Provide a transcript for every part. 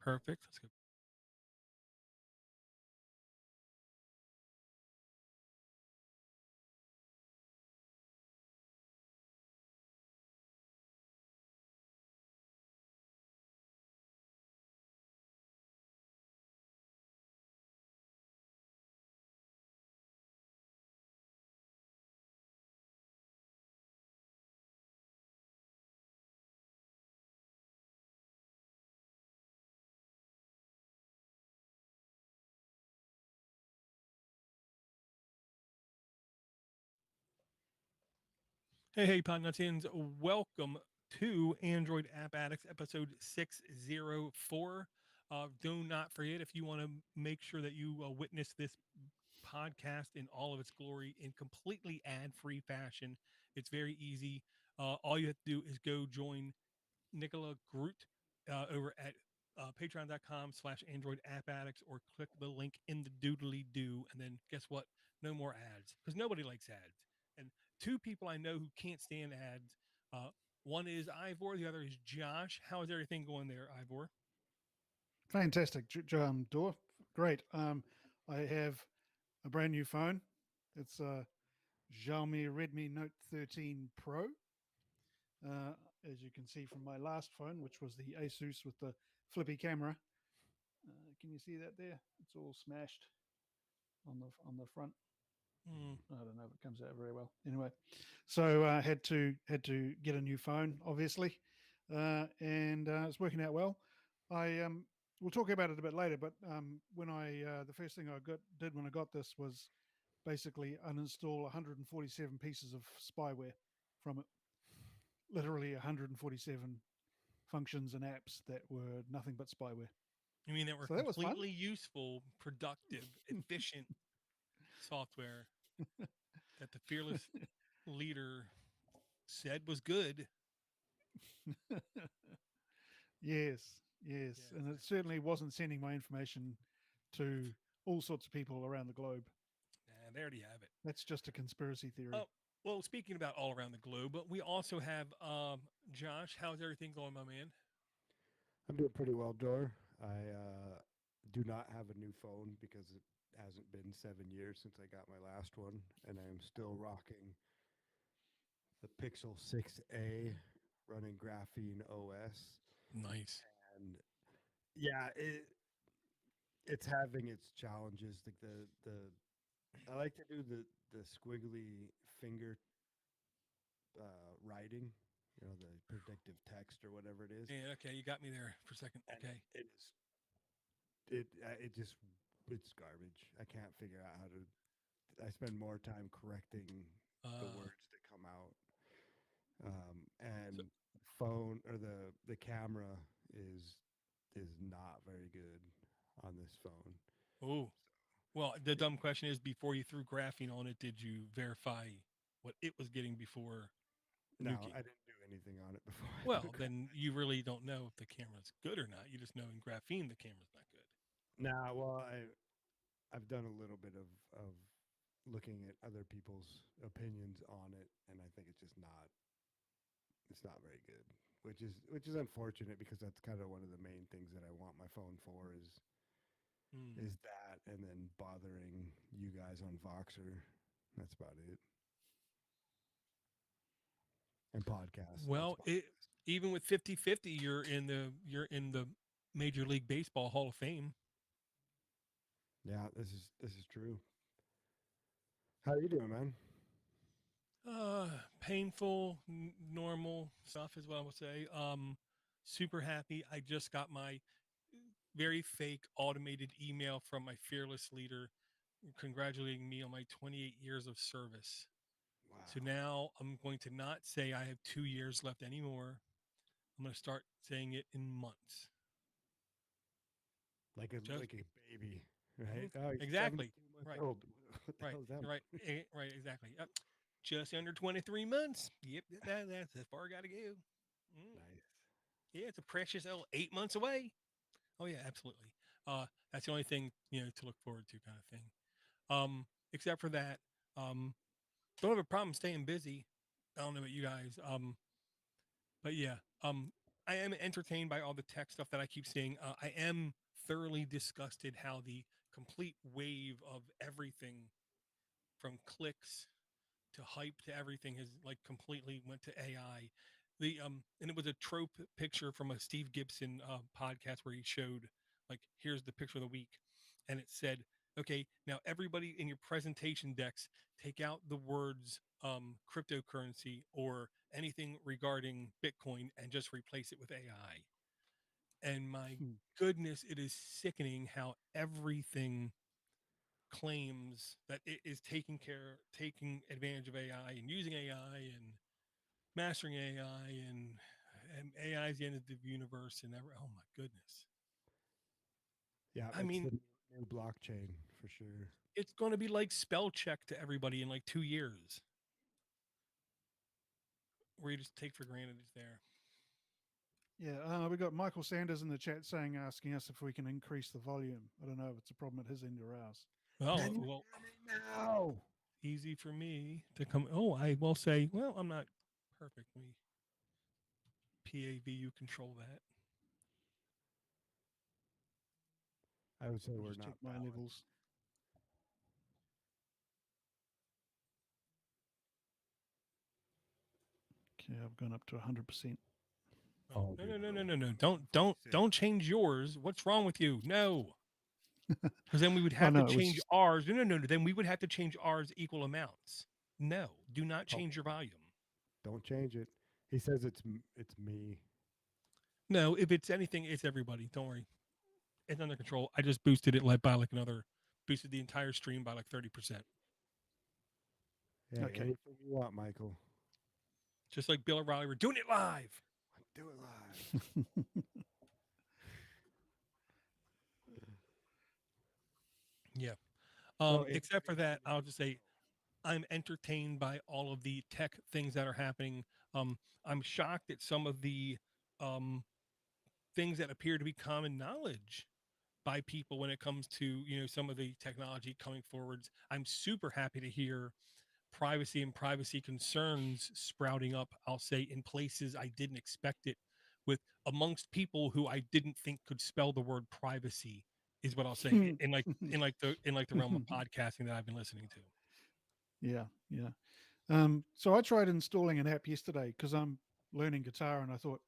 Perfect. Let's go. Hey, Podnutsians. Welcome to Android App Addicts, episode 604. Do not forget, if you want to make sure that you witness this podcast in all of its glory in completely ad-free fashion, it's very easy. All you have to do is go join Nicola Groot over at patreon.com/Android App Addicts, or click the link in the doodly do. And then guess what? No more ads, because nobody likes ads. And two people I know who can't stand ads. Uh, One is Ivor, the other is Josh. How is everything going there, Ivor? Fantastic, Dor. Great. I have a brand new phone. It's a Xiaomi Redmi Note 13 Pro. As you can see from my last phone, which was the Asus with the flippy camera. Can you see that there? It's all smashed on the front. Mm. I don't know if it comes out very well. Anyway, so I had to get a new phone, obviously, and it's working out well. I we'll talk about it a bit later, but when I the first thing I did when I got this was basically uninstall 147 pieces of spyware from it. Literally 147 functions and apps that were nothing but spyware. You mean that were So that was fun. completely useful, productive, efficient software that the fearless leader said was good? Yes, Yeah, yes, and it exactly. certainly wasn't sending my information to all sorts of people around the globe. Nah, they already have it. That's just a conspiracy theory. Oh, well, speaking about all around the globe, but we also have Josh. How's everything going, my man? I'm doing pretty well, Dor. I do not have a new phone because it hasn't been 7 years since I got my last one, and I am still rocking the Pixel 6a running Graphene OS. Nice. And yeah, it's having its challenges. Like the I like to do the squiggly finger writing, the predictive text or whatever it is, And okay, you got me there for a second. and Okay. it is it just it's garbage. I can't figure out how to. I spend more time correcting the Uh, words that come out, so, and the phone or the camera is not very good on this phone. oh, well, the dumb question is: before you threw graphene on it, did you verify what it was getting before No, nuking? I didn't do anything on it before I threw Well, it. then you really don't know if the camera's good or not. You just know in graphene the camera's not good. Nah, well, I've done a little bit of looking at other people's opinions on it, and I think it's not very good, which is unfortunate because that's kind of one of the main things that I want my phone for Hmm. is that, and then bothering you guys on Voxer. That's about it. And podcasts on Well, Spotify. even with 50-50, you're in the Major League Baseball Hall of Fame. Yeah, this is true. How are you doing, man? Painful, normal stuff is what I would say. Super happy. I just got my very fake automated email from my fearless leader congratulating me on my 28 years of service. So Wow. now I'm going to not say I have 2 years left anymore. I'm going to start saying it in months. Just Like a baby, mhm, right? Oh, you're exactly. 72 months Right. old. What the Right. hell is that? Right. Right. Exactly. Yep. Just under 23 months. Yep. That's as far I got to go. Mm. Nice. Yeah. It's a precious 8 months away. Oh, yeah. Absolutely. That's the only thing, to look forward to, kind of thing. Except for that, don't have a problem staying busy. I don't know about you guys. But yeah, I am entertained by all the tech stuff that I keep seeing. I am thoroughly disgusted how the complete wave of everything from clicks to hype to everything has like completely went to AI. The and it was a trope picture from a Steve Gibson podcast where he showed like here's the picture of the week, and it said, okay, now everybody in your presentation decks take out the words cryptocurrency or anything regarding Bitcoin and just replace it with AI. And my Hmm. goodness, it is sickening how everything claims that it is taking advantage of AI and using AI and mastering AI and AI is the end of the universe and oh my goodness. Yeah, I it's mean, the new blockchain for sure. it's going to be like spell check to everybody in like 2 years, where you just take for granted it's there. Yeah, we got Michael Sanders in the chat saying, asking us if we can increase the volume. I don't know if it's a problem at his end or ours. Oh Can you well, hear me now? easy for me to come. Oh, I will say, well, I'm not perfect. Me PAVU control that. I would say I'll we're just check not my balanced. levels. Okay, I've gone up to 100%. Oh, Oh, no, dude, no, no, no. no, no, no! Don't change yours. What's wrong with you? No, because then we would Oh have to no, it was change just ours. No, no, no, no. Then we would have to change ours equal amounts. No, do not Oh, change your volume. don't change it. He says it's me. No, if it's anything, it's everybody. Don't worry, it's under control. I just boosted it like by like another, boosted the entire stream by like 30%. Hey, okay. anything you want, Michael. Just like Bill O'Reilly, we're doing it live. Do it live. Yeah. So if Except for that, I'll just say I'm entertained by all of the tech things that are happening. I'm shocked at some of the um, things that appear to be common knowledge by people when it comes to some of the technology coming forwards. I'm super happy to hear privacy and privacy concerns sprouting up. I'll say in places I didn't expect it, with amongst people who I didn't think could spell the word privacy. Is what I'll say in like the realm of podcasting that I've been listening to. Yeah, yeah. So I tried installing an app yesterday because I'm learning guitar, and I thought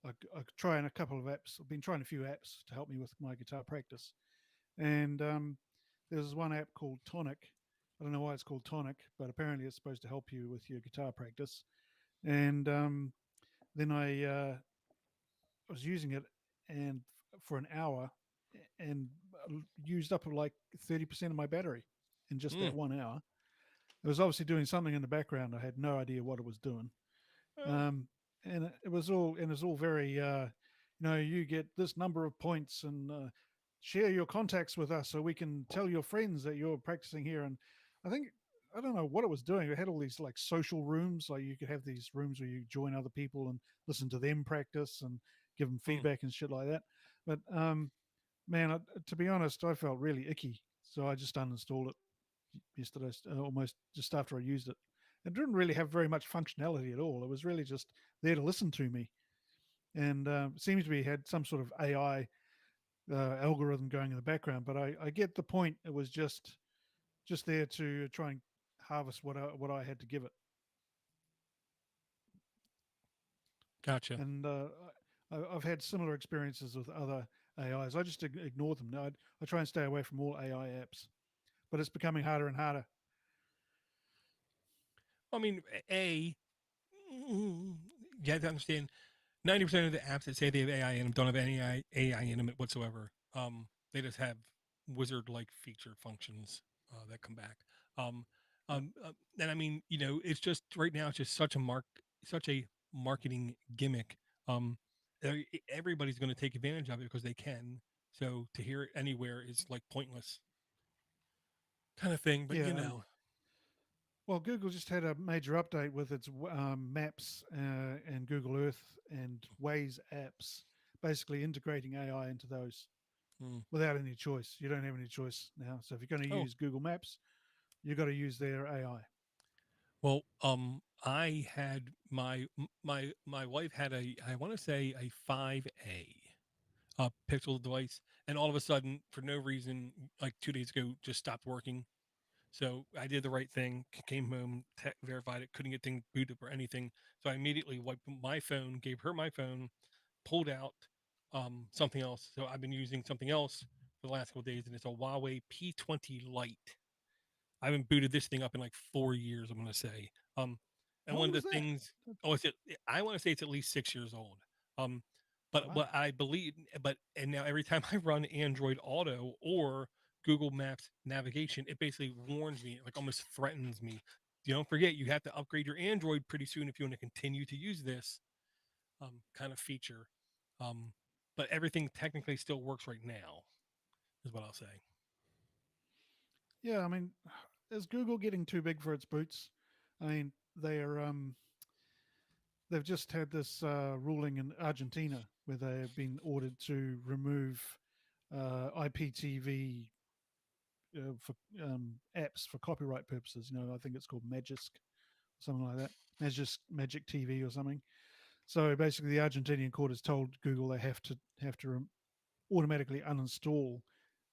I could try in a couple of apps. I've been trying a few apps to help me with my guitar practice, and there's one app called Tonic. I don't know why it's called Tonic, but apparently it's supposed to help you with your guitar practice. And then I was using it, and for an hour, and used up like 30% of my battery in just that Mm. 1 hour. It was obviously doing something in the background. I had no idea what it was doing. Well, Um, and it was all very, you get this number of points and share your contacts with us so we can tell your friends that you're practicing here. And I think, I don't know what it was doing. It had all these like social rooms. Like you could have these rooms where you join other people and listen to them practice and give them mm. feedback and shit like that. But man, to be honest, I felt really icky. So I just uninstalled it yesterday, almost just after I used it. It didn't really have very much functionality at all. It was really just there to listen to me, and seems to be had some sort of AI algorithm going in the background. But I get the point. It was just there to try and harvest what I had to give it. Gotcha. And I've had similar experiences with other AIs. I just ignore them. No, I try and stay away from all AI apps, but it's becoming harder and harder. I mean, you have to understand 90% of the apps that say they have AI in them don't have any AI in them whatsoever. They just have wizard-like feature functions that come back. Um, Yep. and I mean, it's just right now it's just such a marketing gimmick. Everybody's going to take advantage of it because they can. So to hear it anywhere is like pointless kind of thing. But Yeah. Well, Google just had a major update with its Maps and Google Earth and Waze apps, basically integrating AI into those mm. without any choice. You don't have any choice now. So if you're going to Oh use Google Maps, you've got to use their AI. well, I had my wife had a, I want to say, a 5A Pixel device, and all of a sudden, for no reason, like 2 days ago, just stopped working. So I did the right thing. Came home, verified it, couldn't get things booted up or anything. So I immediately wiped my phone, gave her my phone, pulled out something else. So I've been using something else for the last couple of days, and it's a Huawei P20 Lite. I haven't booted this thing up in like 4 years, I'm going to say. And How one old of the is that? things, oh, I want to say it's at least 6 years old. Um, but Wow. what I believe, and now every time I run Android Auto or Google Maps navigation, it basically warns me, like almost threatens me. You don't forget, you have to upgrade your Android pretty soon if you want to continue to use this kind of feature. Um, but everything technically still works right now, is what I'll say. Yeah, I mean, is Google getting too big for its boots? I mean, they've just had this ruling in Argentina where they've been ordered to remove IPTV for apps for copyright purposes. You know, I think it's called Magisk, something like that. Magic TV or something. So basically, the Argentinian court has told Google they have to automatically uninstall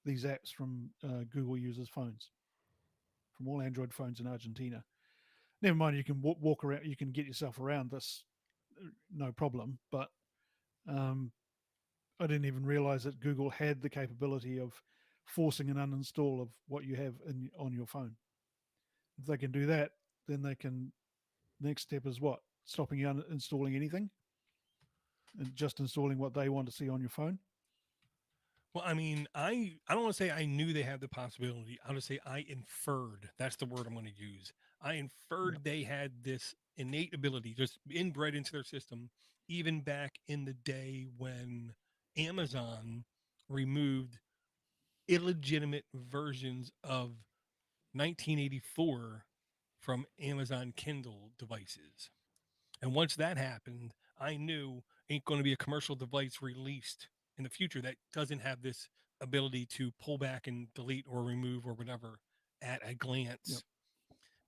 these apps from Google users' phones, from all Android phones in Argentina. Never mind, you can walk around, you can get yourself around this, no problem. But um, I didn't even realize that Google had the capability of forcing an uninstall of what you have on your phone. If they can do that, then they can. Next step is what? Stopping you installing anything and just installing what they want to see on your phone. Well, I mean, I don't want to say I knew they had the possibility. I'll just say I inferred. That's the word I'm going to use. I Yeah, inferred they had this innate ability, just inbred into their system, even back in the day when Amazon removed illegitimate versions of 1984 from Amazon Kindle devices. And once that happened, I knew ain't going to be a commercial device released in the future that doesn't have this ability to pull back and delete or remove or whatever at a yep, glance.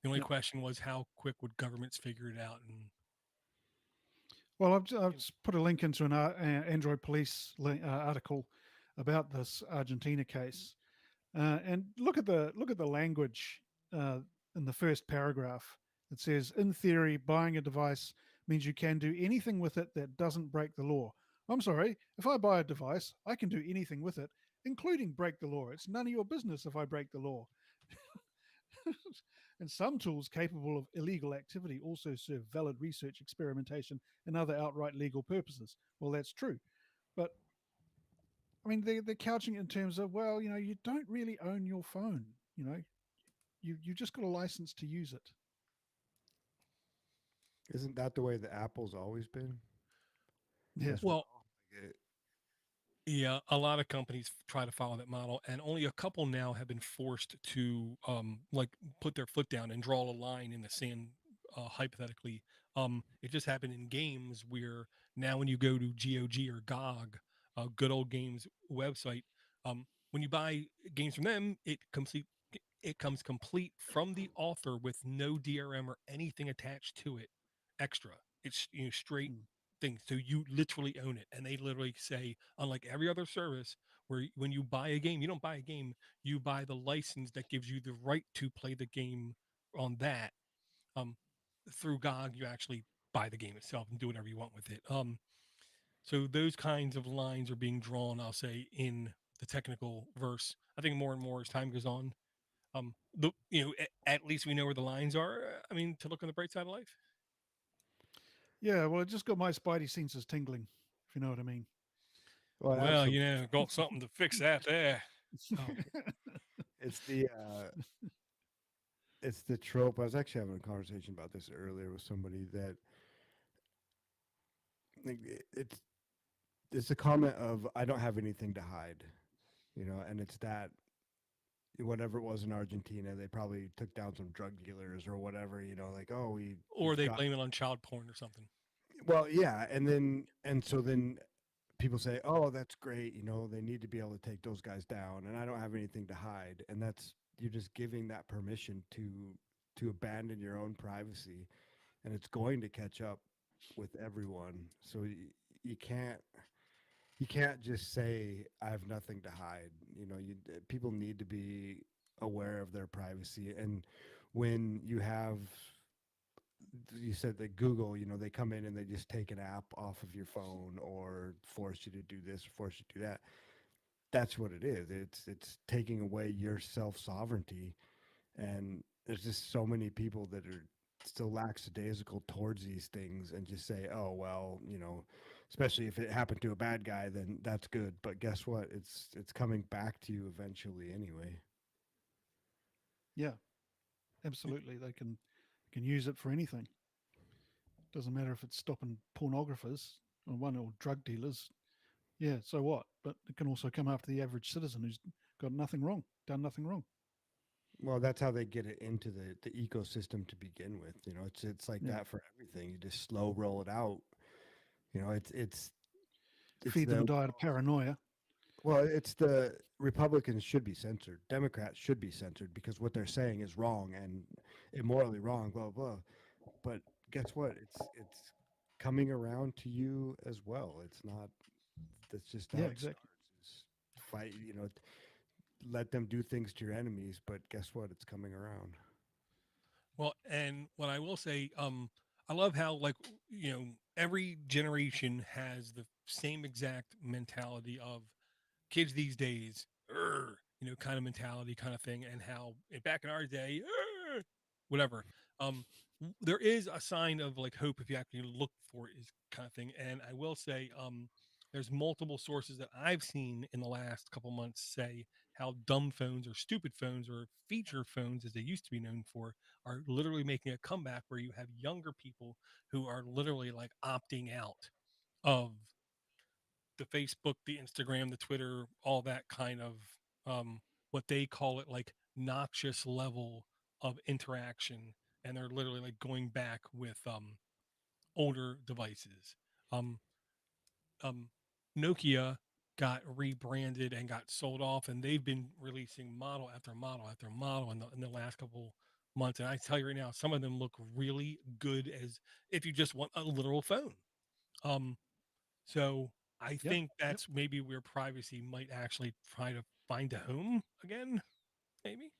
The only yep. question was how quick would governments figure it out? And Well, I've just put a link into an Android police article about this Argentina case, and look at the language in the first paragraph. It says, "In theory, buying a device means you can do anything with it that doesn't break the law." I'm sorry, if I buy a device, I can do anything with it, including break the law. It's none of your business if I break the law. And some tools capable of illegal activity also serve valid research, experimentation, and other outright legal purposes. Well, that's true. But I mean, they're couching it in terms of, well, you don't really own your phone. You know, you just got a license to use it. Isn't that the way the Apple's always been? Yeah. Yes, we're well, all like it. yeah, a lot of companies try to follow that model, and only a couple now have been forced to like put their foot down and draw a line in the sand. Hypothetically, it just happened in games where now when you go to GOG or GOG, good old games website, when you buy games from them, it comes complete from the author with no DRM or anything attached to it extra. It's straight Mm. things. So you literally own it. And they literally say, unlike every other service, where when you buy a game, you don't buy a game, you buy the license that gives you the right to play the game on that. Um, Through GOG, you actually buy the game itself and do whatever you want with it. So those kinds of lines are being drawn, I'll say, in the technical verse. I think more and more as time goes on, at least we know where the lines are. I mean, to look on the bright side of life. Yeah. Well, it just got my spidey senses tingling, if you know what I mean. Well, I have Well, some. got something to fix that there. Oh, It's the trope. I was actually having a conversation about this earlier with somebody that like, it's a comment of I don't have anything to hide, and it's that whatever it was in Argentina, they probably took down some drug dealers or whatever, like oh or we've they got blame it on child porn or something. well yeah, and so then people say oh that's great, they need to be able to take those guys down, and I don't have anything to hide, and that's you're just giving that permission to abandon your own privacy and it's going to catch up with everyone. So you can't you can't just say I have nothing to hide. People need to be aware of their privacy. And when you said that Google, they come in and they just take an app off of your phone or force you to do this or force you to do that. That's what it is. It's taking away your self sovereignty. And there's just so many people that are still lackadaisical towards these things and just say, oh well, especially if it happened to a bad guy, then that's good. But guess what? It's coming back to you eventually anyway. Yeah, absolutely. They can use it for anything. Doesn't matter if it's stopping pornographers or drug dealers. Yeah, so what? But it can also come after the average citizen who's got nothing wrong, done nothing wrong. Well, that's how they get it into the ecosystem to begin with. It's like Yeah. that for everything. You just slow roll it out. It's Feed them a the diet of paranoia. well, it's the Republicans should be censored. Democrats should be censored because what they're saying is wrong and immorally wrong, blah blah. But guess what? It's coming around to you as well. It's not. That's just how Yeah, it starts. exactly. Is fight. Let them do things to your enemies. But guess what? It's coming around. Well, and what I will say, I love how like every generation has the same exact mentality of kids these days, kind of mentality, kind of thing, and how back in our day, whatever. There is a sign of like hope if you actually look for it, is kind of thing. And I will say, there's multiple sources that I've seen in the last couple months say how dumb phones or stupid phones or feature phones, as they used to be known for, are literally making a comeback where you have younger people who are literally like opting out of the Facebook, the Instagram, the Twitter, all that kind of what they call it like noxious level of interaction, and they're literally like going back with older devices. Um, um, Nokia got rebranded and got sold off, and they've been releasing model after model after model in the last couple months. And I tell you right now, some of them look really good as if you just want a literal phone. Um, so I Yep. think Yep. that's maybe where privacy might actually try to find a home again. Maybe.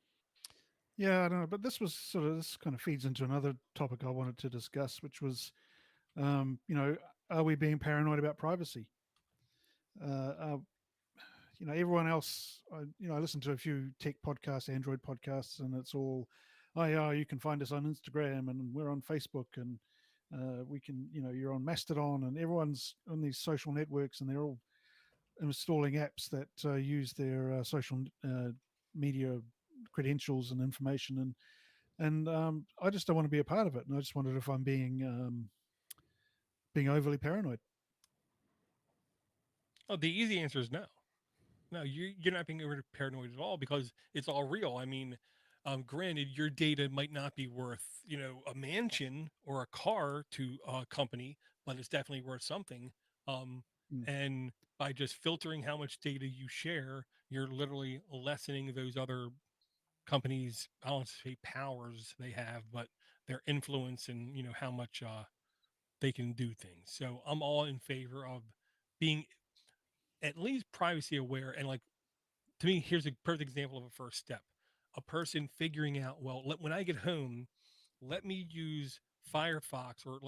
Yeah, I don't know. But this kind of feeds into another topic I wanted to discuss, which was, you know, are we being paranoid about privacy? Uh, everyone else, I listen to a few tech podcasts, Android podcasts, and it's all, oh yeah, you can find us on Instagram and we're on Facebook and we can, you're on Mastodon and everyone's on these social networks and they're all installing apps that use their social media credentials and information and I just don't want to be a part of it. And I just wondered if I'm being overly paranoid. Oh, the easy answer is no. No, you're not being paranoid at all because it's all real. I mean, granted, your data might not be worth a mansion or a car to a company, but it's definitely worth something. Um, Mm. and by just filtering how much data you share, you're literally lessening those other companies. I don't want to say powers they have, but their influence and how much they can do things. So I'm all in favor of being at least privacy aware and like to me, here's a perfect example of a first step. A person figuring out, well, when I get home, let me use Firefox or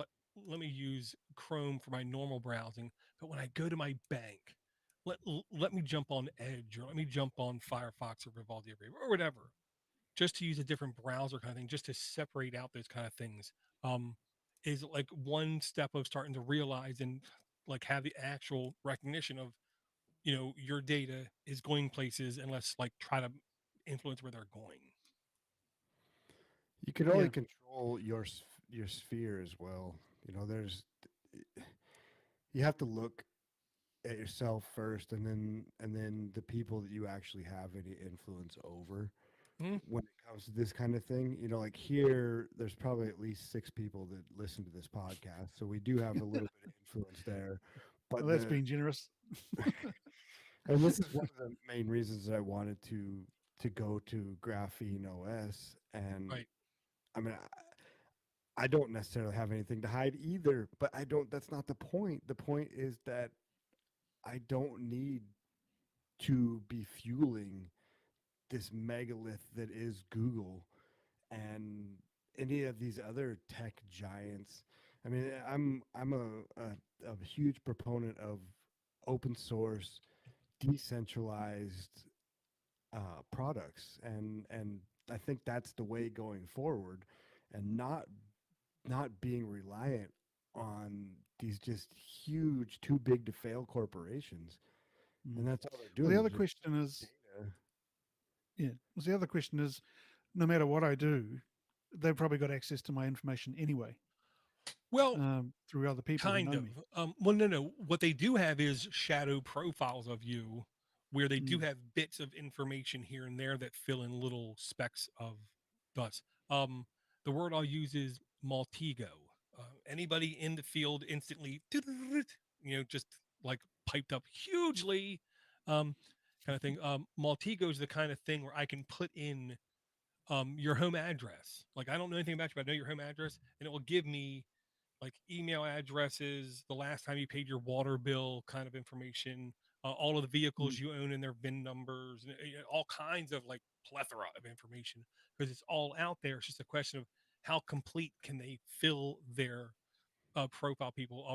let me use Chrome for my normal browsing. But when I go to my bank, let me jump on Edge or let me jump on Firefox or Vivaldi or whatever, just to use a different browser kind of thing, just to separate out those kind of things. Um, is like one step of starting to realize and like have the actual recognition of your data is going places and let's like try to influence where they're going. You can Yeah. only control your sphere as well. There's you have to look at yourself first, and then the people that you actually have any influence over Mhm. when it comes to this kind of thing. Like here, there's probably at least 6 people that listen to this podcast, so we do have a little bit of influence there. Well, But that's being generous. and this is one of the main reasons that I wanted to go to Graphene OS, and Right. I mean, I don't necessarily have anything to hide either, but I don't. That's not the point. The point is that I don't need to be fueling this megalith that is Google and any of these other tech giants. I mean, I'm a huge proponent of open source, decentralized products, and I think that's the way going forward, and not being reliant on these just huge, too big to fail corporations. Mm. And that's all they're Well, doing the is other just question is, data. yeah. Well, the other question is, no matter what I do, they've probably got access to my information anyway, Well, through other people who kind know of. me. Well, no. What they do have is shadow profiles of you, where they do Mm. have bits of information here and there that fill in little specks of dust. Um, the word I'll use is Maltego. Anybody in the field instantly, just like piped up hugely, um, kind of thing. Maltego is the kind of thing where I can put in your home address. Like I don't know anything about you, but I know your home address, and it will give me like email addresses, the last time you paid your water bill, kind of information, all of the Mm. vehicles you own and their VIN numbers, and all kinds of like plethora of information because it's all out there. It's just a question of how complete can they fill their profile people.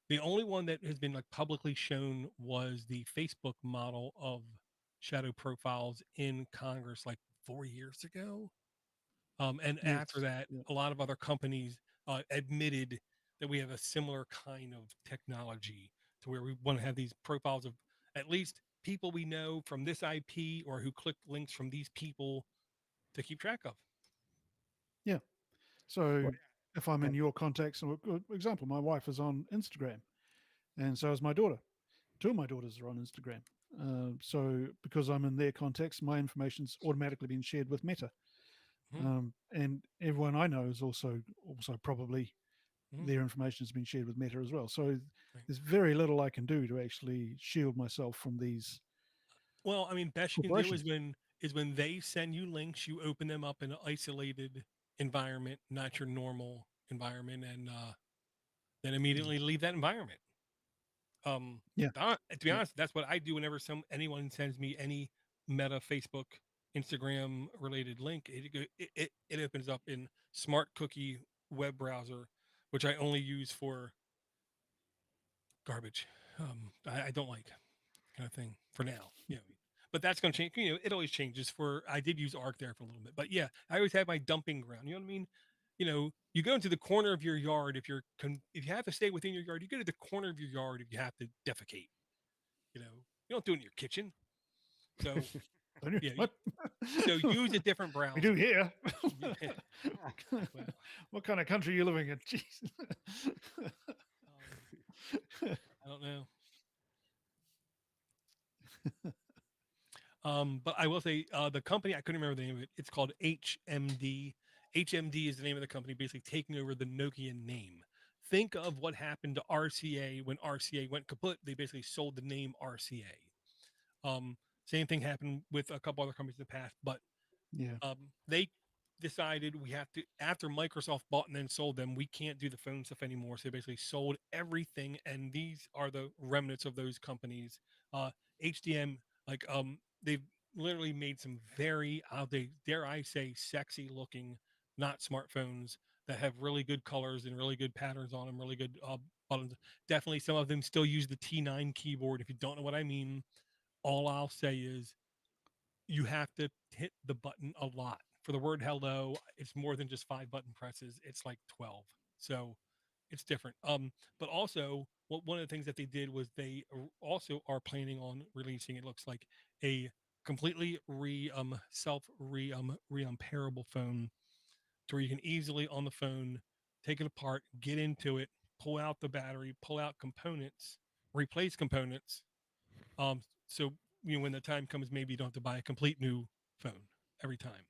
The only one that has been like publicly shown was the Facebook model of shadow profiles in Congress like 4 years ago. And after Yes. that, Yeah. a lot of other companies admitted that we have a similar kind of technology to where we want to have these profiles of at least people we know from this IP or who clicked links from these people to keep track of. Yeah. So Well, if I'm yeah, in your contacts, for example, my wife is on Instagram, and so is my daughter. Two of my daughters are on Instagram. So because I'm in their contacts, my information's automatically been shared with Meta, Mhm, and everyone I know is also probably mhm, their information has been shared with Meta as well. So right. there's very little I can do to actually shield myself from these Well, I mean, best you can do corporations. is when they send you links, you open them up in an isolated environment, not your normal environment, and then Mm. immediately leave that environment. Yeah, To be yeah, honest, that's what I do whenever anyone sends me any Meta, Facebook, Instagram related link. It opens up in Smart Cookie web browser, which I only use for garbage. I don't like kind of thing for now. But that's going to change. It always changes. I did use Arc there for a little bit, but yeah, I always have my dumping ground. You know what I mean? You go into the corner of your yard if you have to stay within your yard. You go to the corner of your yard if you have to defecate. You don't do it in your kitchen. So yeah, what? so use a different We do browser. here. Yeah, well, What kind of country are you living in? Jeez. I don't know. But I will say the company, I couldn't remember the name of it. It's called HMD. HMD is the name of the company, basically taking over the Nokia name. Think of what happened to RCA when RCA went kaput. They basically sold the name RCA. Same thing happened with a couple other companies in the past, but Yeah. they decided we have to, after Microsoft bought and then sold them, we can't do the phone stuff anymore. So they basically sold everything, and these are the remnants of those companies. HDM, they've literally made some very, they dare I say, sexy looking, not smartphones that have really good colors and really good patterns on them, really good buttons. Definitely, some of them still use the T9 keyboard. If you don't know what I mean, all I'll say is you have to hit the button a lot. For the word hello, it's more than just 5 button presses. It's like 12. So it's different. But also one of the things that they did was they also are planning on releasing, it looks like, a completely repairable phone to where you can easily on the phone take it apart, get into it, pull out the battery, pull out components, replace components, so when the time comes, maybe you don't have to buy a complete new phone every time.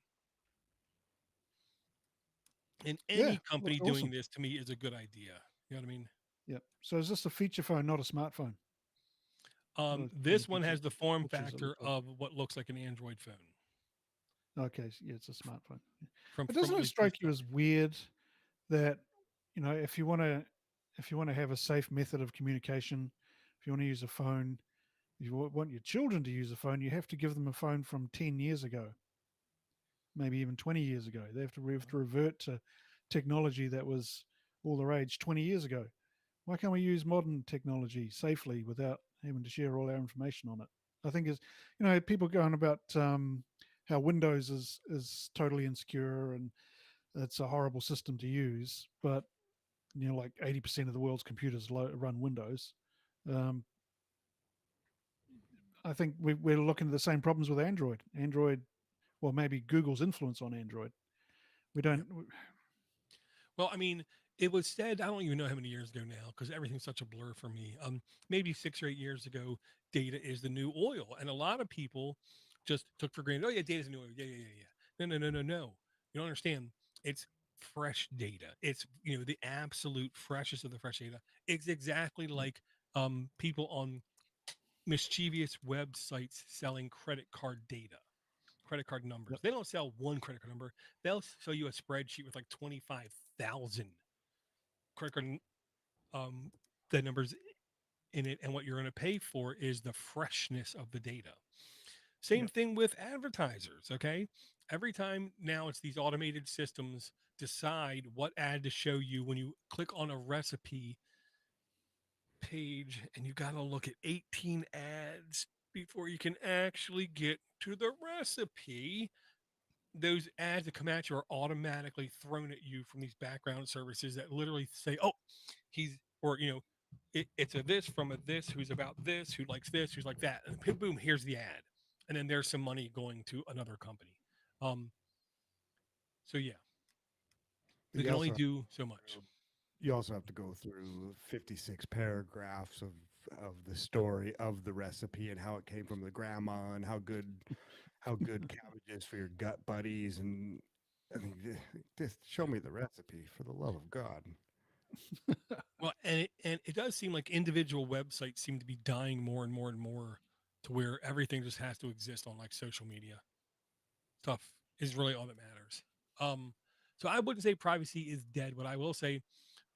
And Yeah. any company That's doing awesome. this to me is a good idea. You know what I mean? Yeah. So is this a feature phone, not a smartphone? From the This one has the form pictures it factor looks like. of what looks like an Android phone Okay. Yeah, it's a smartphone. Yeah. from But from doesn't at it least the strike you spec. as weird that if you want to have a safe method of communication, if you want to use a phone, if you want your children to use a phone, you have to give them a phone from 10 years ago, maybe even 20 years ago. We have to revert to technology that was all the rage 20 years ago. Why can't we use modern technology safely without having to share all our information on it? I think is, people going about how Windows is totally insecure and it's a horrible system to use, but like 80% of the world's computers run Windows. Um, I think we're looking at the same problems with Android. Well, maybe Google's influence on Android. We Yeah. don't. Well, I mean, it was said, I don't even know how many years ago now because everything's such a blur for me. Maybe 6 or 8 years ago, data is the new oil. And a lot of people just took for granted, oh, yeah, data's the new oil. Yeah, yeah, yeah, yeah. No, no, no, no, no. You don't understand. It's fresh data. It's, the absolute freshest of the fresh data. It's exactly like people on mischievous websites selling credit card data, credit card numbers. Yep. They don't sell one credit card number. They'll show you a spreadsheet with like 25,000 credit card the numbers in it, and what you're going to pay for is the freshness of the data. Same Yep. thing with advertisers. Okay, every time now it's these automated systems decide what ad to show you when you click on a recipe page, and you got to look at 18 ads before you can actually get to the recipe. Those ads that come at you are automatically thrown at you from these background services that literally say, "Oh, he's," or it's a this from a this who's about this, who likes this, who's like that, and boom, boom, here's the ad, and then there's some money going to another company. Um, so yeah, But they can only do so much. you also have to go through 56 paragraphs of the story of the recipe and how it came from the grandma and how good cabbage is for your gut buddies. And I mean, just show me the recipe, for the love of God. Well, and it does seem like individual websites seem to be dying more and more and more to where everything just has to exist on like social media. Stuff is really all that matters. Um, so I wouldn't say privacy is dead. What I will say,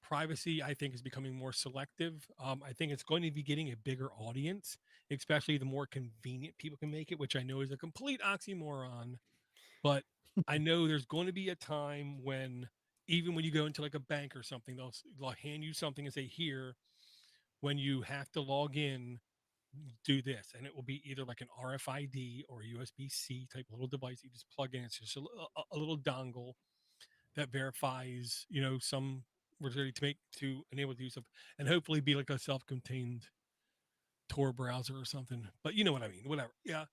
privacy I think is becoming more selective. I think it's going to be getting a bigger audience, especially the more convenient people can make it, which I know is a complete oxymoron. But I know there's going to be a time when even when you go into like a bank or something, they'll hand you something and say, "Here, when you have to log in, do this," and it will be either like an RFID or USB-C type little device you just plug in. It's just a little dongle that verifies, some was ready to make to enable the use of, and hopefully be like a self-contained Tor browser or something. But you know what I mean? Whatever. Yeah,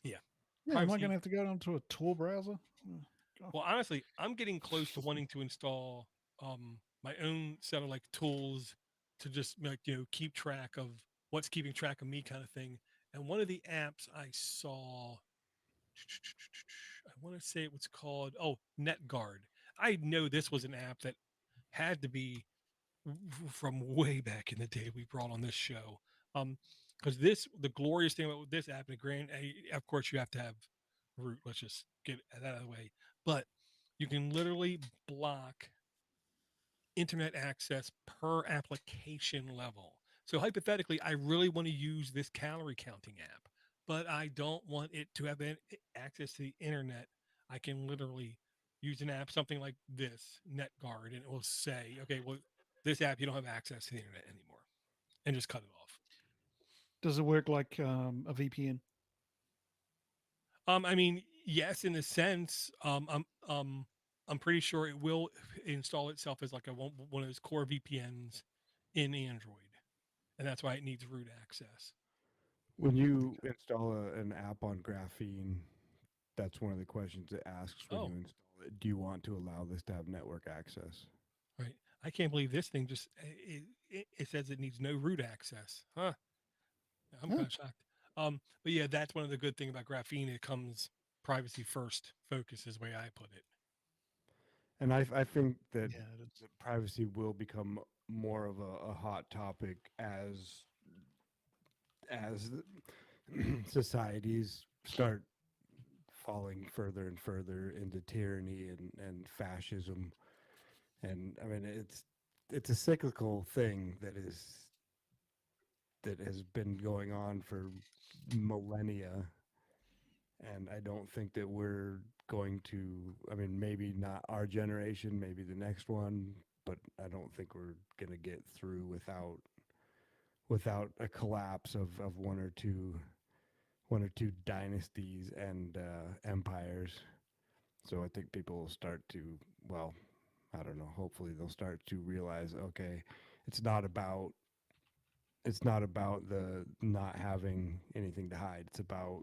yeah. Yeah, am I going to Privacy. have to go onto a Tor browser? Oh, God. Well, honestly, I'm getting close to wanting to install my own set of like tools to just like keep track of what's keeping track of me kind of thing. And one of the apps I saw, I want to say it was called NetGuard. I know this was an app that had to be from way back in the day we brought on this show. Because the glorious thing about this app, and of course, you have to have root. Let's just get that out of the way. But you can literally block internet access per application level. So hypothetically, I really want to use this calorie counting app, but I don't want it to have access to the internet. I can literally use an app, something like this, NetGuard, and it will say, okay, well, this app, you don't have access to the internet anymore, and just cut it off. Does it work like a VPN? I mean, yes, in a sense. I'm pretty sure it will install itself as like one of those core VPNs in Android, and that's why it needs root access. When you install an app on Graphene, that's one of the questions it asks when you Oh, install it. Do you want to allow this to have network access? right. I can't believe this thing just it says it needs no root access. Huh. I'm Huh. kind of shocked. But yeah, that's one of the good thing about graphene. It comes privacy first focus is the way I put it. And I think that Yeah, it is. privacy will become more of a hot topic as societies start falling further and further into tyranny and fascism. And I mean, it's a cyclical thing that has been going on for millennia, and I don't think that we're going to. I mean, maybe not our generation, maybe the next one, but I don't think we're going to get through without a collapse of one or two dynasties and empires. So I think people will start to, well, I don't know. Hopefully, they'll start to realize, okay, it's not about it's not about the not having anything to hide. It's about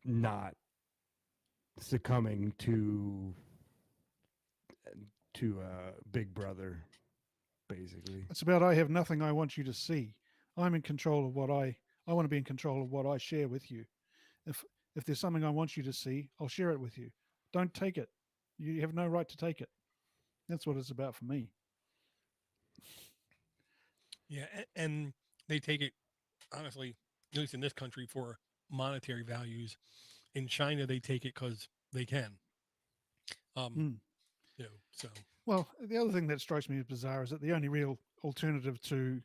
not succumbing to Big Brother, basically. It's about I have nothing I want you to see. I'm in control of what I want to be in control of what I share with you. If if there's something I want you to see, I'll share it with you. Don't take it. You have no right to take it. That's what it's about for me. Yeah, and they take it honestly, at least in this country, for monetary values. In China, they take it because they can. Um, Mm. so Well, the other thing that strikes me as bizarre is that the only real alternative to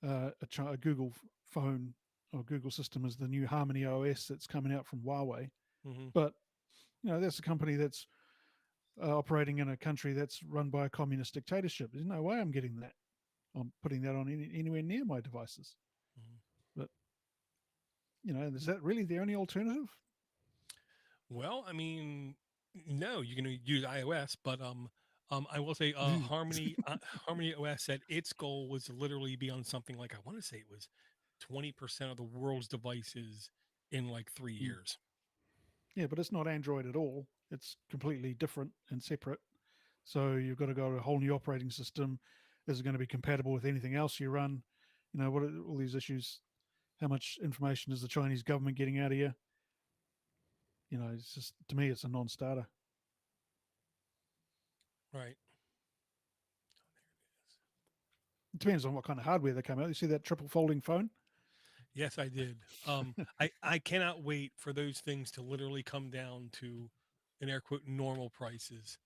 a Google phone or Google system is the new Harmony OS that's coming out from Huawei. mhm. But that's a company that's operating in a country that's run by a communist dictatorship. There's no way I'm getting that. I'm putting that on anywhere near my devices. Mhm. But is that really the only alternative? Well, I mean, no, you're going to use iOS, but I will say, Harmony OS said its goal was to literally be on something like, I want to say it was 20% of the world's devices in like 3 years. Yeah, but it's not Android at all. It's completely different and separate. So you've got to go to a whole new operating system. Is it going to be compatible with anything else you run? What are all these issues? How much information is the Chinese government getting out of you? It's just, to me, it's a non-starter. Right. It depends on what kind of hardware they come out. You see that triple folding phone? Yes, I did. I cannot wait for those things to literally come down to an air quote normal prices.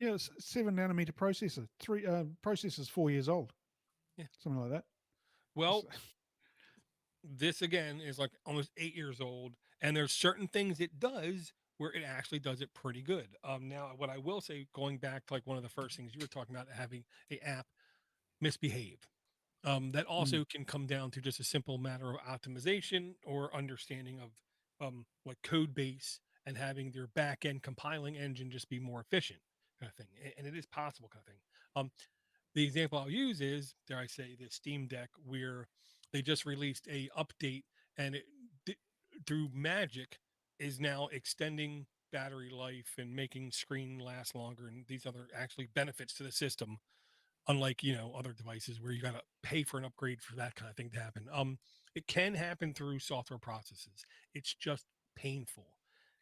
Yeah, it's 7 nanometer processor. Three processor's 4 years old, Yeah. something like that. Well, this again is like almost 8 years old, and there's certain things it does where it actually does it pretty good. Now what I will say, going back to like one of the first things you were talking about, having a app misbehave. That Mm, also can come down to just a simple matter of optimization or understanding of like code base and having their back end compiling engine just be more efficient, kind of thing. And it is possible, kind of thing. The example I'll use is, dare I say, the Steam Deck, where they just released a update, and through magic is now extending battery life and making screen last longer and these other actually benefits to the system, unlike other devices where you got to pay for an upgrade for that kind of thing to happen. It can happen through software processes. It's just painful.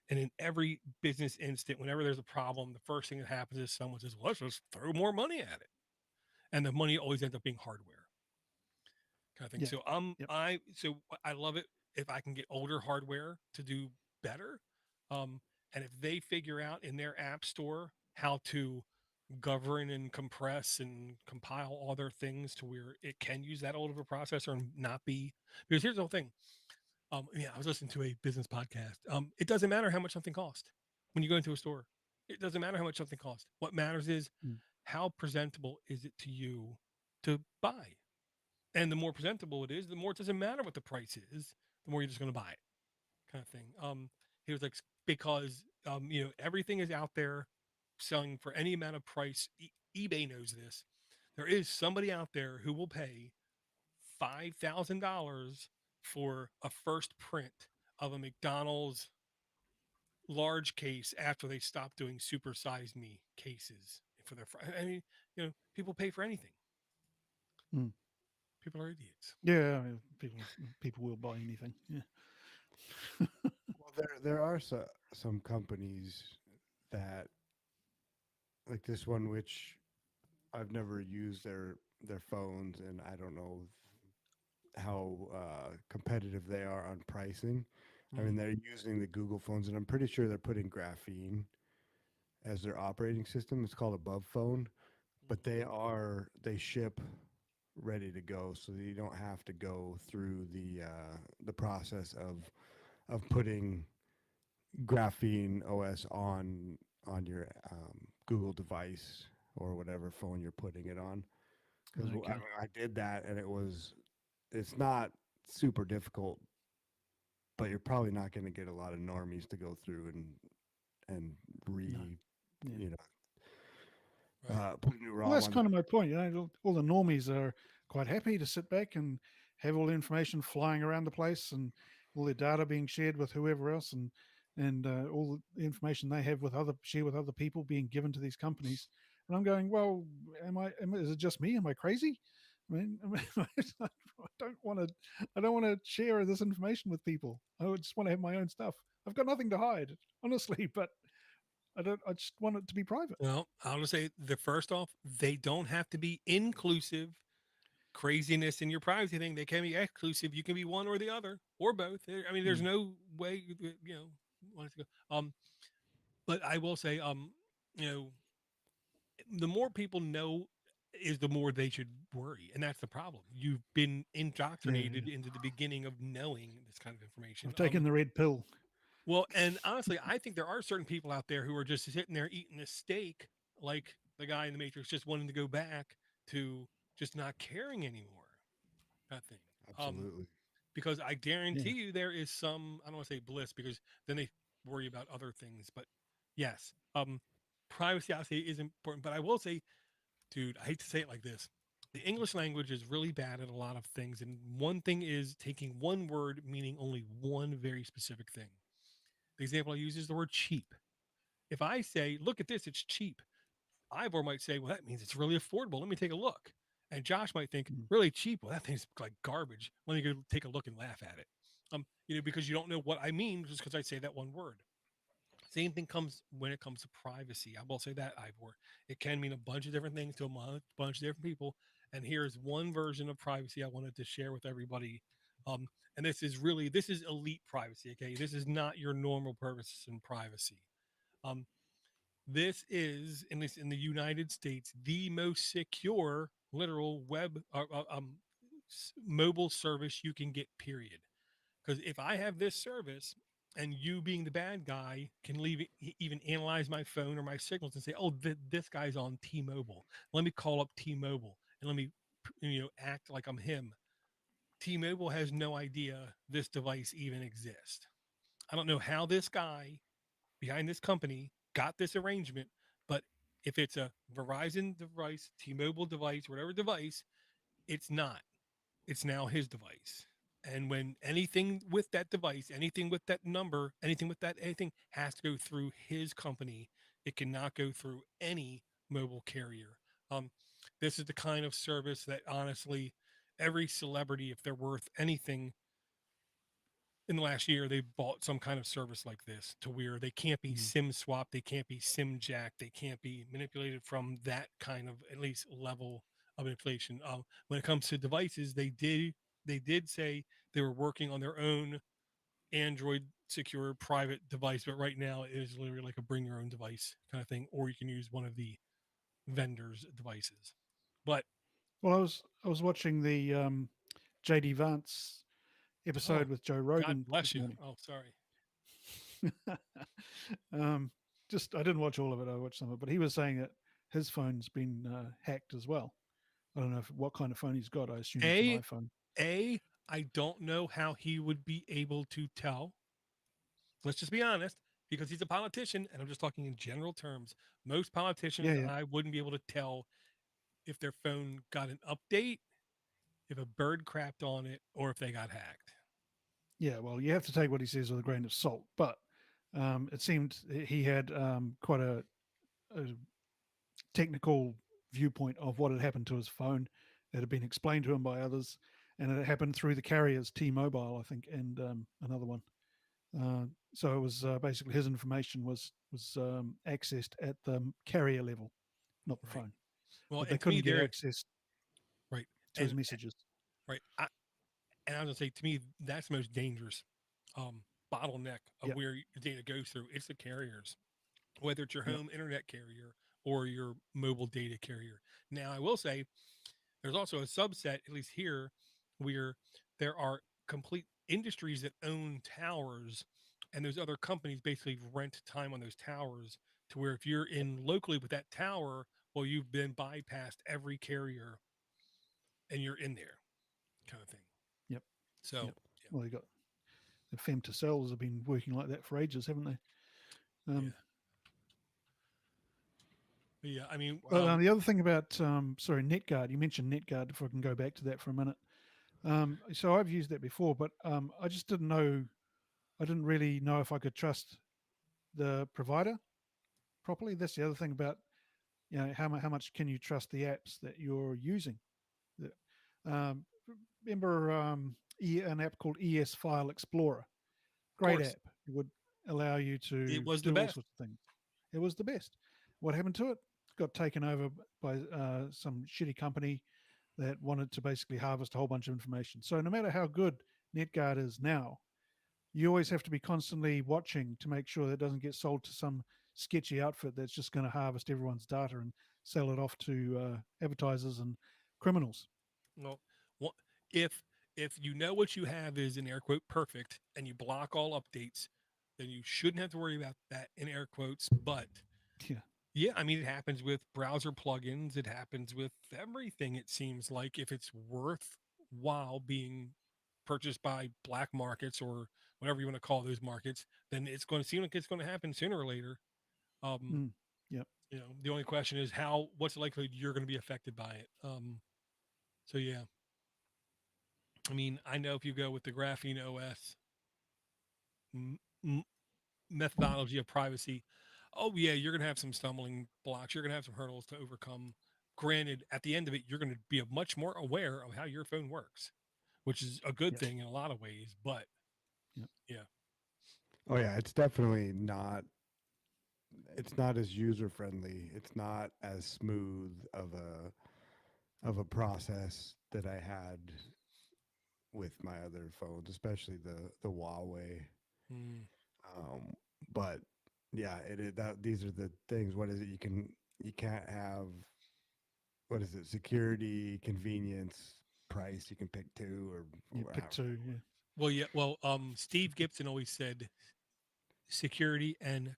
And in every business instant, whenever there's a problem, the first thing that happens is someone says, well, let's just throw more money at it, and the money always ends up being hardware, kind of thing. yeah. So Yep. I love it if I can get older hardware to do better. Um, and if they figure out in their app store how to govern and compress and compile all their things to where it can use that old of a processor and not be, because here's the whole thing. Yeah, I was listening to a business podcast. It doesn't matter how much something costs when you go into a store. It doesn't matter how much something costs. What matters is Mm, how presentable is it to you to buy. And the more presentable it is, the more it doesn't matter what the price is, the more you're just going to buy it, kind of thing. He was like, because everything is out there selling for any amount of price. eBay knows this. There is somebody out there who will pay $5,000 for a first print of a McDonald's large case after they stopped doing supersized me cases for their. I mean, people pay for anything. mm. People are idiots. Yeah, I mean, people will buy anything. Yeah. Well, there are some companies that, like this one, which I've never used their phones, and I don't know how competitive they are on pricing. I Mm. mean, they're using the Google phones, and I'm pretty sure they're putting graphene as their operating system. It's called Above Phone, but they ship ready to go, so that you don't have to go through the process of putting Graphene OS on your Google device or whatever phone you're putting it on. Because Okay. I did that, and it's not super difficult, but you're probably not going to get a lot of normies to go through and No. Yeah. you Right. put a new Well, ROM that's on. kind of my point. All the normies are quite happy to sit back and have all the information flying around the place and all their data being shared with whoever else, and all the information they have with share with other people being given to these companies. And I'm going, well, is it just me? Am I crazy? I don't want to. I don't want to share this information with people. I just want to have my own stuff. I've got nothing to hide, honestly, but I don't. I just want it to be private. Well, I'll just say the first off, they don't have to be inclusive craziness in your privacy thing. They can be exclusive. You can be one or the other or both. I mean, there's Mm. no way want it to go. But I will say, you know, the more people know is the more they should worry, and that's the problem. You've been Yeah, indoctrinated yeah. into the beginning of knowing this kind of information. I've taken the red pill. Well, and honestly, I think there are certain people out there who are just sitting there eating a steak, like the guy in the Matrix, just wanting to go back to just not caring anymore. That thing. Um, Absolutely. because I Yeah. guarantee you there is some, I don't want to say bliss because then they worry about other things, but yes, privacy obviously is important, but I will say, dude, I hate to say it like this. The English language is really bad at a lot of things. And one thing is taking one word meaning only one very specific thing. The example I use is the word cheap. If I say, look at this, it's cheap, Ivor might say, well, that means it's really affordable. Let me take a look. And Josh might think, Mm. really cheap. Well, that thing's like garbage. Let me go take a look and laugh at it. Because you don't know what I mean just because I say that one word. Same thing comes when it comes to privacy. I will say that, Ivor. It can mean a bunch of different things to a bunch of different people. And here's one version of privacy I wanted to share with everybody. And this is elite privacy. Okay. This is not your normal purpose in privacy. Um, this is, at least in the United States, the most secure literal mobile service you can get, period. Because if I have this service and you being the bad guy can even analyze my phone or my signals and say, oh, this guy's on T-Mobile. Let me call up T-Mobile and let me, act like I'm him. T-Mobile has no idea this device even exists. I don't know how this guy behind this company got this arrangement, but if it's a Verizon device, T-Mobile device, whatever device, it's not. It's now his device. And when anything with that device, anything with that number, anything has to go through his company. It cannot go through any mobile carrier. Um, this is the kind of service that honestly, every celebrity, if they're worth anything, in the last year they've bought some kind of service like this to where they can't be Mm. sim swap, they can't be sim jack, they can't be manipulated from that kind of at least level of manipulation. When it comes to devices, they did say they were working on their own Android secure private device, but right now it is literally like a bring your own device kind of thing, or you can use one of the vendors devices. But Well, I was watching the JD Vance oh, episode with Joe God Rogan bless this you. morning. Oh, sorry. um, just I didn't watch all of it. I watched some of it, but he was saying that his phone's been hacked as well. I don't know what kind of phone he's got. I assume it's an a iPhone. a I don't know how he would be able to tell. Let's just be honest, because he's a politician, and I'm just talking in general terms. Most Yeah, politicians, yeah, I wouldn't be able to tell if their phone got an update, if a bird crapped on it, or if they got hacked. yeah. Well, you have to take what he says with a grain of salt, but it seemed he had quite a technical viewpoint of what had happened to his phone that had been explained to him by others, and it happened through the carriers, T-Mobile, I think, and another one. So it was basically his information was accessed at the carrier level, not the Right. phone, Well, but they and to me, couldn't get there, access right, to his messages. right, and I was gonna say, to me, that's the most dangerous um, bottleneck of Yep. where your data goes through. It's the carriers. whether it's your Yep. home internet carrier or your mobile data carrier. Now, I will say there's also a subset, at least here, where there are complete industries that own towers, and those other companies basically rent time on those towers to where if you're in locally with that tower, well, you've been bypassed every carrier and you're in there, kind of thing. Yep. So, Yep. Well, you got the femtocells have been working like that for ages, haven't they? yeah, yeah. I mean, But the other thing about, sorry, NetGuard, you mentioned NetGuard, if I can go back to that for a minute. So I've used that before, but I just didn't know, I didn't really know if I could trust the provider properly. That's the other thing about, how much can you trust the apps that you're using? That, um, remember an app called ES File Explorer? of Great course, app. It would allow you it to was the do all best. sorts of things. It was the best. What happened to it? Got taken over by some shitty company that wanted to basically harvest a whole bunch of information. So no matter how good NetGuard is now, you always have to be constantly watching to make sure that it doesn't get sold to some sketchy outfit that's just going to harvest everyone's data and sell it off to advertisers and criminals. Well, what if if you know what you have is in air quote perfect and you block all updates, then you shouldn't have to worry about that in air quotes. But Yeah, yeah, I mean it happens with browser plugins. It happens with everything. It seems like if it's worthwhile being purchased by black markets or whatever you want to call those markets, then it's going to seem like it's going to happen sooner or later. Um, mm, yep, the only question is what's the likelihood you're going to be affected by it. So yeah, I mean, I know if you go with the Graphene OS m- m- methodology of privacy, oh yeah, you're going to have some stumbling blocks. You're going to have some hurdles to overcome. Granted, at the end of it, you're going to be much more aware of how your phone works, which is a good yep, thing in a lot of ways. But yep. yeah, Oh yeah, it's definitely not. It's not as user friendly. It's not as smooth of a process that I had with my other phones, especially the Huawei. mm, Um, but yeah, it is that these are the things. What is it? You can't have what is it? Security, convenience, price. You can pick two You or pick however. two. Yeah, well, yeah, well, Steve Gibson always said security and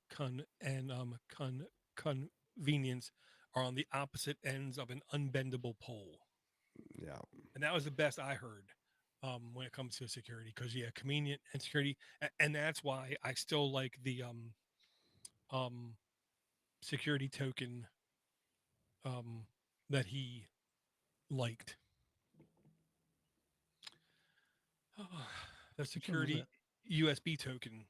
convenience are on the opposite ends of an unbendable pole. Yeah. And that was the best I heard when it comes to security. Because yeah, convenient and security, and that's why I still like the um, security token um, that he liked. The which one was that? security USB token,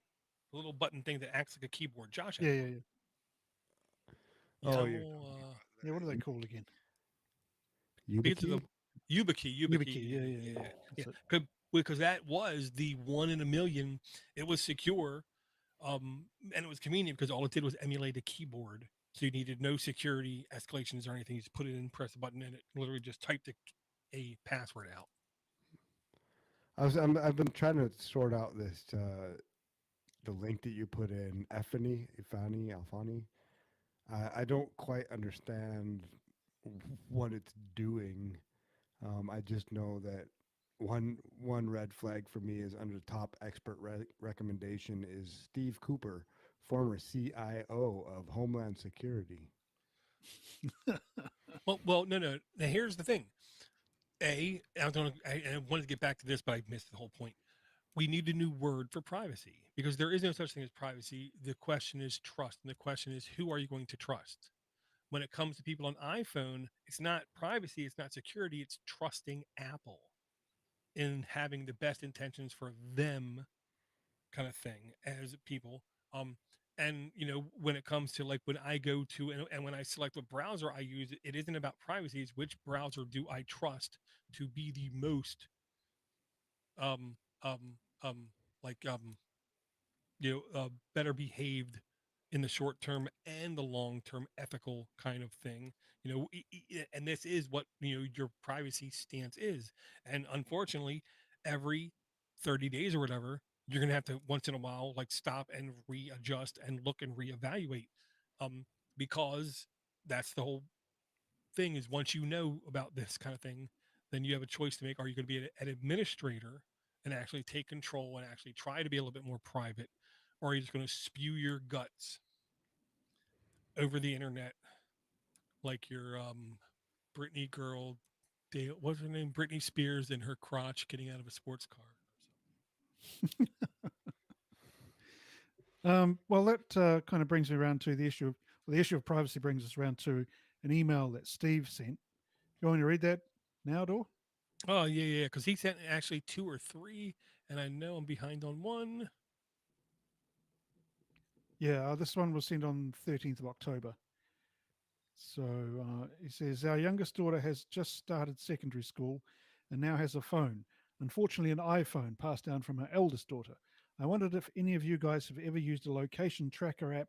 the little button thing that acts like a keyboard. Josh Yeah, has yeah, one. yeah. Yeah, Oh, I you're will. talking about Yeah, what are they the called again? Because of the YubiKey? YubiKey, YubiKey. Yeah, yeah, yeah, yeah. yeah, That's it. because that was the one in a million. It was secure, and it was convenient because all it did was emulate a keyboard. So you needed no security escalations or anything. You just put it in, press a button, and it literally just typed a password out. I've been trying to sort out this the link that you put in Alfani. I don't quite understand what it's doing. I just know that one red flag for me is under the top expert recommendation is Steve Cooper, former CIO of Homeland Security. Well, no, no. Now here's the thing. I wanted to get back to this, but I missed the whole point. We need a new word for privacy because there is no such thing as privacy. The question is trust, and the question is who are you going to trust? When it comes to people on iPhone, it's not privacy, it's not security, it's trusting Apple in having the best intentions for them, kind of thing, as people. Um, and when it comes to like when I go to and when I select what browser I use, it isn't about privacy. It's which browser do I trust to be the most um um um like better behaved in the short term and the long term ethical kind of thing. And this is what your privacy stance is. And unfortunately, every 30 days or whatever, you're going to have to once in a while like stop and readjust and look and reevaluate. um, because that's the whole thing is once you know about this kind of thing, then you have a choice to make. Are you going to be an administrator and actually take control and actually try to be a little bit more private, or are you just going to spew your guts over the internet like your Britney girl, what's her name? Britney Spears in her crotch getting out of a sports car. Well, that kind of brings me around to the issue of well, the issue of privacy brings us around to an email that Steve sent. You want me to read that now, Dor? Oh yeah, because he sent actually two or three, and I know I'm behind on one. Yeah, this one was sent on 13th of October. So he says, our youngest daughter has just started secondary school and now has a phone. Unfortunately, an iPhone passed down from her eldest daughter. I wondered if any of you guys have ever used a location tracker app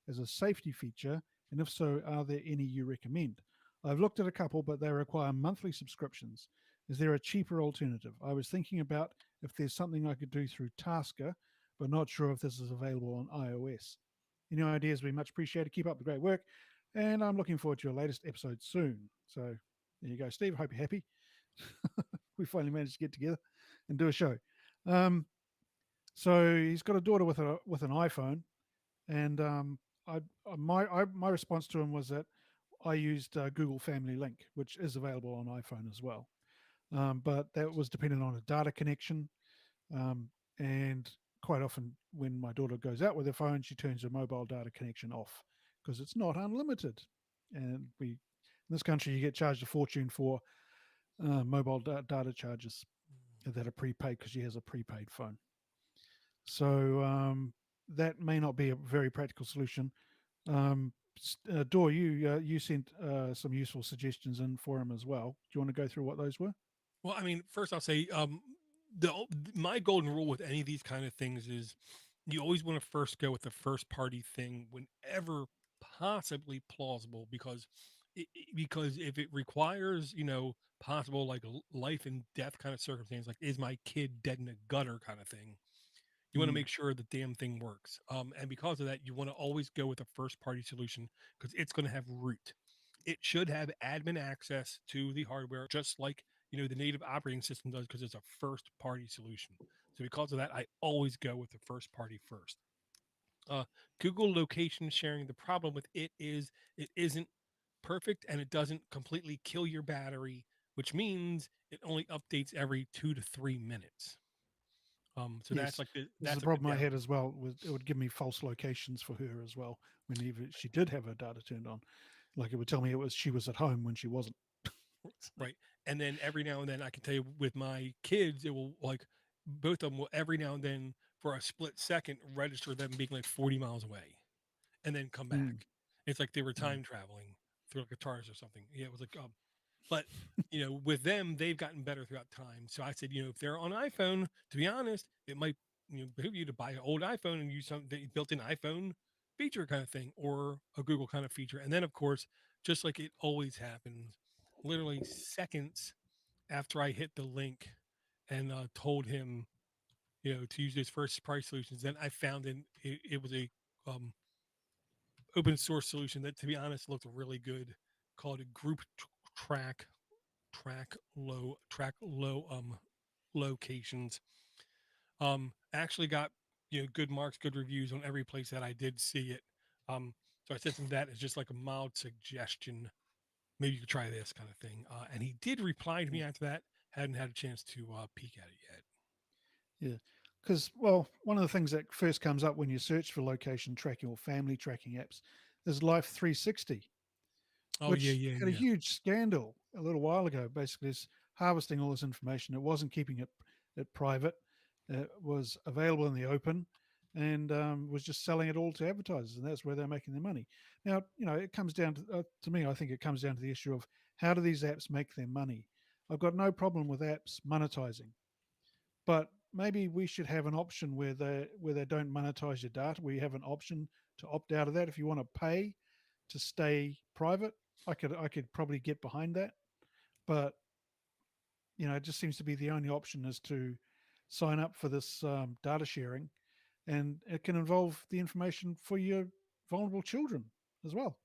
as a safety feature, and if so, are there any you recommend? I've looked at a couple, but they require monthly subscriptions. Is there a cheaper alternative? I was thinking about if there's something I could do through Tasker, but not sure if this is available on iOS. Any ideas? We much appreciate it. Keep up the great work. And I'm looking forward to your latest episode soon. So there you go, Steve. Hope you're happy. We finally managed to get together and do a show. Um, so he's got a daughter with an iPhone, and my response to him was that I used Google Family Link, which is available on iPhone as well. But that was dependent on a data connection, um, and quite often when my daughter goes out with her phone, she turns her mobile data connection off because it's not unlimited. And we, in this country, you get charged a fortune for mobile data charges that are prepaid because she has a prepaid phone. So that may not be a very practical solution. Dor, you sent some useful suggestions in for him as well. Do you want to go through what those were? Well, I mean, first I'll say my golden rule with any of these kind of things is you always want to first go with the first party thing whenever possibly plausible because if it requires possible like life and death kind of circumstance, like is my kid dead in a gutter kind of thing, you want to Mm, make sure the damn thing works. And because of that, you want to always go with a first party solution because it's going to have root. It should have admin access to the hardware, just like the native operating system does, because it's a first party solution. So because of that, I always go with the first party first. Uh, Google location sharing. The problem with it is it isn't perfect and it doesn't completely kill your battery, which means it only updates every 2 to 3 minutes. So that's yes, like this is the that's like the problem I had down. as well. It would give me false locations for her as well whenever she did have her data turned on. Like it would tell me she was at home when she wasn't. Right. And then every now and then I can tell you with my kids, it will like both of them will every now and then for a split second register them being like 40 miles away and then come Mm, back. It's like they were mm, time traveling through like a TARDIS or something. Yeah, it was like, but with them, they've gotten better throughout time. So I said, if they're on iPhone, to be honest, it might behoove you to buy an old iPhone and use some built-in iPhone feature kind of thing or a Google kind of feature. And then of course, just like it always happens, literally seconds after I hit the link and told him, to use his first price solutions, then I found it was a um, open source solution that, to be honest, looked really good, called a group track track low locations. Actually got good marks, good reviews on every place that I did see it. So I said something that is just like a mild suggestion. Maybe you could try this kind of thing. And he did reply to yeah. me after that. Hadn't had a chance to peek at it yet. Yeah. Because, well, one of the things that first comes up when you search for location tracking or family tracking apps is Life 360, Oh yeah, which yeah, had a yeah. huge scandal a little while ago. Basically, it's harvesting all this information. It wasn't keeping it private. It was available in the open, and was just selling it all to advertisers, and that's where they're making their money. Now, it comes down to me. I think it comes down to the issue of how do these apps make their money. I've got no problem with apps monetizing, but maybe we should have an option where they don't monetize your data. We have an option to opt out of that if you want to pay to stay private. I could probably get behind that, but it just seems to be the only option is to sign up for this data sharing, and it can involve the information for your vulnerable children. as well.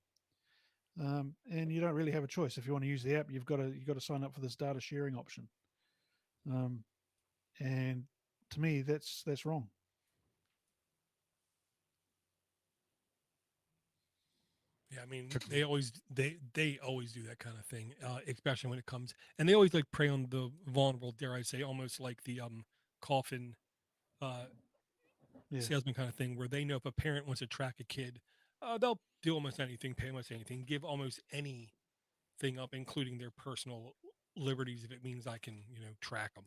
And you don't really have a choice. If you want to use the app, you've got to sign up for this data sharing option. Um, and to me, that's wrong. Yeah, I mean, they always do that kind of thing, especially when it comes, and they always like prey on the vulnerable. Dare I say, almost like the coffin uh, Yeah, salesman kind of thing, where they know if a parent wants to track a kid, they'll do almost anything, pay almost anything, give almost anything up, including their personal liberties, if it means I can, track them.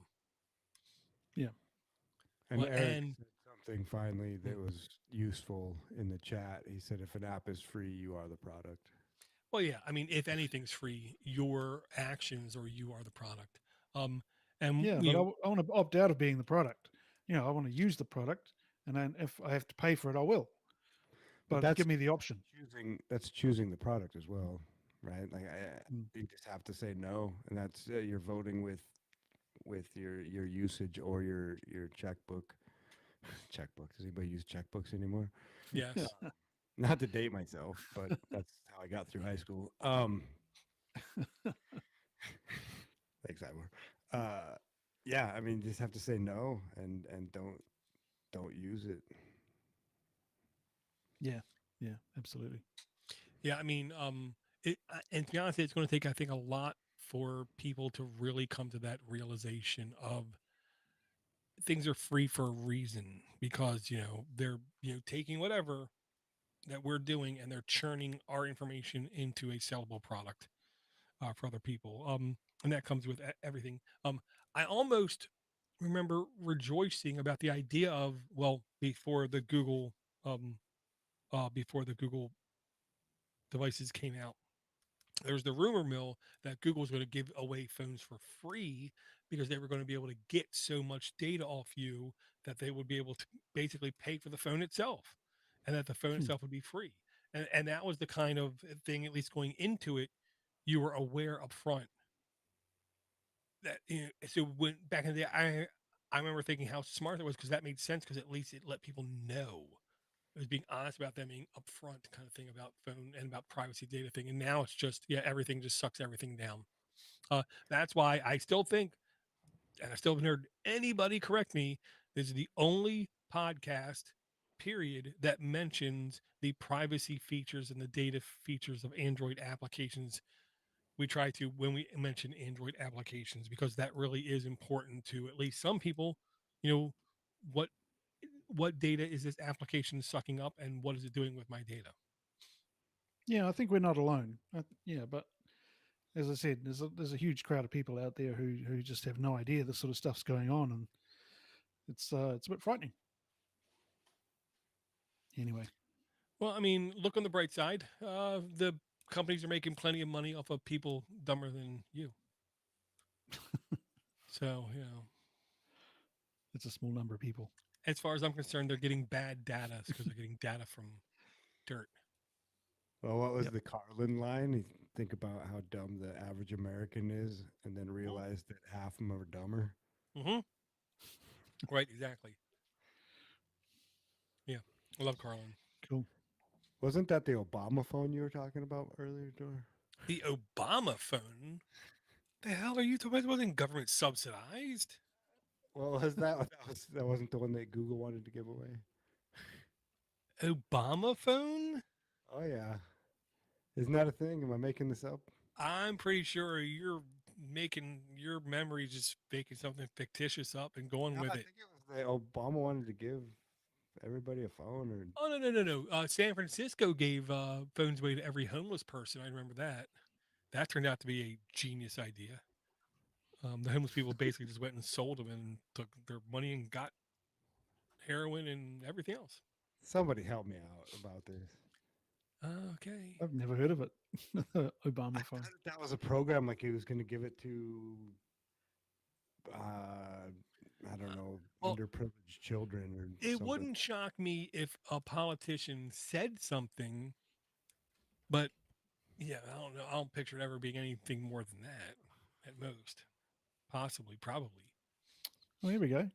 yeah, And Well, Eric and said something finally mm, that was useful in the chat. He said, if an app is free, you are the product. well, yeah, I mean, if anything's free, your actions or you are the product. Um, and yeah. But I want to opt out of being the product. I want to use the product, and then if I have to pay for it, I will. But But give me the option. choosing the product as well, right? Like Mm. you just have to say no, and that's you're voting with your usage or your checkbook. Checkbook. Does anybody use checkbooks anymore? yes, Not to date myself, but that's how I got through high school. Thanks, Ivor. Yeah, I mean, you just have to say no and don't use it. Yeah, yeah, absolutely. yeah, I mean, and to be honest, it's going to take, I think, a lot for people to really come to that realization of things are free for a reason, because they're taking whatever that we're doing and they're churning our information into a sellable product for other people, and that comes with everything. I almost remember rejoicing about the idea of, well, um before the Google devices came out, there was the rumor mill that Google was going to give away phones for free because they were going to be able to get so much data off you that they would be able to basically pay for the phone itself, and that the phone Hmm. itself would be free. And that was the kind of thing, at least going into it, you were aware up front that, so when back in the day, I remember thinking how smart it was, because that made sense, because at least it let people know. It was being honest about them, being upfront kind of thing about phone and about privacy data thing. And now it's just, yeah, everything just sucks everything down. That's why I still think, and I still haven't heard anybody correct me, this is the only podcast, period, that mentions the privacy features and the data features of Android applications. We try to, when we mention Android applications, because that really is important to at least some people. You know, what what data is this application sucking up, and what is it doing with my data? Yeah, I think we're not alone. Yeah, but as I said, there's a huge crowd of people out there who just have no idea this sort of stuff's going on, and it's a bit frightening. Anyway, Well, I mean, look on the bright side. The companies are making plenty of money off of people dumber than you. So, it's a small number of people. as far as I'm concerned, they're getting bad data because they're getting data from dirt. Well, what was Yep. the Carlin line? You think about how dumb the average American is, and then realize that half of them are dumber. Mm-hmm. Right, exactly. Yeah, I love Carlin. Cool. Wasn't that the Obama phone you were talking about earlier, Dor? The Obama phone? The hell are you talking about? It wasn't government subsidized. Well, was that that wasn't the one that Google wanted to give away? Obama phone? Oh yeah, isn't that a thing? Am I making this up? I'm pretty sure you're making your memory, just making something fictitious up and going No, with I it. think it was that Obama wanted to give everybody a phone, or Oh, no. San Francisco gave phones away to every homeless person. I remember that. That turned out to be a genius idea. The homeless people basically just went and sold them and took their money and got heroin and everything else. somebody help me out about this. Okay. I've never heard of it. I Obama phone. thought that was a program like he was going to give it to, I don't know, Well, underprivileged children or it something. wouldn't shock me if a politician said something, but yeah, I don't know. I don't picture it ever being anything more than that at most. Possibly, probably. Oh, here we go.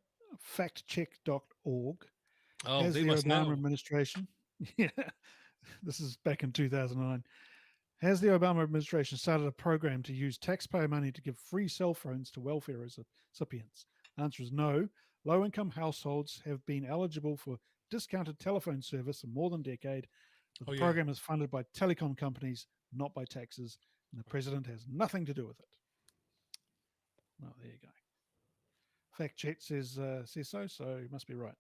Factcheck.org Oh, has they the must Obama know. administration. Yeah. This is back in 2009. Has the Obama administration started a program to use taxpayer money to give free cell phones to welfare recipients? Answer is no. Low income households have been eligible for discounted telephone service for more than a decade, but Oh the yeah. program is funded by telecom companies, not by taxes, and the president has nothing to do with it. Well, there you go. Fact check says so, so you must be right.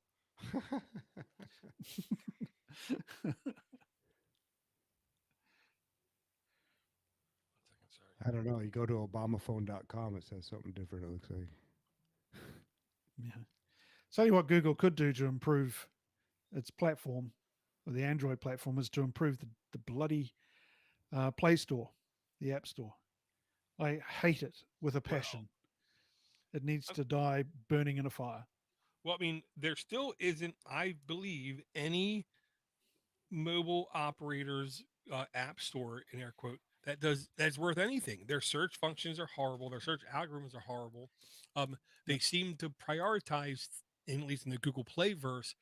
Sorry. I don't know. You go to obamaphone.com, it says something different, it looks like. Yeah. Tell you what Google could do to improve its platform, or the Android platform, is to improve the bloody Play Store, the App Store. I hate it with a Well, passion. It needs uh, to die burning in a fire. well, I mean, there still isn't, I believe, any mobile operators app store in air quote that's worth anything. Their search functions are horrible. Their search algorithms are horrible. They Yep. seem to prioritize, in, at least in the Google Play verse,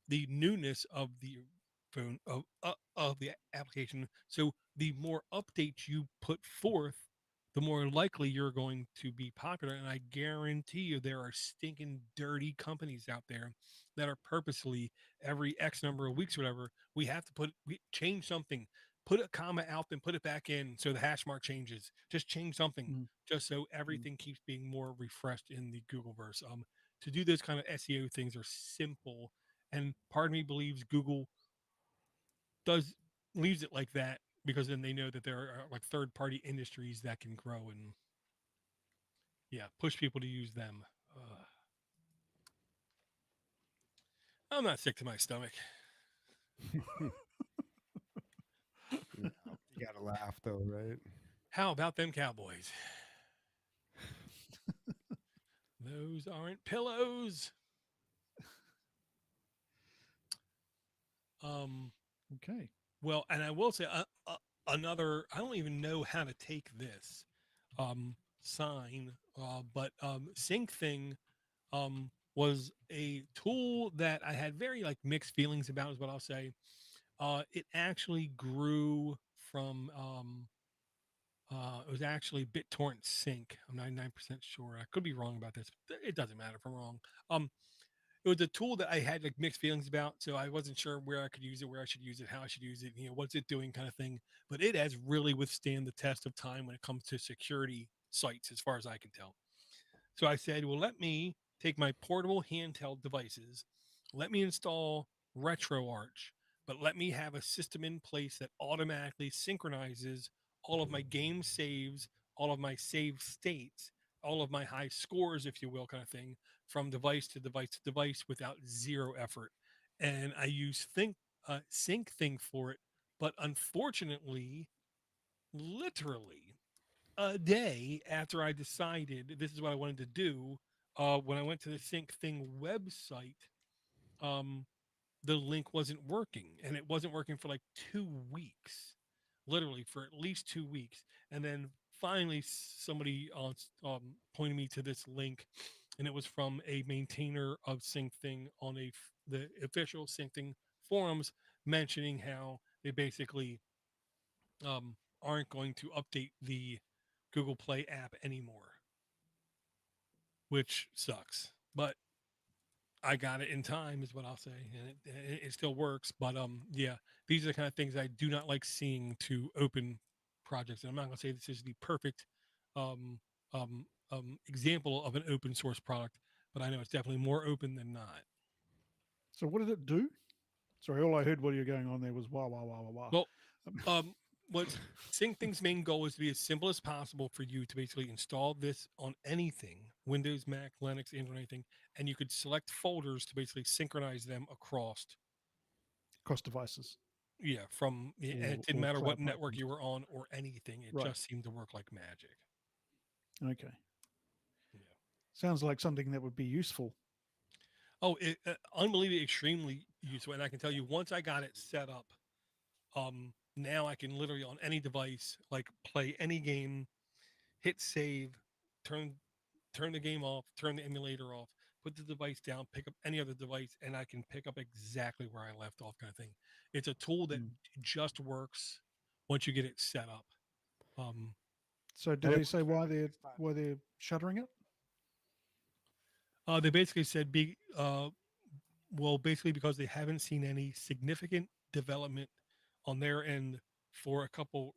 the newness of the phone of the application. So the more updates you put forth, the more likely you're going to be popular. And I guarantee you, there are stinking dirty companies out there that are purposely every X number of weeks, or whatever, we have to we change something, put a comma out, then put it back in so the hash mark changes. Just change something, Mm, just so mm. everything keeps being more refreshed in the Google verse. To do those kind of SEO things are simple, and part of me believes Google does leaves it like that because then they know that there are like third party industries that can grow and yeah, push people to use them. I'm not sick to my stomach. No, you gotta laugh though, right? How about them Cowboys? Those aren't pillows. Um, Okay. well, and I will say another. I don't even know how to take this sign, but Sync Thing was a tool that I had very like mixed feelings about. Is what I'll say. It actually grew from. It was actually BitTorrent Sync. I'm 99% sure. I could be wrong about this. But it doesn't matter if I'm wrong. Um, it was a tool that I had like mixed feelings about. So I wasn't sure where I could use it, where I should use it, how I should use it, what's it doing kind of thing. But it has really withstand the test of time when it comes to security sites, as far as I can tell. So I said, well, let me take my portable handheld devices, let me install RetroArch, but let me have a system in place that automatically synchronizes all of my game saves, all of my save states, all of my high scores, if you will, kind of thing, from device to device to device without zero effort. And I use Sync Thing for it, but unfortunately, literally a day after I decided this is what I wanted to do, when I went to the Sync Thing website, um, the link wasn't working, and it wasn't working for like 2 weeks, literally for at least 2 weeks, and then finally somebody pointed me to this link, and it was from a maintainer of Sync Thing on the official Sync Thing forums, mentioning how they basically aren't going to update the Google Play app anymore, which sucks. But I got it in time, is what I'll say, and it still works. But yeah, these are the kind of things I do not like seeing to open projects. And I'm not going to say this is the perfect um, example of an open source product, but I know it's definitely more open than not. So what did it do? Sorry, all I heard while you were going on there was wah wah wah wah wah. Well, what's SyncThing's main goal is to be as simple as possible for you to basically install this on anything, Windows, Mac, Linux, Android, anything, and you could select folders to basically synchronize them across. Cross devices Yeah, and it didn't or matter what cloud network platforms. you were on or anything. It Right. just seemed to work like magic. Okay. Yeah. Sounds like something that would be useful. Oh, unbelievably extremely useful. And I can tell you, once I got it set up, now I can literally on any device, like play any game, hit save, turn turn the game off, turn the emulator off, put the device down, pick up any other device, and I can pick up exactly where I left off, kind of thing. It's a tool that Mm. just works once you get it set up. So did And it they say works why better the they're next time. why they're shuttering it? They basically said, well, basically because they haven't seen any significant development on their end for a couple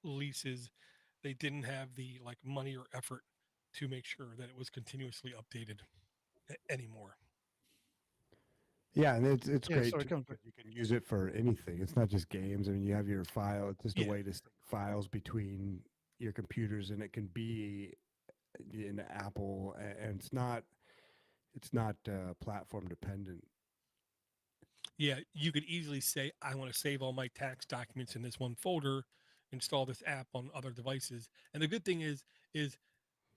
releases. They didn't have the like money or effort to make sure that it was continuously updated anymore. Yeah, and it's Yeah, great so it too comes because you can use it for anything. It's not just games. I mean, you have your file. It's just a Yeah. way to sync files between your computers, and it can be in Apple, and it's not platform dependent. Yeah, you could easily say, I want to save all my tax documents in this one folder, install this app on other devices. And the good thing is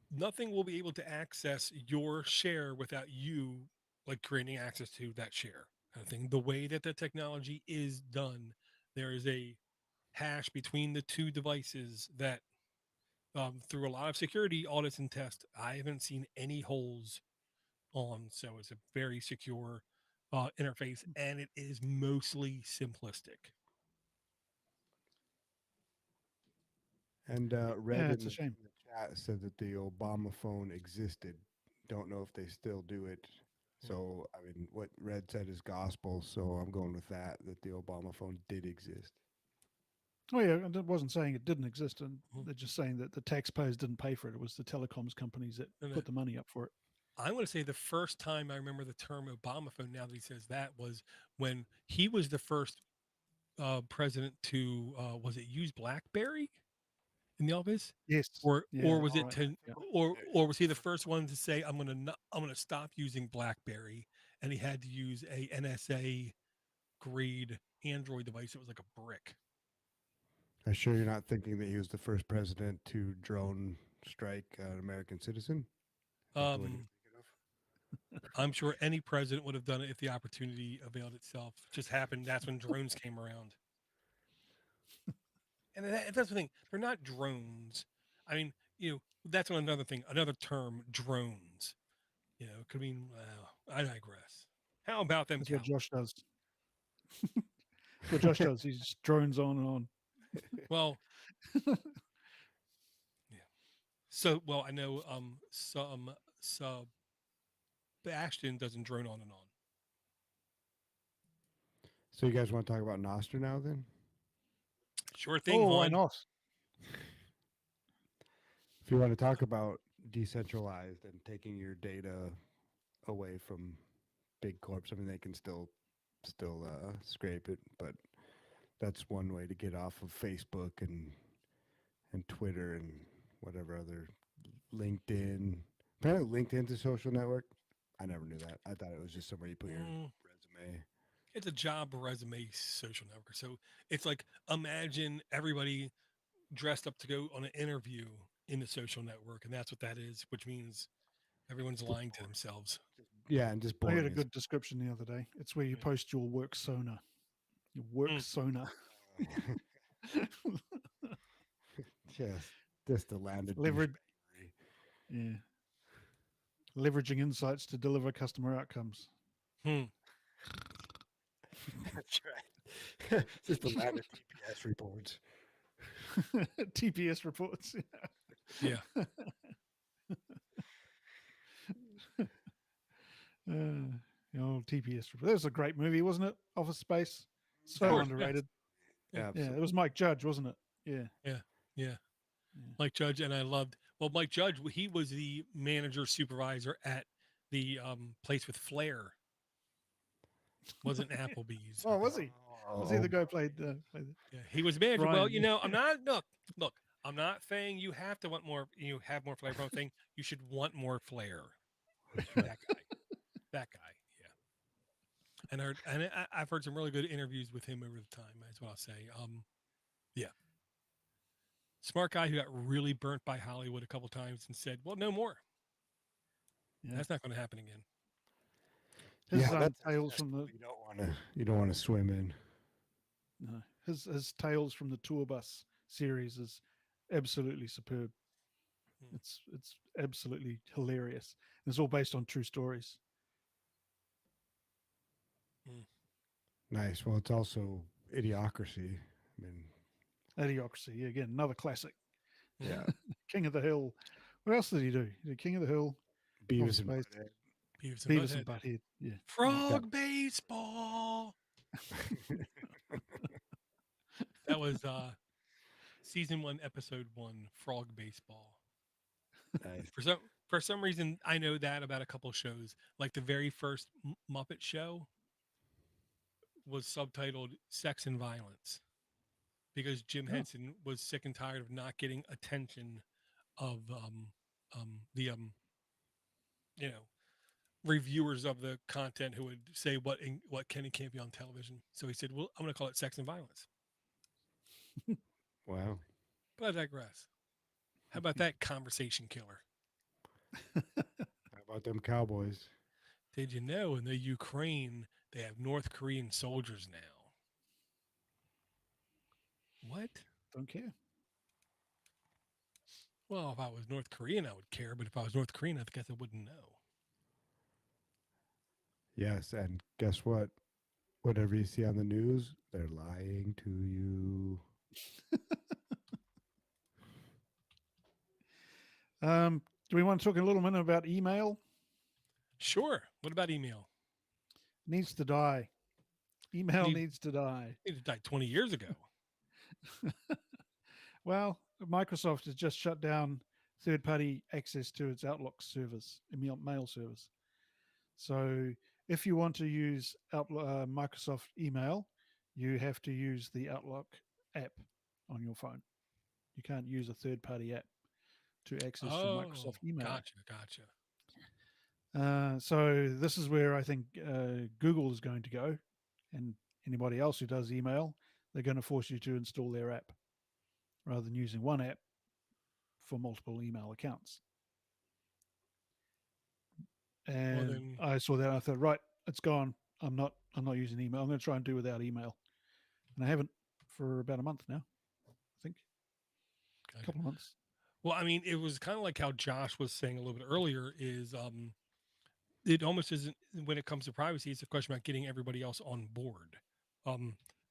nothing will be able to access your share without you like creating access to that share kind of thing. The way that the technology is done, there is a hash between the two devices that through a lot of security audits and tests, I haven't seen any holes on. So it's a very secure interface, and it is mostly simplistic. And Red yeah, in it's a shame. the chat said that the Obama phone existed. Don't know if they still do it. So I mean, what Red said is gospel. So I'm going with that. That the Obama phone did exist. Oh yeah, and it wasn't saying it didn't exist, and Mhm. they're just saying that the taxpayers didn't pay for it. It was the telecoms companies that And put the money up for it. I want to say the first time I remember the term Obama phone, now that he says that, was when he was the first president to, was it use BlackBerry in the office? Yes. Or Yeah, or that's was it right. to Yeah. or was he the first one to say I'm gonna stop using BlackBerry, and he had to use a NSA grade Android device. It was like a brick. I'm sure you're not thinking that he was the first president to drone strike an American citizen. Is that the one you're Um, thinking of? I'm sure any president would have done it if the opportunity availed itself. It just happened. That's when drones came around. And that's the thing. They're not drones. I mean, that's another thing. Another term, drones. Could mean. Well, I digress. How about them That's what cow? Josh does. That's what Josh does. He just drones on and on. Well, yeah. So, well, I know some Bastion doesn't drone on and on. So you guys want to talk about Nostr now then? Sure thing, Oh, why hon. not? If you want to talk about decentralized and taking your data away from big corps, I mean they can still scrape it, but that's one way to get off of Facebook and Twitter and whatever other LinkedIn. Apparently LinkedIn's a social network. I never knew that. I thought it was just somewhere you put your resume. It's a job resume social network. So it's like, imagine everybody dressed up to go on an interview in the social network, and that's what that is, which means everyone's lying to themselves. Yeah, and just I boring. had a good description the other day. It's where you Yeah. post your work sona. Your work Mm. sona. just a landed Leverage. douchebaggery. Yeah. Leveraging insights to deliver customer outcomes. Hmm. That's right. Just a landed TPS reports. TPS reports. Yeah. The old TPS report. That was a great movie, wasn't it? Office Space. So course, underrated. Yeah. Absolutely. Yeah, it was Mike Judge, wasn't it? Yeah. Yeah. Mike Judge, and I loved. Well, Mike Judge, he was the manager supervisor at the place with Flair. Wasn't Applebee's. Oh, was he? Was he the guy who played the Yeah, he was manager. Brian, Well, yeah. I'm not look. I'm not saying you have to want more. You have more flair. I'm saying you should want more flair. That guy. That guy. Yeah. And I've heard some really good interviews with him over the time. That's what I'll say. Yeah. Smart guy who got really burnt by Hollywood a couple times and said, "Well, no more. Yeah. That's not going to happen again." His that's tales from the you don't want to swim in. no, his tales from the tour bus series is absolutely superb. Hmm. It's absolutely hilarious. And it's all based on true stories. Hmm. Nice. Well, it's also Idiocracy. I mean, Idiocracy, again, another classic. yeah, King of the Hill. What else did he do? He did King of the Hill, Office Beavis and Space, Butthead. Beavis and Beavis and Butthead. Butthead. Yeah, Frog baseball. That was season 1, episode 1, Frog Baseball. Nice. For some reason, I know that about a couple shows. Like the very first Muppet Show was subtitled "Sex and Violence" because Jim Oh, Henson was sick and tired of not getting attention of the you know reviewers of the content who would say what can and can't be on television. So he said, "Well, I'm going to call it Sex and Violence." Wow. But I digress. How about that conversation killer? How about them Cowboys? Did you know in the Ukraine they have North Korean soldiers now? What? don't care. Well, if I was North Korean, I would care. But if I was North Korean, I guess I wouldn't know. Yes, and guess what? Whatever you see on the news, they're lying to you. Do we want to talk a little minute about email? Sure. What about email? Needs to die. Email Need- needs to die. It died 20 years ago. Well, Microsoft has just shut down third-party access to its Outlook service, mail service. So if you want to use Microsoft email, you have to use the Outlook app on your phone. You can't use a third-party app to access your Oh, Microsoft email. gotcha. So this is where I think Google is going to go, and anybody else who does email, they're going to force you to install their app rather than using one app for multiple email accounts. And then- I saw that. I thought, right, it's gone. I'm not using email. I'm going to try and do without email, and I haven't for about a month now. I think a Gotcha. couple of months. Well, I mean, it was kind of like how Josh was saying a little bit earlier. Is it almost isn't when it comes to privacy? It's a question about getting everybody else on board.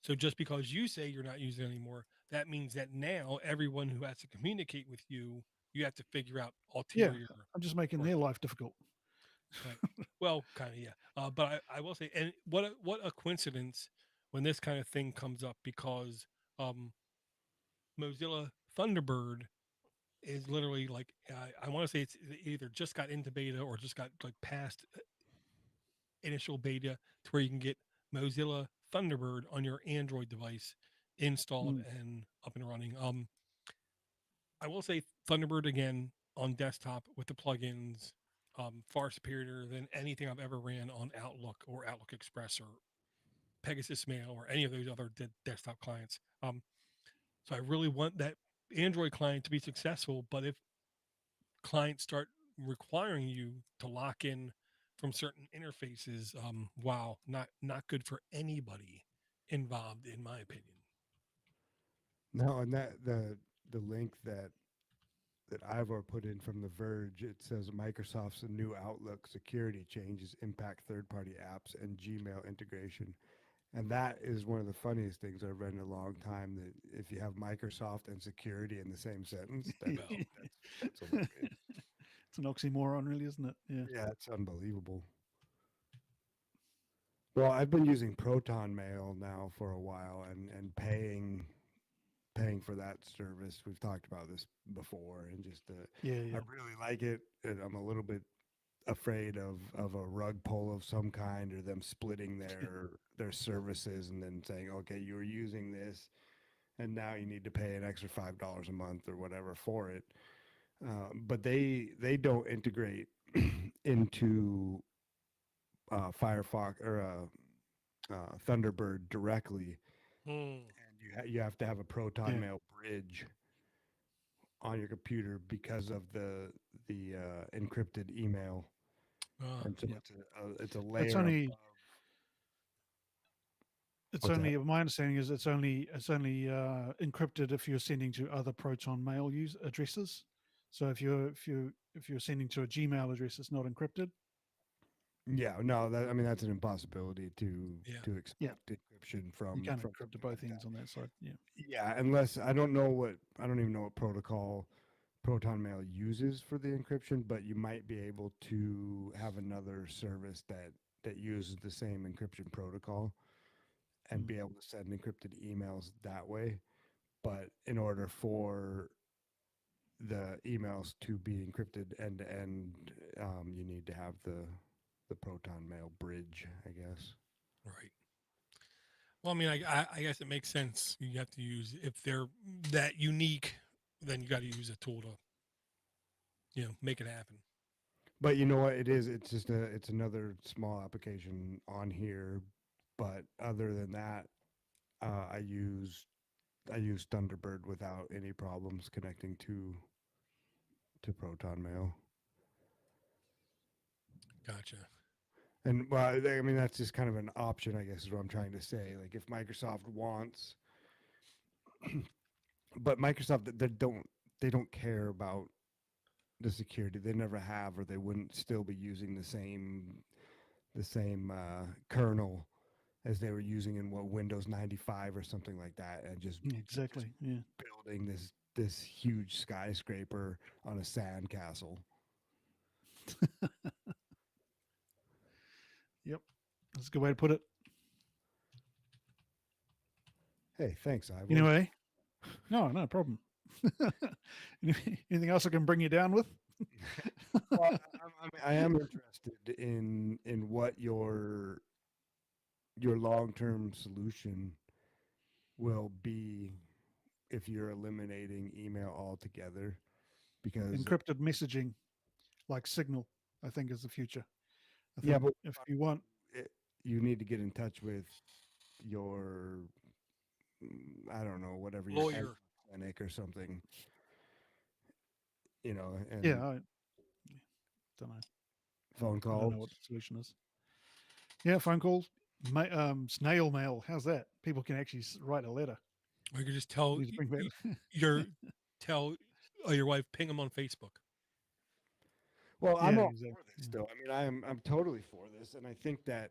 So just because you say you're not using it anymore, that means that now everyone who has to communicate with you, you have to figure out ulterior. I'm just making their life difficult. Right. Well, kind of, yeah. But I will say, and what a coincidence when this kind of thing comes up because Mozilla Thunderbird is literally like I want to say it's either just got into beta or just got like past initial beta to where you can get Mozilla Thunderbird on your Android device installed and up and running. I will say Thunderbird again on desktop with the plugins, far superior than anything I've ever ran on Outlook or Outlook Express or Pegasus Mail or any of those other desktop clients. So I really want that Android client to be successful, but if clients start requiring you to lock in from certain interfaces, wow, not good for anybody involved, in my opinion. No, and that the link that Ivor put in from The Verge, it says Microsoft's new Outlook security changes impact third-party apps and Gmail integration. And that is one of the funniest things I've read in a long time, that if you have Microsoft and security in the same sentence, that's hilarious. It's an oxymoron, really, isn't it? Yeah. Yeah, it's unbelievable. Well, I've been using Proton Mail now for a while and paying for that service. We've talked about this before, and just Yeah. I really like it. And I'm a little bit afraid of a rug pull of some kind, or them splitting their services and then saying, okay, you were using this and now you need to pay an extra $5 a month or whatever for it. But they don't integrate into Firefox or Thunderbird directly, and you have to have a Proton Mail bridge on your computer because of the encrypted email. And so it's a layer. It's only my understanding is it's only encrypted if you're sending to other Proton Mail addresses. So if you're sending to a Gmail address that's not encrypted, Yeah, no, that's an impossibility to Yeah. expect encryption you from can't from encrypt something both like that. ends on that side. Yeah. Yeah, unless I don't even know what protocol Proton Mail uses for the encryption, but you might be able to have another service that uses the same encryption protocol and Mm. be able to send encrypted emails that way. But in order for the emails to be encrypted end to end, you need to have the Proton Mail bridge, I guess. Right. Well, I mean, I guess it makes sense. You have to use if they're that unique, then you got to use a tool to make it happen. But you know what? It is. It's just it's another small application on here. But other than that, I use Thunderbird without any problems connecting to Proton Mail. Gotcha. And well, I mean that's just kind of an option, I guess, is what I'm trying to say. Like if Microsoft wants, but Microsoft they don't care about the security. They never have, or they wouldn't still be using the same kernel as they were using in Windows 95 or something like that, and just Exactly. Yeah. building this huge skyscraper on a sand castle. Yep. That's a good way to put it. Hey, thanks, Ivor. Anyway, no problem. Anything else I can bring you down with? Well, I am interested in what your long-term solution will be if you're eliminating email altogether, because Encrypted messaging like Signal, I think, is the future. I yeah, think but if you want, you need to get in touch with your I don't know, whatever your Lawyer. clinic or something, and yeah, I don't know. phone I don't calls. know what the solution is. Yeah, phone calls, snail mail. How's that? People can actually write a letter. Or you could just tell We just bring back. your tell your wife ping them on Facebook. Well, Yeah, I'm all exactly. for this still. I mean, I'm totally for this, and I think that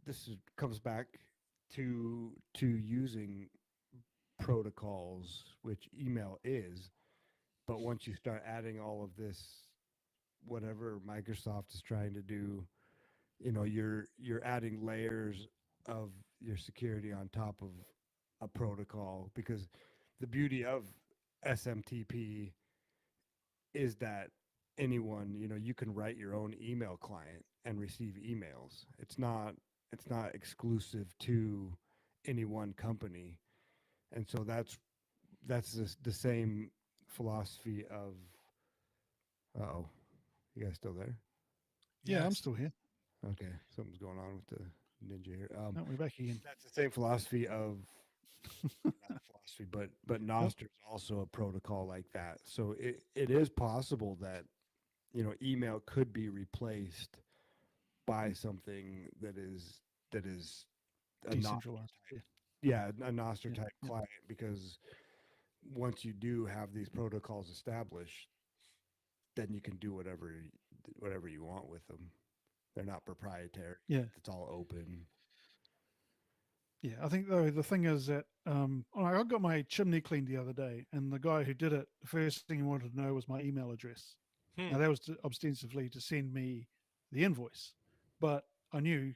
this comes back to using protocols, which email is. But once you start adding all of this, whatever Microsoft is trying to do, you're adding layers of your security on top of a protocol, because the beauty of SMTP is that anyone, you can write your own email client and receive emails. It's not exclusive to any one company. And so that's the same philosophy of oh, you guys still there? Yeah, I'm Yes. still here. Okay, something's going on with the ninja here. No, we're back again. That's the same philosophy of not philosophy, but Yep. Nostr is also a protocol like that. So it is possible that email could be replaced by something that is a Nostr Decentralized. type, yeah, a Nostr Yeah. type Yeah. client, because once you do have these protocols established, then you can do whatever you want with them. They're not proprietary. Yeah. It's all open. Yeah, I think though the thing is that I got my chimney cleaned the other day, and the guy who did it, the first thing he wanted to know was my email address. Hmm. Now that was ostensibly to send me the invoice, but I knew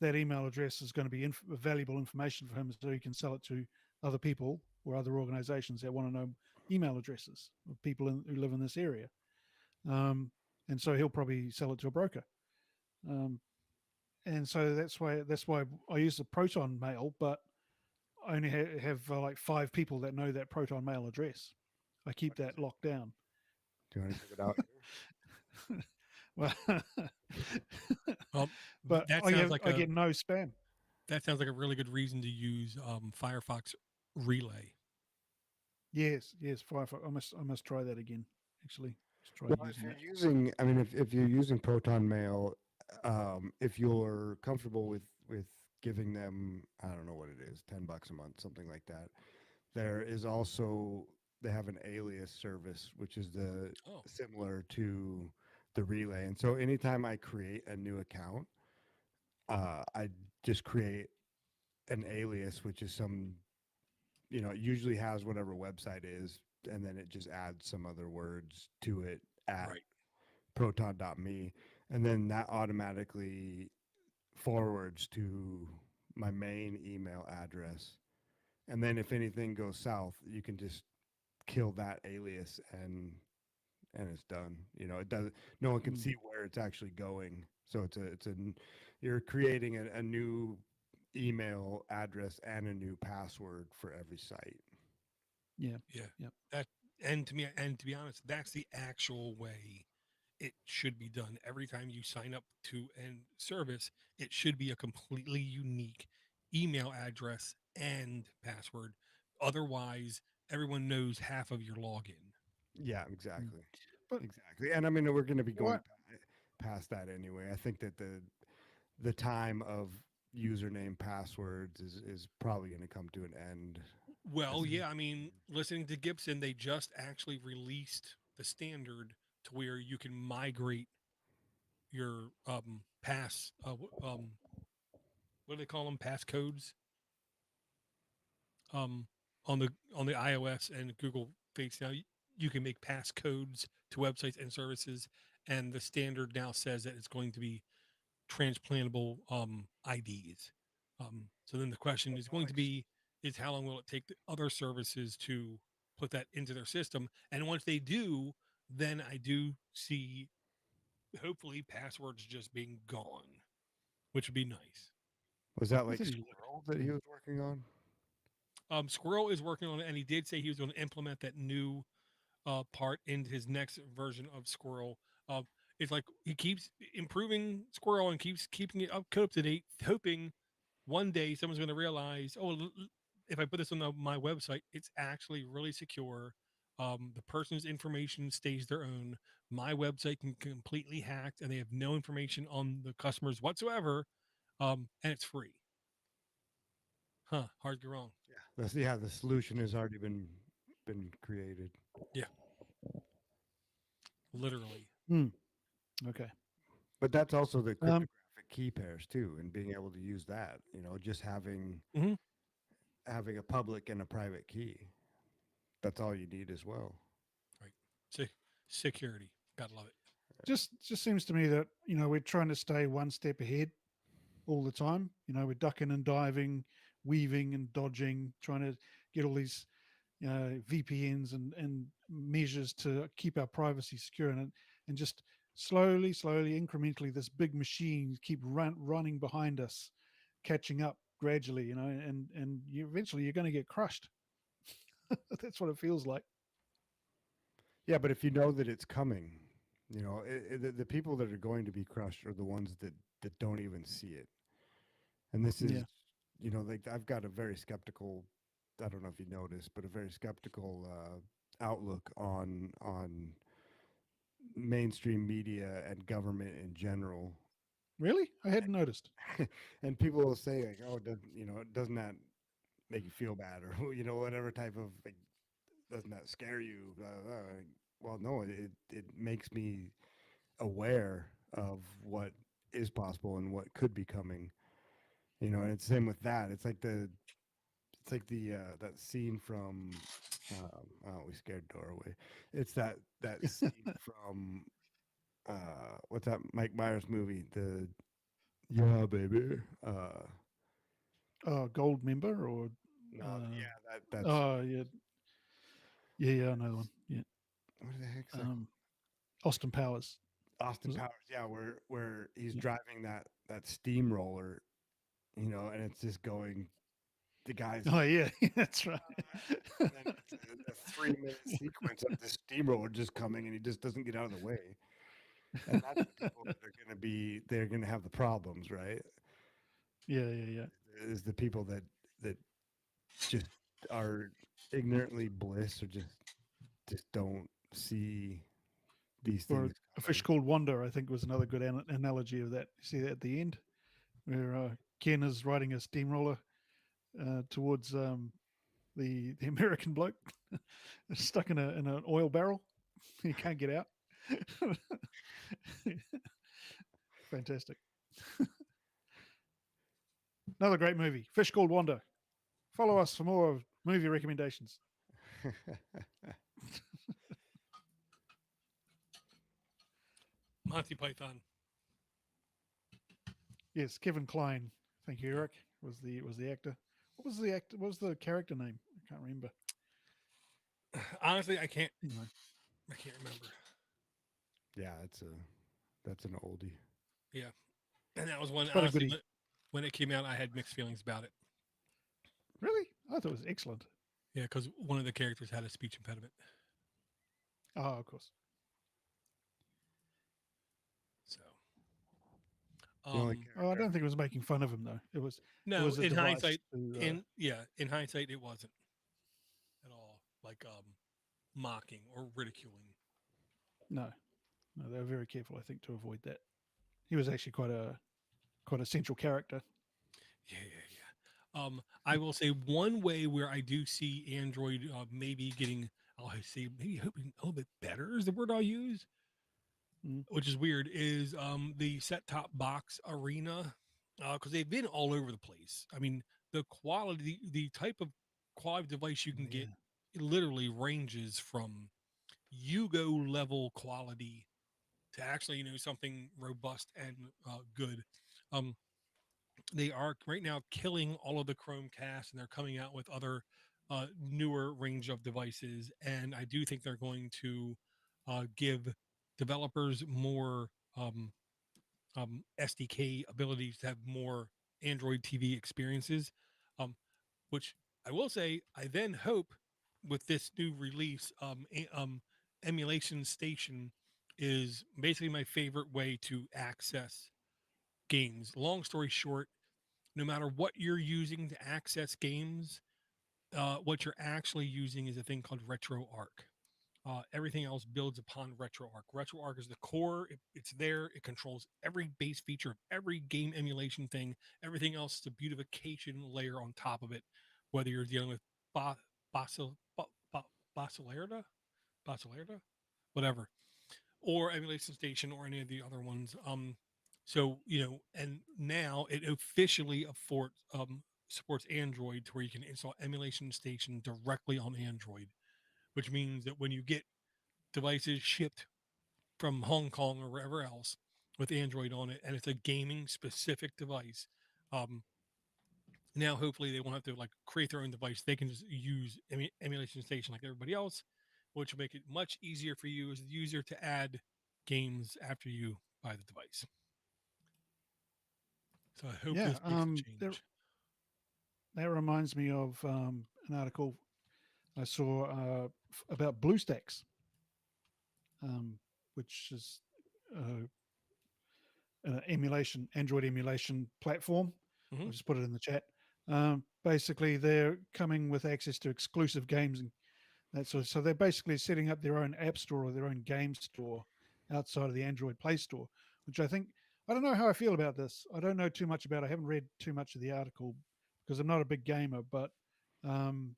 that email address is going to be valuable information for him, so he can sell it to other people or other organizations that want to know email addresses of people who live in this area, and so he'll probably sell it to a broker. Um, and so that's why I use the Proton Mail, but I only have like 5 people that know that Proton Mail address. I keep that locked down. Do you want to give it out here? Well, Well, but that I sounds get like I get no spam. a really good reason to use Firefox Relay. Yes, Firefox. I must try that again. Actually, just try Well, if using you're that. using, I mean, if you're using Proton Mail, if you're comfortable with giving them, I don't know what it is, $10 a month, something like that. There is also they have an alias service, which is the Oh, similar to the relay. And so anytime I create a new account, I just create an alias, which is some, it usually has whatever website is, and then it just adds some other words to it at right. proton.me, and then that automatically forwards to my main email address. And then if anything goes south, you can just kill that alias and it's done. It doesn't. No one can Mm. see where it's actually going. So you're creating a new email address and a new password for every site. Yeah. Yeah. Yeah. That and to be honest, that's the actual way it should be done. Every time you sign up to a service, it should be a completely unique email address and password. Otherwise, everyone knows half of your login. Yeah, Mm. exactly. But Exactly. And I mean, we're going to be going what? past that anyway. I think that the time of username passwords is probably going to come to an end. Well, As Mm. yeah, I mean, listening to Gibson, they just actually released the standard to where you can migrate your what do they call them, passcodes, um on the iOS and Google Face now. You can make passcodes to websites and services, and the standard now says that it's going to be transplantable IDs. So then the question is going to nice. be is how long will it take the other services to put that into their system? And once they do, then I do see hopefully passwords just being gone, which would be nice. Was that I like think you look. Squirrel that he Mm. was working on? Squirrel is working on it, and he did say he was going to implement that new part in his next version of Squirrel. Uh, it's like he keeps improving Squirrel and keeps keeping it up to date, hoping one day someone's going to realize, oh, if I put this on my website, it's actually really secure. The person's information stays their own. My website can completely hacked, and they have no information on the customers whatsoever, and it's free. Huh? Hard to go wrong. The solution has already been created. Yeah, literally. Mm. Okay. But that's also the Um. cryptographic key pairs too, and being able to use that. Just Hmm. having a public and a private key. That's all you need as well. Right. Security. Gotta love it. Just seems to me that we're trying to stay one step ahead all the time. We're ducking and diving, weaving and dodging, trying to get all these VPNs and measures to keep our privacy secure, and just slowly, incrementally, this big machine keep running behind us, catching up gradually, and eventually you're going to get crushed. That's what it feels like. Yeah, but if you know that it's coming, the people that are going to be crushed are the ones that don't even see it. And this is, Yeah. like I've got a very skeptical, I don't know if you noticed, but a very skeptical outlook on mainstream media and government in general. Really? I hadn't noticed. And people will say like, "Oh, doesn't that make you feel bad?" Or whatever type of like, doesn't that scare you? Well, no, it makes me aware of what is possible and what could be coming. And it's the same with that. It's like the that scene from oh, we scared Dora away. It's that scene from what's that Mike Myers movie? The yeah, baby. Gold member or No, uh, yeah, that's oh yeah, yeah, I know the one. Yeah. what the heck's that? Um, Austin Powers. Austin Was it? Powers, yeah, where he's Yeah. driving that steamroller, and it's just going. The guy's Oh yeah, that's right. and then it's a 3 minute sequence of this steamroller just coming, and he just doesn't get out of the way. And that's the people that are going to be they're going to have the problems, right? Yeah, yeah, yeah. Is the people that just are ignorantly bliss or just don't see these Or things a coming. fish called Wanda, I think, was another good analogy of that. You see that at the end, where Ken is riding a steamroller towards the American bloke stuck in an oil barrel. He can't get out. Fantastic. Another great movie, Fish Called Wanda. Follow us for more of movie recommendations. Monty Python. Yes, Kevin Kline. Thank you, Eric. Was the actor? What was the actor? What was the character name? I can't remember. Honestly, I can't. Anyway, I can't remember. Yeah, that's an oldie. Yeah, and that was one. It's quite a Honestly, goodie. when it came out, I had mixed feelings about it. Really? I thought it was excellent. Yeah, because one of the characters had a speech impediment. Oh, of course. So, The only Oh, I don't think it was making fun of him though. It was no, was a in device hindsight, to, in hindsight, it wasn't at all like mocking or ridiculing. no, they were very careful, I think, to avoid that. He was actually quite a central character. Yeah, yeah, yeah. I will say one way where I do see Android maybe getting, I'll say maybe hoping a little bit better is the word I'll use, Mm. which is weird, is the set top box arena, because they've been all over the place. I mean, the quality, the type of quality device you can Yeah. get, it literally ranges from Yugo level quality to actually, something robust and good. Um, they are right now killing all of the Chromecast, and they're coming out with other newer range of devices. And I do think they're going to give developers more SDK abilities to have more Android TV experiences. Um, which I will say, I then hope with this new release, emulation station is basically my favorite way to access games. Long story short, no matter what you're using to access games, what you're actually using is a thing called RetroArch. Everything else builds upon RetroArch. RetroArch is the core. It's there. It controls every base feature of every game emulation thing. Everything else is a beautification layer on top of it. Whether you're dealing with Basil, Basilarda, Basilarda, whatever, or Emulation Station, or any of the other ones. So and now it officially supports Android, to where you can install Emulation Station directly on Android, which means that when you get devices shipped from Hong Kong or wherever else with Android on it, and it's a gaming specific device, um, now hopefully they won't have to like create their own device. They can just use Emulation Station like everybody else, which will make it much easier for you as the user to add games after you buy the device. So I hope Yeah. this makes a change. That reminds me of an article I saw about BlueStacks, which is uh, an Android emulation platform. Mm-hmm. I'll just put it in the chat. Basically, they're coming with access to exclusive games and that sort of. So they're basically setting up their own app store or their own game store outside of the Android Play Store, which I don't know how I feel about this. I don't know too much about it. I haven't read too much of the article because I'm not a big gamer, but um,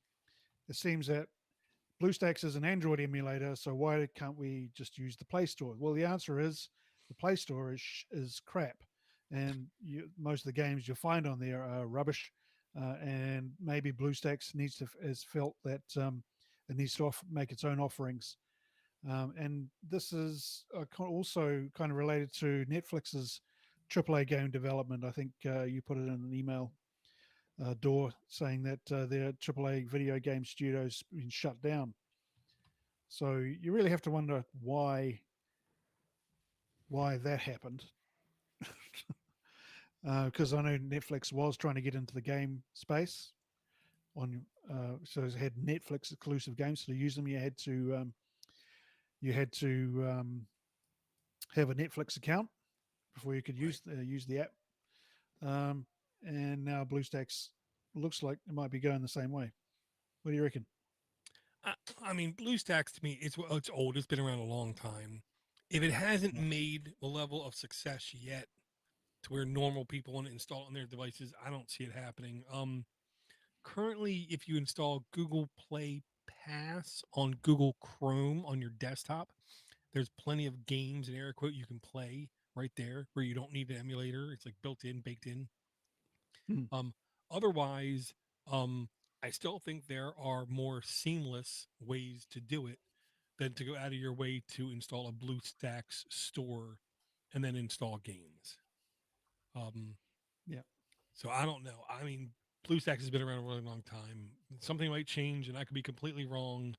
it seems that BlueStacks is an Android emulator, so why can't we just use the Play Store? Well, the answer is the Play Store is crap, and most of the games you'll find on there are rubbish. And maybe BlueStacks has felt that it needs to make its own offerings. And this is also kind of related to Netflix's AAA game development. I think you put it in an email, Door, saying that their AAA video game studio's been shut down. So you really have to wonder why that happened. Because I know Netflix was trying to get into the game space so it had Netflix exclusive games. So to use them, you had to have a Netflix account before you could use the app. And now BlueStacks looks like it might be going the same way. What do you reckon? I mean, BlueStacks to me, it's old. It's been around a long time. If it hasn't made the level of success yet to where normal people want to install it on their devices, I don't see it happening. currently, if you install Google Play Pass on Google Chrome on your desktop, there's plenty of games and air quote you can play right there where you don't need an emulator. It's like built in, baked in. Hmm. Otherwise, um, I still think there are more seamless ways to do it than to go out of your way to install a BlueStacks store and then install games. Um, Yeah. so I don't know. I mean, BlueStacks has been around a really long time. Something might change, and I could be completely wrong,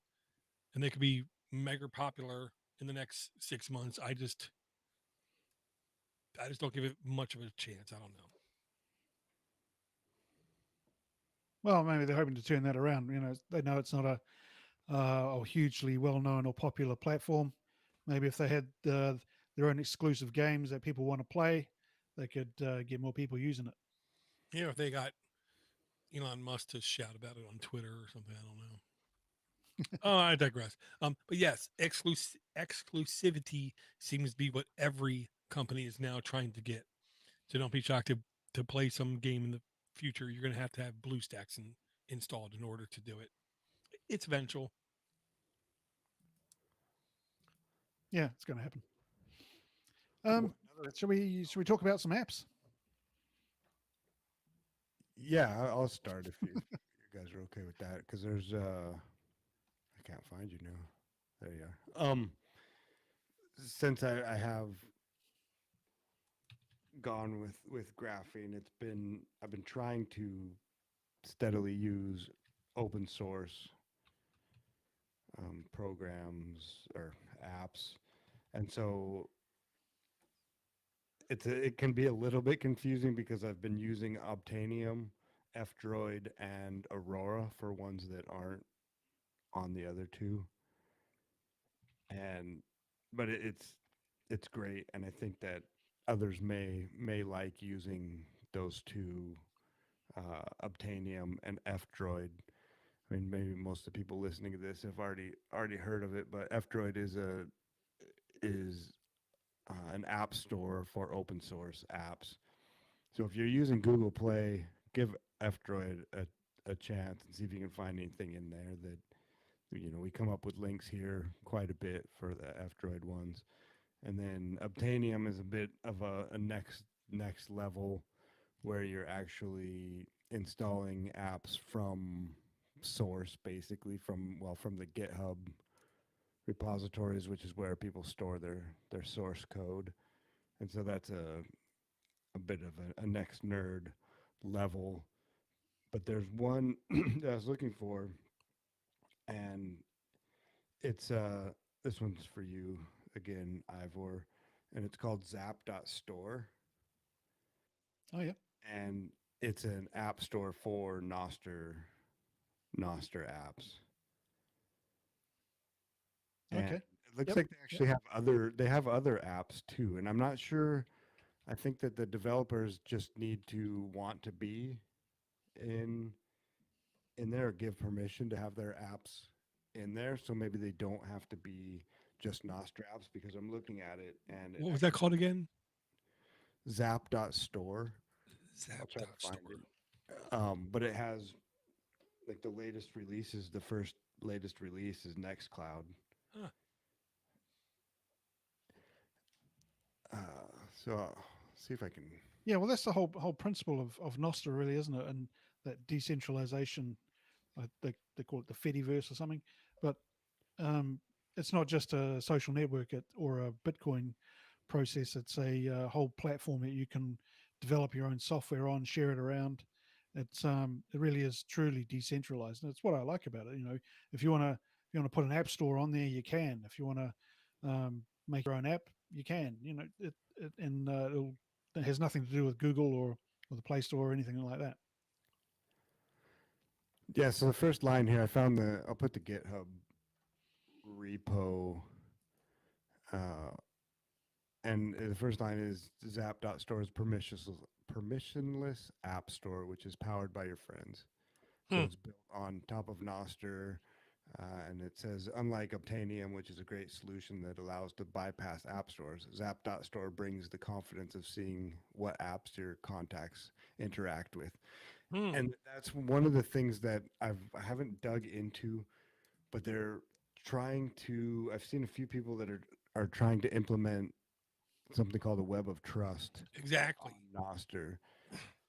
and they could be mega popular in the next 6 months. I just don't give it much of a chance. I don't know. Well, maybe they're hoping to turn that around. They know it's not a hugely well-known or popular platform. Maybe if they had their own exclusive games that people want to play, they could get more people using it. You know, if they got Elon Musk to shout about it on Twitter or something, I don't know. Oh, I digress. But yes, exclusivity seems to be what every company is now trying to get. So don't be shocked to play some game in the future. You're going to have BlueStacks installed in order to do it. It's eventual. Yeah, it's going to happen. Wha- Should we talk about some apps? Yeah, I'll start if you guys are okay with that, because there's I can't find you now. There you are. Since I have gone with graphene, I've been trying to steadily use open source programs or apps, and so it can be a little bit confusing because I've been using Obtainium, F-Droid, and Aurora for ones that aren't on the other two, and but it's great, and I think that others may like using those two, Obtainium and F-Droid. I mean, maybe most of the people listening to this have already heard of it, but F-Droid is an app store for open source apps. So if you're using Google Play, give F-Droid a chance and see if you can find anything in there that, we come up with links here quite a bit for the F-Droid ones. And then Obtainium is a bit of a next level where you're actually installing apps from source, basically from the GitHub repositories, which is where people store their source code. And so that's a bit of a next nerd level. But there's one that I was looking for, and it's this one's for you again, Ivor, and it's called Zap.store, Oh yeah. and it's an app store for Noster apps. And Okay. it looks Yep. like they have other apps too, and I'm not sure. I think that the developers just need to want to be in in there, or give permission to have their apps in there, so maybe they don't have to be just Nostr apps, because I'm looking at it and it What was that actually called again? Zap.store. I'll try to find Zap.store. it. But it has like the latest releases. The first latest release is Nextcloud. Huh. So I'll see if I can. Yeah. Well, that's the whole principle of Nostr, really, isn't it? And that decentralization. They call it the Fediverse or something, but um, it's not just a social network or a Bitcoin process. It's a whole platform that you can develop your own software on, share it around. It really is truly decentralized, and it's what I like about it. If you want to put an app store on there, you can. If you want to make your own app, you can. It has nothing to do with Google or the Play Store or anything like that. Yeah. So the first line here, I found I'll put the GitHub repo. Uh, and the first line is Zap.store is permissionless app store, which is powered by your friends. So Hmm. it's built on top of Nostr, and it says, unlike Obtainium, which is a great solution that allows to bypass app stores, Zap.store brings the confidence of seeing what apps your contacts interact with. Hmm. And that's one of the things that I haven't dug into, but they're trying to. I've seen a few people that are trying to implement something called a web of trust on Exactly. Noster.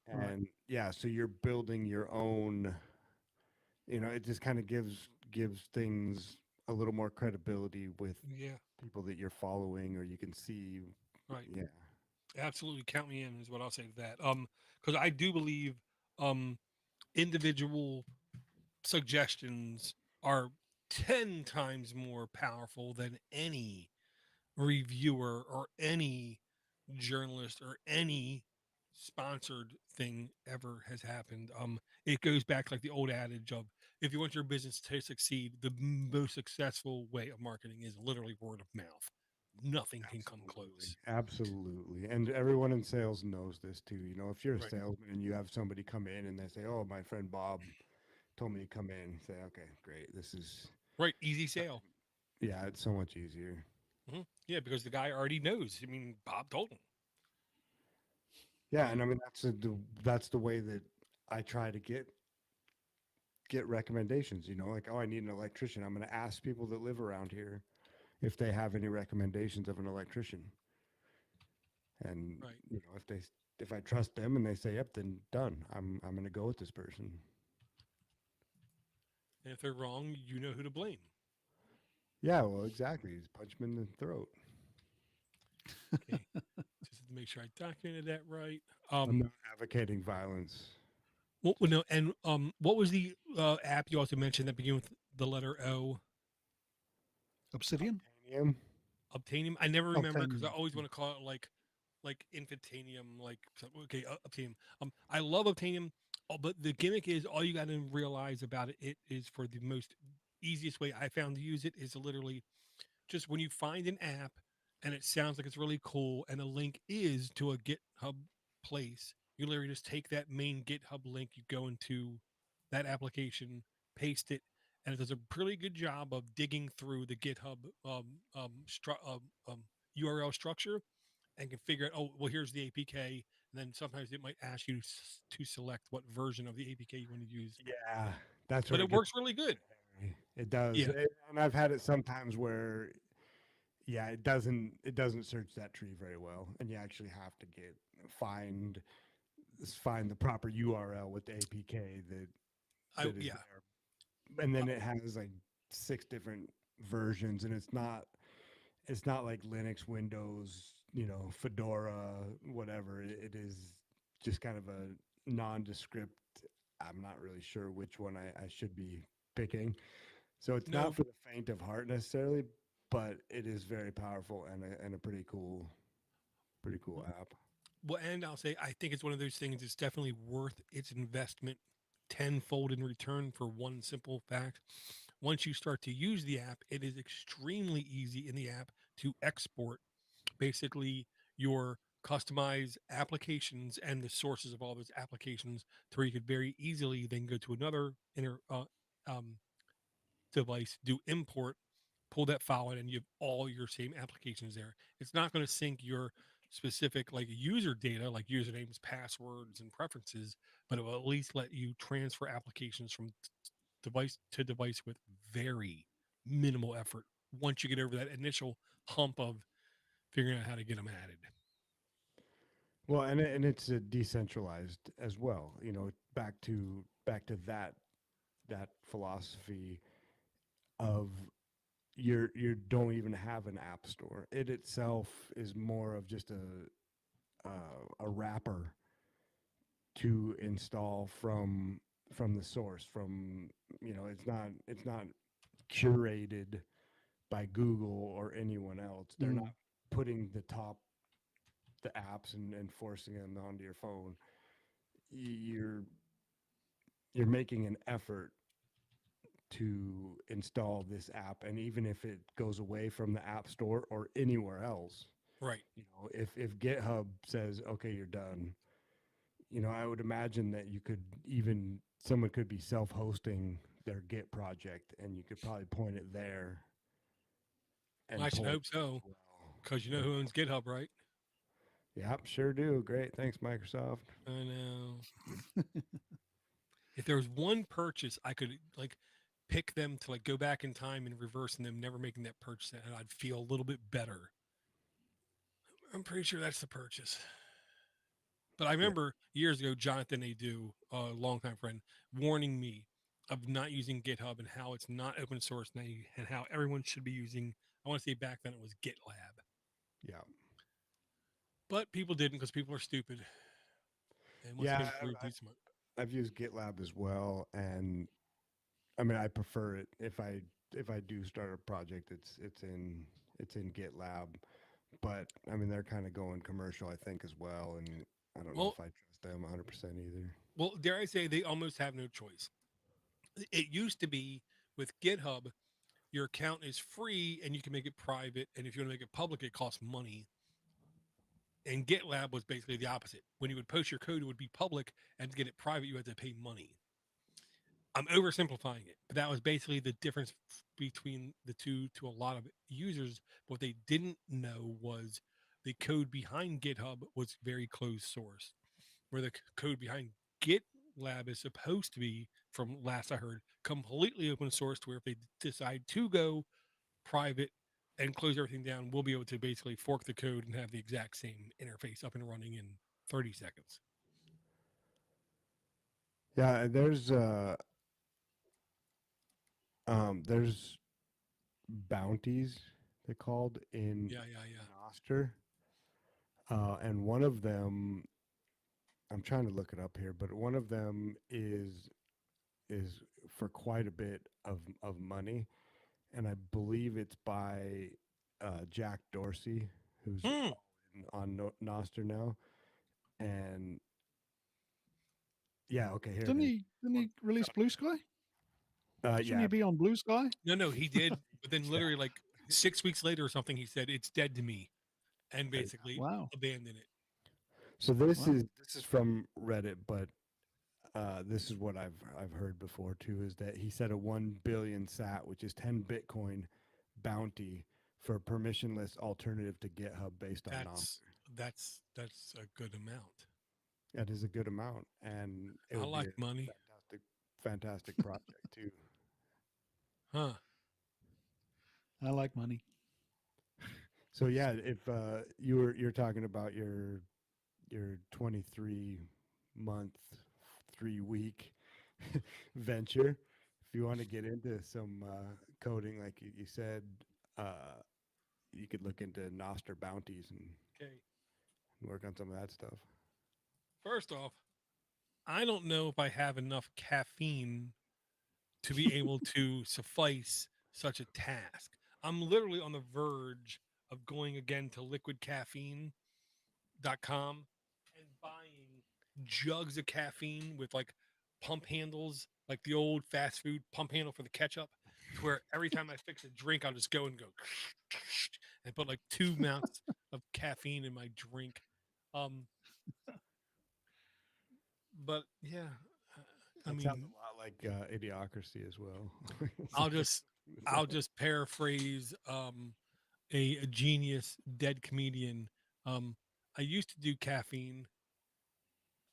Right. And yeah, so you're building your own, it just kind of gives things a little more credibility with Yeah. people that you're following, or you can see. Right. Yeah, Absolutely. Count me in is what I'll say to that. Because I do believe um individual suggestions are 10 times more powerful than any reviewer or any journalist or any sponsored thing ever has happened. It goes back like the old adage of if you want your business to succeed, the most successful way of marketing is literally word of mouth. Nothing can come absolutely, close. absolutely. And everyone in sales knows this too. If you're a Right. salesman and you have somebody come in and they say, "Oh, my friend Bob told me to come in," say, "Okay, great. This is Right. Easy sale. yeah, it's so much easier." Yeah, because the guy already knows. I mean, Bob told him. Yeah, and I mean that's the way that I try to get recommendations. Like, oh, I need an electrician. I'm going to ask people that live around here if they have any recommendations of an electrician. And Right. if I trust them and they say yep, then done. I'm going to go with this person. And if they're wrong, you know who to blame. Yeah, well, exactly. Just punch them in the throat. Okay. Just to make sure I documented that right. I'm not advocating violence. No, and what was the app you also mentioned that began with the letter O? Obsidian. Titanium. Obtainium. I never remember because I Obtainium. always want to call it like infantanium. Okay, obtainium. I love obtainium, but the gimmick is all you got to realize about it. It is for the most easiest way I found to use it is literally just when you find an app and it sounds like it's really cool and the link is to a GitHub place, you literally just take that main GitHub link, you go into that application, paste it, and it does a pretty good job of digging through the GitHub URL structure and can figure out, oh, well, here's the APK. And then sometimes it might ask you to select what version of the APK you want to use. Yeah, that's But where it it gets works really good. hairy. It does. Yeah. And I've had it sometimes where yeah, it doesn't search that tree very well, and you actually have to find find the proper URL with the APK that is Yeah. there, and then it has like 6 different versions, and it's not like Linux, Windows, Fedora, whatever. It is just kind of a nondescript. I'm not really sure which one I should be picking. So it's not No. for the faint of heart necessarily, but it is very powerful and a pretty cool app. Well, and I'll say I think it's one of those things that's definitely worth its investment tenfold in return for one simple fact. Once you start to use the app, it is extremely easy in the app to export basically your customized applications and the sources of all those applications to where you could very easily then go to another um, device, do import, pull that file in, and you have all your same applications there. It's not going to sync your specific like user data, like usernames, passwords, and preferences, but it will at least let you transfer applications from device to device with very minimal effort once you get over that initial hump of figuring out how to get them added. Well, and it's decentralized as well. Back to that philosophy of you don't even have an app store. It itself is more of just a wrapper to install from the source. It's not curated by Google or anyone else. They're Mm. not putting the apps and forcing them onto your phone. You're you're making an effort to install this app, and even if it goes away from the app store or anywhere else, Right. if GitHub says okay, you're done, I would imagine that you could even someone could be self-hosting their Git project, and you could probably point it there Well, and I should pull it hope so as well. because you know who owns GitHub, right? Yep, sure do. Great. Thanks, Microsoft. I know. If there was one purchase I could like pick them to like go back in time and reverse and them never making that purchase, and I'd feel a little bit better. I'm pretty sure that's the purchase. But I Yeah. remember years ago, Jonathan Adu, a longtime friend, warning me of not using GitHub and how it's not open source now and how everyone should be using. I want to say back then it was GitLab, Yeah. but people didn't because people are stupid. And once Yeah, again, we're too smart. I've used GitLab as well, and I mean, I prefer it if I do start a project, it's in GitLab. But I mean, they're kind of going commercial, I think, as well, and I don't know Well, if I trust them 100% either. well, dare I say they almost have no choice. It used to be with GitHub, your account is free and you can make it private, and if you want to make it public, it costs money. And GitLab was basically the opposite. When you would post your code, it would be public, and to get it private, you had to pay money. I'm oversimplifying it, but that was basically the difference between the two to a lot of users. What they didn't know was the code behind GitHub was very closed source, where the code behind GitLab is supposed to be, from last I heard, completely open source. To where if they decide to go private and close everything down, we'll be able to basically fork the code and have the exact same interface up and running in 30 seconds. Yeah, and there's bounties they called Yeah, yeah, yeah. in Oster, and one of them I'm trying to look it up here, but one of them is for quite a bit of money, and I believe it's by Jack Dorsey, who's Hmm. on Noster now, and yeah, okay, here it Didn't is. he release Blue Sky? Shouldn't Yeah, he be on Blue Sky? No, he did. But then yeah. literally like 6 weeks later or something, he said, it's dead to me and basically Wow. abandoned it. So Wow. this is from Reddit, but this is what I've heard before too. Is that he said a 1 billion sat, which is 10 Bitcoin, bounty for a permissionless alternative to GitHub based on Nostr. That's that's a good amount. That is a good amount, and it I would be like a money. fantastic project too. Huh. I like money. So yeah, if you're talking about your 23-month, 3-week venture, if you want to get into some coding, like you said, uh, you could look into Noster bounties and Okay. work on some of that stuff. First off, I don't know if I have enough caffeine to be able to suffice such a task. I'm literally on the verge of going again to liquidcaffeine.com and buying jugs of caffeine with like pump handles, like the old fast food pump handle for the ketchup, to where every time I fix a drink, I'll just go and go and put like 2 mounts of caffeine in my drink. Um, but yeah, I That sounds mean, a lot like Idiocracy as well. I'll just I'll just paraphrase a genius dead comedian. Um, I used to do caffeine.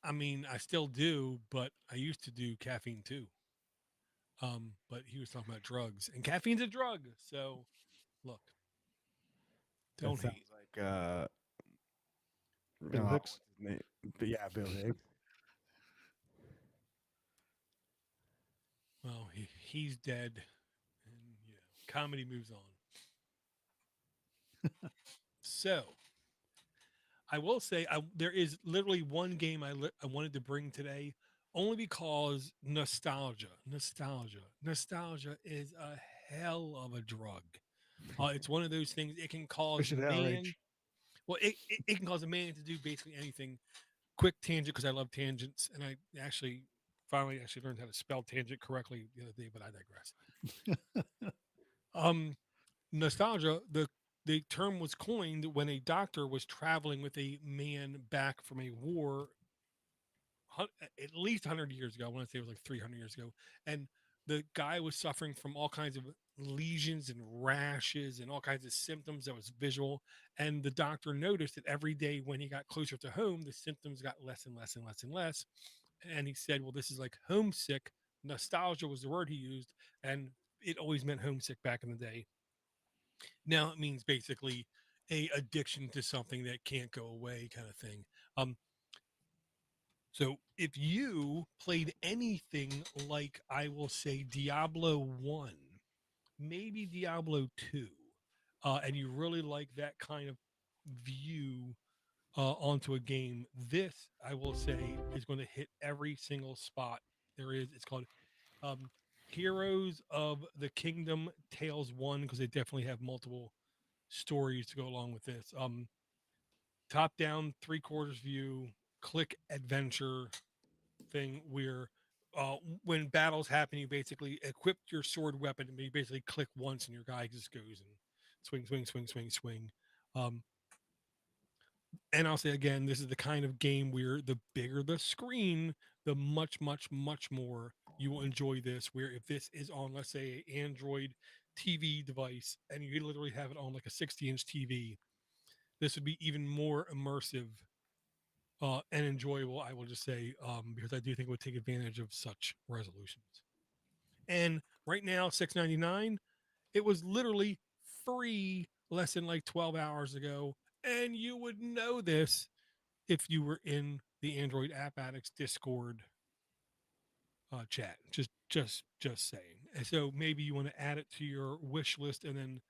I mean, I still do, but I used to do caffeine too. But he was talking about drugs, and caffeine's a drug. So, look, That don't sounds hate. like Bill what's Hicks. his name? But yeah, Bill Hicks. Well, he's dead, and comedy moves on. So, I will say there is literally one game I wanted to bring today, only because nostalgia is a hell of a drug. It's one of those things. It can cause Especially at our man. age. Well, it can cause a man to do basically anything. Quick tangent because I love tangents, and I actually finally actually learned how to spell tangent correctly the other day. But I digress. Um, Nostalgia. The term was coined when a doctor was traveling with a man back from a war at least 100 years ago. I want to say it was like 300 years ago. And the guy was suffering from all kinds of lesions and rashes and all kinds of symptoms that was visual. And the doctor noticed that every day when he got closer to home, the symptoms got less and less and less and less. And he said, well, this is like homesick. Nostalgia was the word he used. And it always meant homesick back in the day. Now it means basically a addiction to something that can't go away kind of thing. Um, so if you played anything like, I will say, Diablo 1, maybe Diablo 2, and you really like that kind of view onto a game, this, I will say, is going to hit every single spot there is. It's called um, Heroes of the Kingdom Tales 1, because they definitely have multiple stories to go along with this. Top down, three quarters view, click adventure thing where when battles happen, you basically equip your sword weapon and you basically click once and your guy just goes and swing, swing, swing, swing, swing. Um, and I'll say again, this is the kind of game where the bigger the screen, the much, much, much more you will enjoy this. Where if this is on, let's say, an Android TV device and you literally have it on like a 60-inch TV, this would be even more immersive and enjoyable, I will just say, because I do think it would take advantage of such resolutions. And right now, $6.99, it was literally free less than like 12 hours ago. And you would know this if you were in the Android App Addicts Discord chat. Just saying. And so maybe you want to add it to your wish list, and then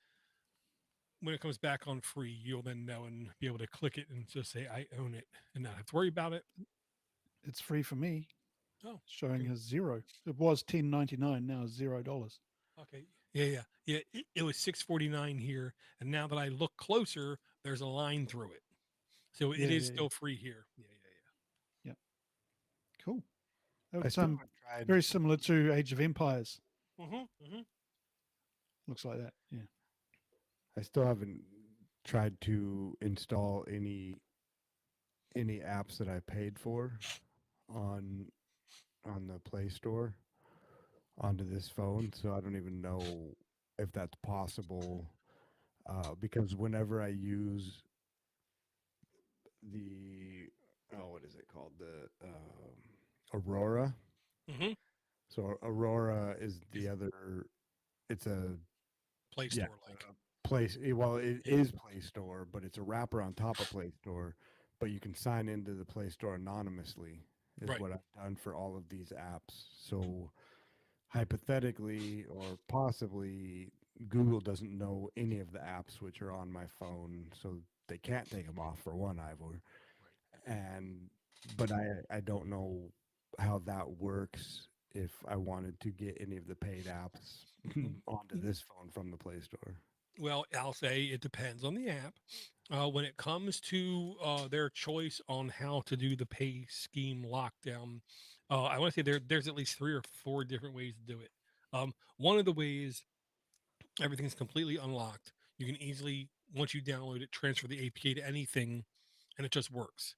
when it comes back on free, you'll then know and be able to click it and just say I own it and not have to worry about it. It's free for me, Oh, showing okay. as zero. It was $10.99, now it's $0. Okay. Yeah. It was 6.49 here, and now that I look closer, there's a line through it, so it Yeah, is yeah, yeah. still free here. Yeah. Yeah. Cool. I It's still haven't tried. very similar to Age of Empires. Mm-hmm. Looks like that. Yeah. I still haven't tried to install any apps that I paid for on on the Play Store onto this phone, so I don't even know if that's possible. Because whenever I use the what is it called, the Aurora. Mm-hmm. So Aurora is Is the other. It's a Play yeah, Store like? place. Well, it Yeah. is Play Store, but it's a wrapper on top of Play Store. But you can sign into the Play Store anonymously. Is Right. what I've done for all of these apps. So hypothetically or possibly, Google doesn't know any of the apps which are on my phone, so they can't take them off for one, Ivor. And but I don't know how that works if I wanted to get any of the paid apps onto Right. this phone from the Play Store. Well, I'll say it depends on the app. When it comes to their choice on how to do the pay scheme lockdown, I want to say there's at least 3 or 4 different ways to do it. One of the ways, everything's completely unlocked. You can easily, once you download it, transfer the APK to anything, and it just works.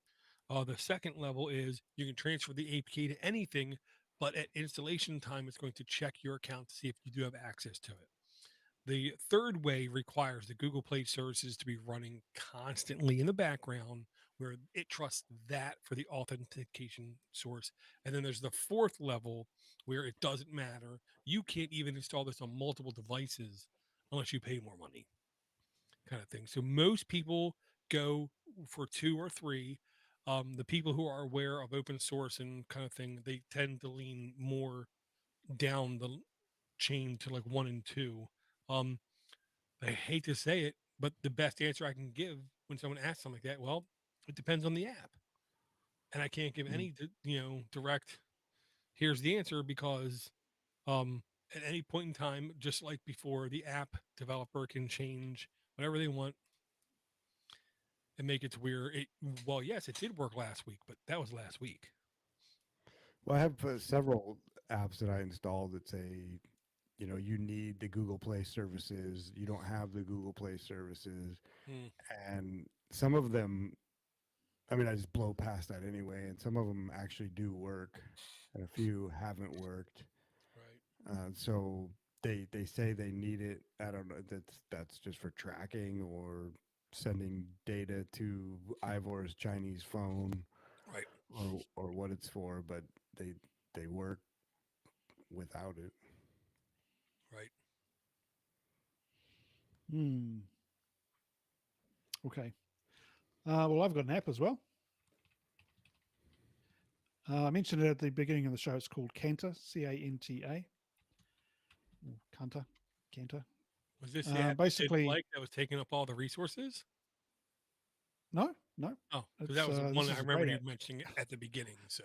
The second level is you can transfer the APK to anything, but at installation time, it's going to check your account to see if you do have access to it. The third way requires the Google Play services to be running constantly in the background, where it trusts that for the authentication source. And then there's the fourth level where it doesn't matter. You can't even install this on multiple devices unless you pay more money, kind of thing. So most people go for 2 or 3. The people who are aware of open source and kind of thing, they tend to lean more down the chain to like 1 and 2. Um, I hate to say it, but the best answer I can give when someone asks something like that, well, it depends on the app, and I can't give Mm. any, direct. Here's the answer because um, at any point in time, just like before, the app developer can change whatever they want and make it to where it. Well, yes, it did work last week, but that was last week. Well, I have several apps that I installed that say, you need the Google Play services. You don't have the Google Play services, Hmm, and some of them, I mean, I just blow past that anyway. And some of them actually do work, and a few haven't worked. right. So they say they need it. I don't know. That's just for tracking or sending data to Ivor's Chinese phone, Right. or what it's for. But they they work without it. Right. Hmm. Okay. Well, I've got an app as well. I mentioned it at the beginning of the show. It's called Canta, Canta, Canta, Canta. Was this the app you didn't Basically, like that was taking up all the resources? no. Oh, because that It's was the this one I is a remember great you app. mentioning it at the beginning. So,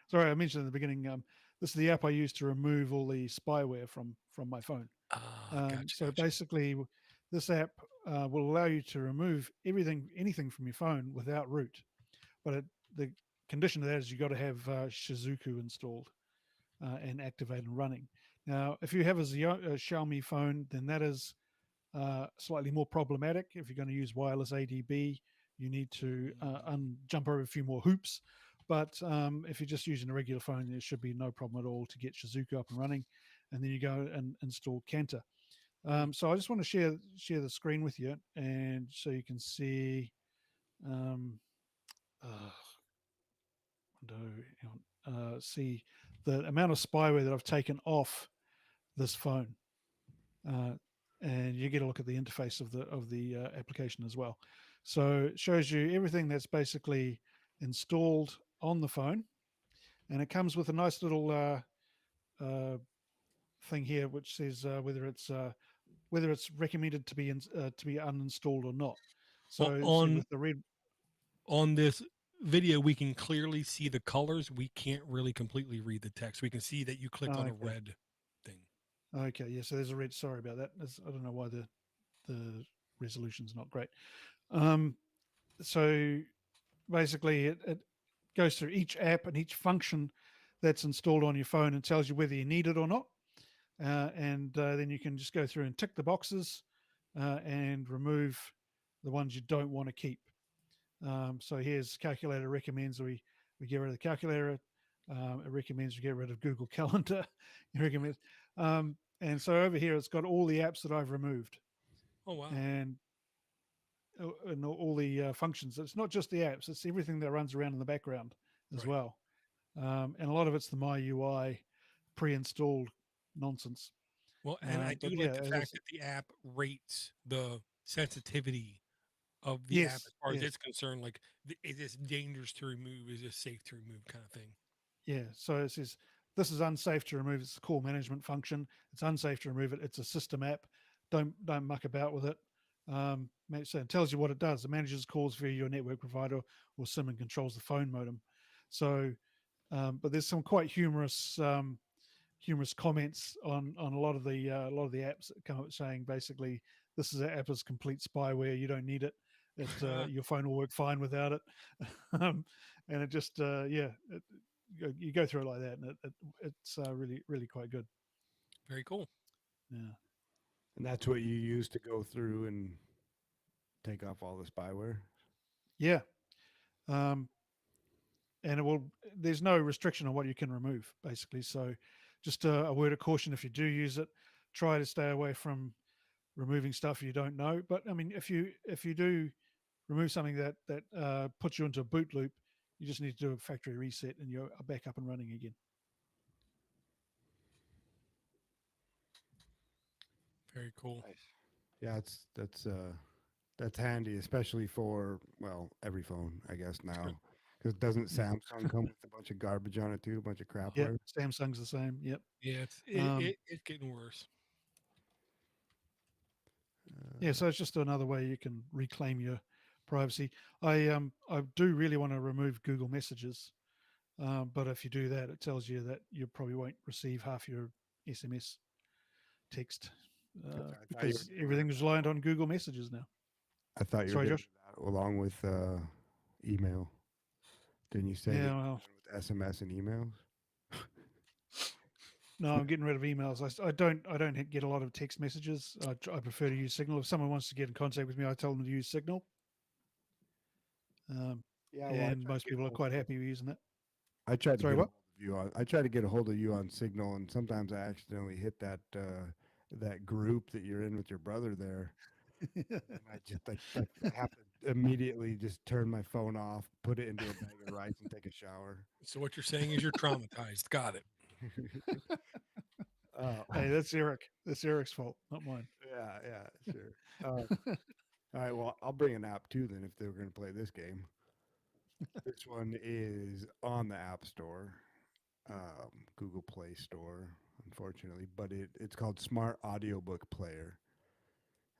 Sorry, I mentioned in the beginning. This is the app I use to remove all the spyware from my phone. gotcha, So gotcha. basically, this app will allow you to remove anything from your phone without root. But the condition of that is you've got to have Shizuku installed and activated and running. Now, if you have a Xiaomi phone, then that is slightly more problematic. If you're going to use wireless ADB, you need to jump over a few more hoops. But if you're just using a regular phone, there should be no problem at all to get Shizuku up and running. And then you go and install Canta. So I just want to share the screen with you, and so you can see. Um, uh, See the amount of spyware that I've taken off this phone, uh, and you get a look at the interface of the application as well. So it shows you everything that's basically installed on the phone, and it comes with a nice little thing here which says whether it's recommended to be uninstalled or not. Well, So see with the red. on this video, we can clearly see the colors. We can't really completely read the text. We can see that you click on a Okay. red thing. Okay, yeah. So there's a red. Sorry about that. I don't know why the resolution's not great. So basically, it goes through each app and each function that's installed on your phone and tells you whether you need it or not. And then you can just go through and tick the boxes and remove the ones you don't want to keep. So here's calculator recommends we get rid of the calculator. It recommends we get rid of Google Calendar. It recommends, and so over here it's got all the apps that I've removed Oh, wow. and all the functions. It's not just the apps; it's everything that runs around in the background as Right. well. And a lot of it's the My UI pre-installed nonsense. Well, and I do But like yeah, the fact that the app rates the sensitivity of the app yes, as far as yes. it's concerned. Like, is this dangerous to remove? Is this safe to remove? Kind of thing. Yeah, so it says this is unsafe to remove. It's a call management function. It's unsafe to remove it. It's a system app. Don't muck about with it. So it tells you what it does. It manages calls via your network provider or SIM and controls the phone modem. So, but there's some quite humorous comments on a lot of the apps that come up saying basically this is app is complete spyware. You don't need it. Your phone will work fine without it. And it just you go through it like that, and it's really quite good. Very cool. Yeah, And that's what you use to go through and take off all the spyware. yeah. Um, and it will. There's no restriction on what you can remove, basically. So, just a word of caution: if you do use it, try to stay away from removing stuff you don't know. But I mean, if you do remove something that puts you into a boot loop, you just need to do a factory reset, and you're back up and running again. Very cool. Nice. Yeah, that's handy, especially for every phone, I guess now, because doesn't Yeah. Samsung come with a bunch of garbage on it too, a bunch of Yeah, crapware? Samsung's the same. Yep. Yeah, Um, it's getting worse. yeah, so it's just another way you can reclaim your privacy. I do really want to remove Google Messages, but if you do that, it tells you that you probably won't receive half your SMS text I thought you were because getting rid of everything's reliant on Google Messages now. I thought you were Sorry, getting Josh. rid of that along with email. Didn't you say Yeah, well, with SMS and emails? no, I'm getting rid of emails. I don't get a lot of text messages. I prefer to use Signal. If someone wants to get in contact with me, I tell them to use Signal. Um, Yeah, well, and most people are quite happy with using it. I tried to Sorry, get a what? hold of you on. I try to get a hold of you on Signal, and sometimes I accidentally hit that group that you're in with your brother there, and I just like I have to immediately just turn my phone off, put it into a bag of rice, and take a shower. So what you're saying is you're traumatized. Got it. Hey, that's Eric. That's Eric's fault, not mine. yeah, sure. All right, well, I'll bring an app too then if they were going to play this game. This one is on the App Store, Google Play Store, unfortunately, but it's called Smart Audiobook Player.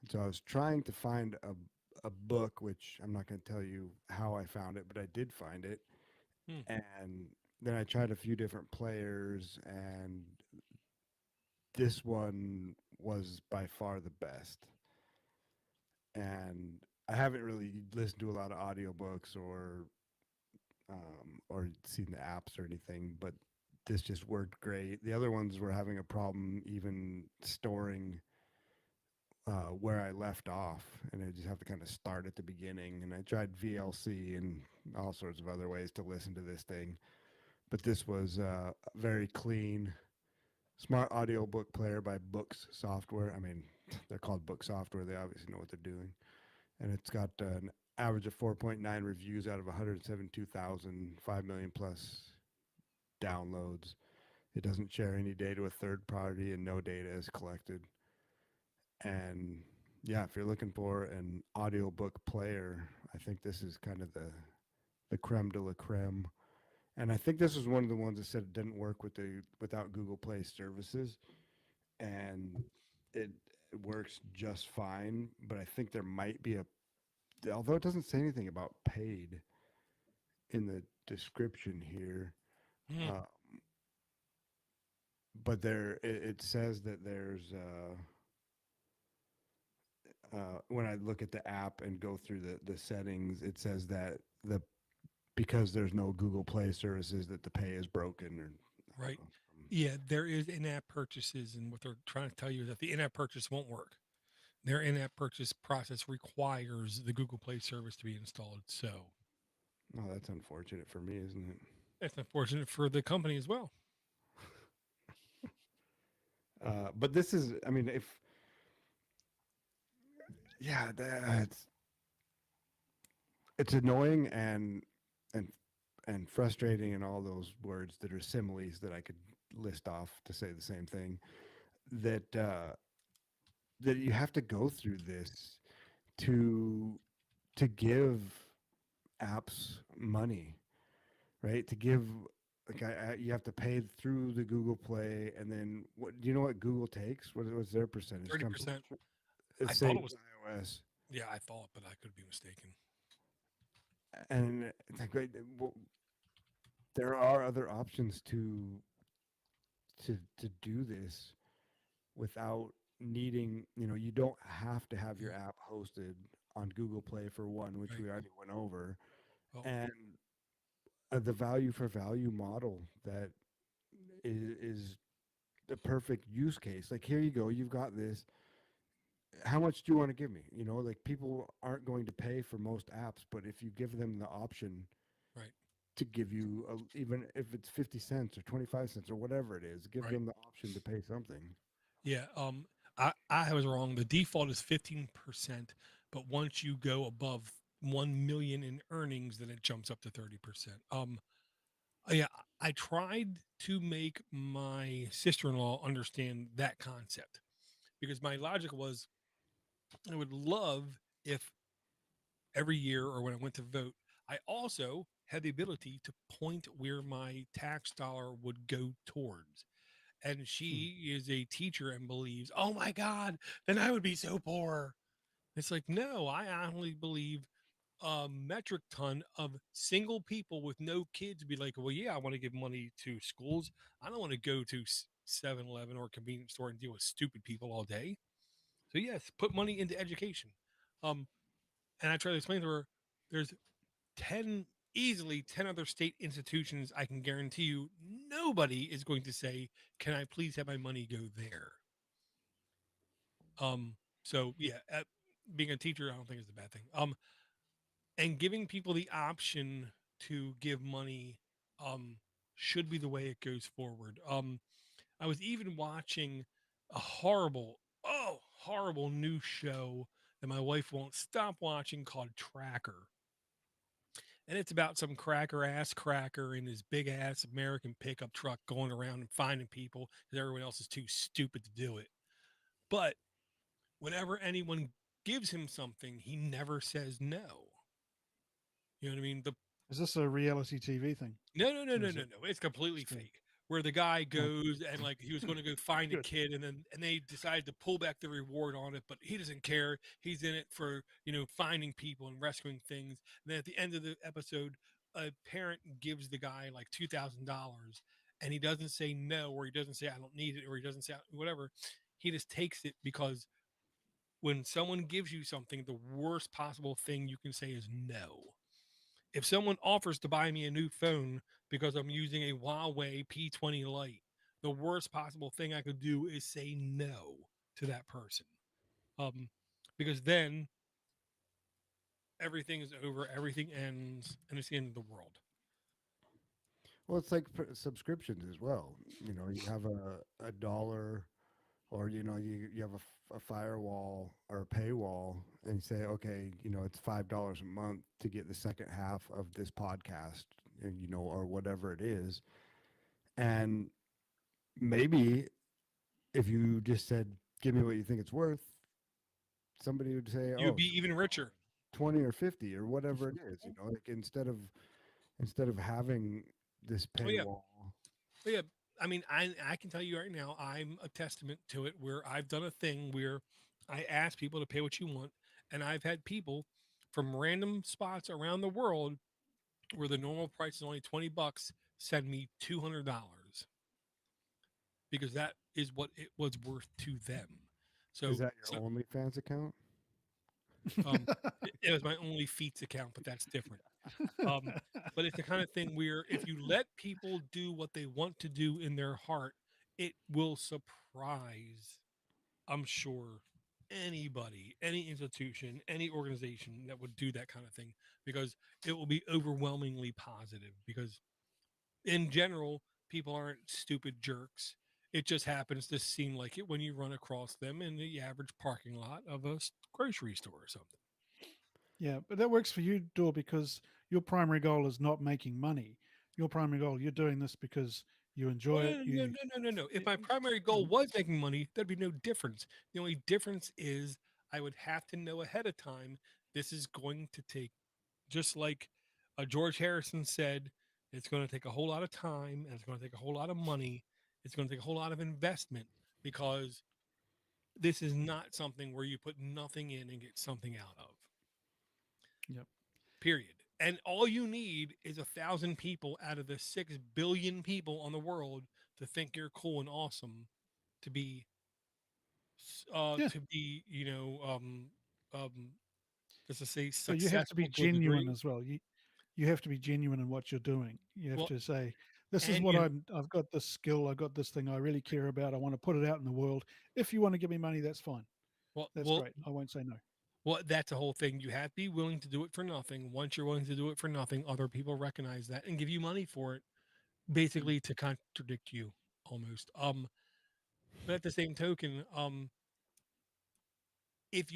And so I was trying to find a book, which I'm not going to tell you how I found it, but I did find it. Hmm. And then I tried a few different players, and this one was by far the best. And I haven't really listened to a lot of audiobooks or seen the apps or anything, but this just worked great. The other ones were having a problem even storing where I left off, and I just have to kind of start at the beginning. And I tried VLC and all sorts of other ways to listen to this thing, but this was very clean, smart audiobook player by Books Software. I mean, they're called Book Software. They obviously know what they're doing, and it's got an average of 4.9 reviews out of 172,000, 5 million plus downloads. It doesn't share any data with third party, and no data is collected. And yeah, if you're looking for an audiobook player, I think this is kind of the creme de la creme. And I think this was one of the ones that said it didn't work without Google Play services, and it works just fine. But I think there might be although it doesn't say anything about paid in the description here, Hmm. uh, but it says that there's when I look at the app and go through the settings, it says that because there's no Google Play services that the pay is broken, or I don't Right. know. Yeah, there is in-app purchases, and what they're trying to tell you is that the in-app purchase won't work. Their in-app purchase process requires the Google Play service to be installed. So Oh, that's unfortunate for me, isn't it? that's unfortunate for the company as well. But this is, I mean, if yeah, it's annoying and and frustrating, and all those words that are similes that I could list off to say the same thing. That that you have to go through this to give apps money, right? To give like you have to pay through the Google Play, and then what? Do you know what Google takes? What's their percentage? 30%. I It's thought same it as was, iOS, yeah, I thought, but I could be mistaken. and it's like there are other options to do this without needing. You don't have to have your app hosted on Google Play for one, which Right. we already went over, Well, and the value for value model that is the perfect use case. Like, here you go, you've got this. How much do you want to give me? Like, people aren't going to pay for most apps, but if you give them the option right. to give you even if it's 50 cents or 25 cents or whatever it is, give Right. them the option to pay something. Yeah. I was wrong. The default is 15%, but once you go above 1 million in earnings, then it jumps up to 30%. Yeah, I tried to make my sister-in-law understand that concept because my logic was I would love if every year or when I went to vote, I also had the ability to point where my tax dollar would go towards. And Hmm. she is a teacher and believes, oh my God, then I would be so poor. It's like, no, I honestly believe a metric ton of single people with no kids be like, well, yeah, I want to give money to schools. I don't want to go to 7-Eleven or a convenience store and deal with stupid people all day. So yes, put money into education. Um, and I try to explain to her, there's 10, easily 10 other state institutions. I can guarantee you nobody is going to say, can I please have my money go there? Um, so yeah, being a teacher, I don't think is a bad thing. And giving people the option to give money, um, should be the way it goes forward. I was even watching a horrible, horrible new show that my wife won't stop watching called Tracker. And it's about some cracker ass cracker in his big ass American pickup truck going around and finding people because everyone else is too stupid to do it. But whenever anyone gives him something, he never says no. You know what I mean? Is this a reality TV thing? No, no, no, Or no, is no, it no. It's completely still? fake. Where the guy Oh, goes and like he was going to go find a good. kid, and they decided to pull back the reward on it, but he doesn't care. He's in it for finding people and rescuing things. And then at the end of the episode, a parent gives the guy like $2,000, and he doesn't say no, or he doesn't say I don't need it, or he doesn't say whatever. He just takes it because when someone gives you something, the worst possible thing you can say is no. If someone offers to buy me a new phone because I'm using a Huawei P20 Lite, the worst possible thing I could do is say no to that person. Um, because then everything is over, everything ends, and it's the end of the world. Well, it's like subscriptions as well. You have a dollar, or you have a firewall or a paywall, and you say, okay, it's $5 a month to get the second half of this podcast, or whatever it is. And maybe if you just said, give me what you think it's worth, somebody would say, You would oh, be even richer. 20 or 50 or whatever it is, like instead of having this Oh yeah, paywall. oh yeah. I mean, I can tell you right now, I'm a testament to it. Where I've done a thing where I ask people to pay what you want, and I've had people from random spots around the world where the normal price is only $20 send me $200 because that is what it was worth to them. Is So, that so your OnlyFans account? um, it was my only feats account, but that's different. Um, but it's the kind of thing where if you let people do what they want to do in their heart, it will surprise, I'm sure, anybody, any institution, any organization that would do that kind of thing because it will be overwhelmingly positive because in general, people aren't stupid jerks. It just happens to seem like it when you run across them in the average parking lot of a grocery store or something. Yeah, but that works for you, Dor, because your primary goal is not making money. Your primary goal, you're doing this because you Oh, enjoy it. no, no, You, no, no, no, no. If y- my primary goal was making money, there'd be no difference. The only difference is I would have to know ahead of time this is going to take, just like George Harrison said, it's going to take a whole lot of time and it's going to take a whole lot of money. It's going to take a whole lot of investment because this is not something where you put nothing in and get something out of. yep. Period. And all you need is 1,000 people out of the 6 billion people on the world to think you're cool and awesome to be, Yeah. to be, um, let's just say But you have to be successful to a genuine degree. as well. You have to be genuine in what you're doing. You have Well, to say, "This is and what I've got this skill. I've got this thing I really care about. I want to put it out in the world. If you want to give me money, that's fine. well, That's well, great. I won't say no." well, that's the whole thing. You have to be willing to do it for nothing. Once you're willing to do it for nothing, other people recognize that and give you money for it, Mm. basically to contradict you almost. But at the same token, if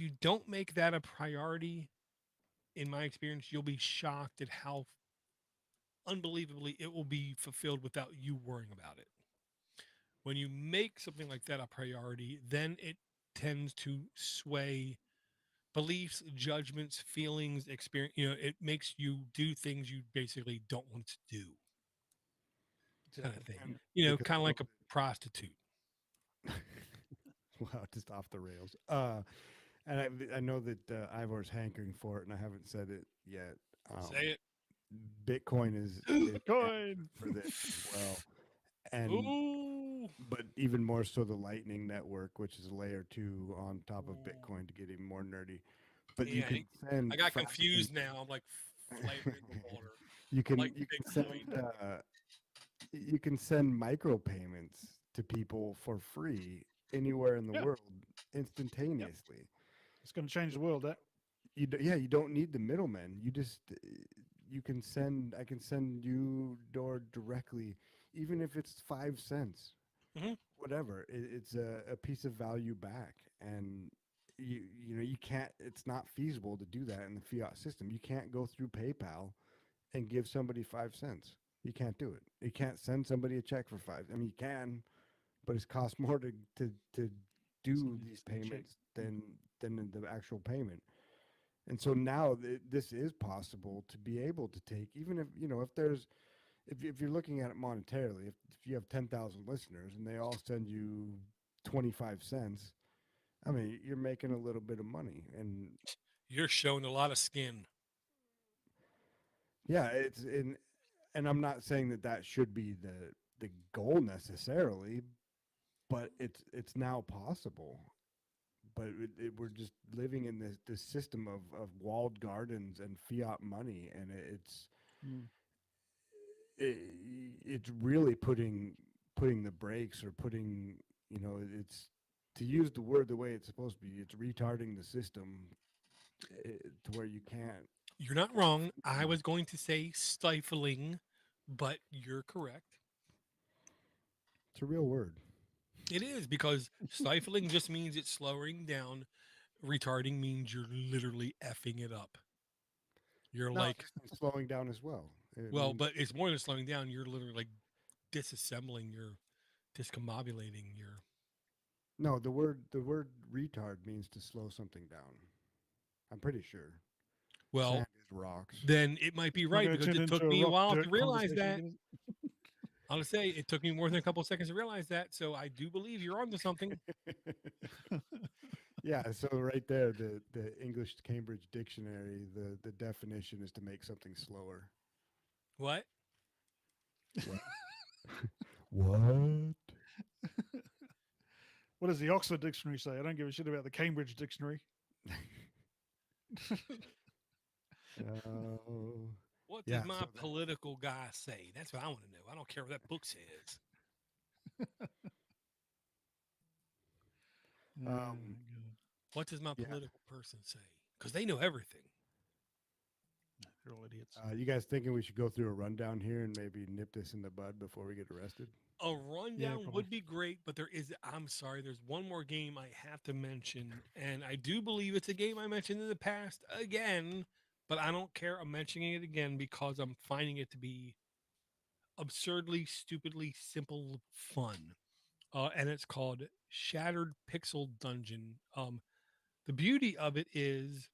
you don't make that a priority, in my experience, you'll be shocked at how unbelievably it will be fulfilled without you worrying about it. When you make something like that a priority, then it tends to sway beliefs, judgments, feelings, experience. It makes you do things you basically don't want to do, kind of thing. Yeah. Because Kind I of know like a prostitute. wow, just off the rails. And I know that Ivor's hankering for it, and I haven't said it yet. Say Bitcoin is it. Coin. for this as well, and Ooh. but even more so the Lightning Network, which is layer 2 on top of Ooh. Bitcoin to get even more nerdy. But you Yeah, can send I got fractions. confused now. I'm like flavoring the water. you I can like you can Bitcoin. send you can send micropayments to people for free anywhere in the Yeah. world Yep. instantaneously. It's going to change the world. That. Yeah, you don't need the middlemen. you can send. I can send you door directly, even if it's 5 cents, Mhm. whatever. It's a piece of value back, and you know you can't. It's not feasible to do that in the fiat system. You can't go through PayPal and give somebody 5 cents. You can't do it. You can't send somebody a check for five. I mean, you can, but it's cost more to do Somebody these just need to check. payments than the actual payment. And so now this is possible to be able to take, even if you know if there's if you're looking at it monetarily, if you have 10,000 listeners and they all send you 25 cents, I mean you're making a little bit of money. And You're showing a lot of skin. yeah, and I'm not saying that that should be the goal necessarily, but it's now possible. But we're just living in this system of walled gardens and fiat money, and Mm. it, it's really putting the brakes or putting, you know, it's, to use the word the way it's supposed to be, it's retarding the system to where you can't. You're not wrong. I was going to say stifling, but you're correct. It's a real word. It is because stifling just means it's slowing down. Retarding means you're literally effing it up. You're No, it like, just means slowing down as well. It well, means but it's more than slowing down. You're literally like disassembling, you're discombobulating, you're, no, the word retard means to slow something down. I'm pretty sure. well, Sand is rocks. then it might be It's not right going to because turn it into took a me a rock while to dirt realize conversation that. again. I'll just say it took me more than a couple of seconds to realize that. So I do believe you're onto something. Yeah, so right there, the English Cambridge Dictionary, the definition is to make something slower. What? What? What? What does the Oxford Dictionary say? I don't give a shit about the Cambridge Dictionary. Oh, What does yeah. my So that, political guy say? That's what I want to know. I don't care what that book says. Oh, um, God. What does my yeah. political person say? Because they know everything. They're all idiots. You guys thinking we should go through a rundown here and maybe nip this in the bud before we get arrested? A Yeah, rundown probably. would be great, but I'm sorry, there's one more game I have to mention. And I do believe it's a game I mentioned in the past again, but I don't care. I'm mentioning it again because I'm finding it to be absurdly, stupidly simple fun. And it's called Shattered Pixel Dungeon. The beauty of it is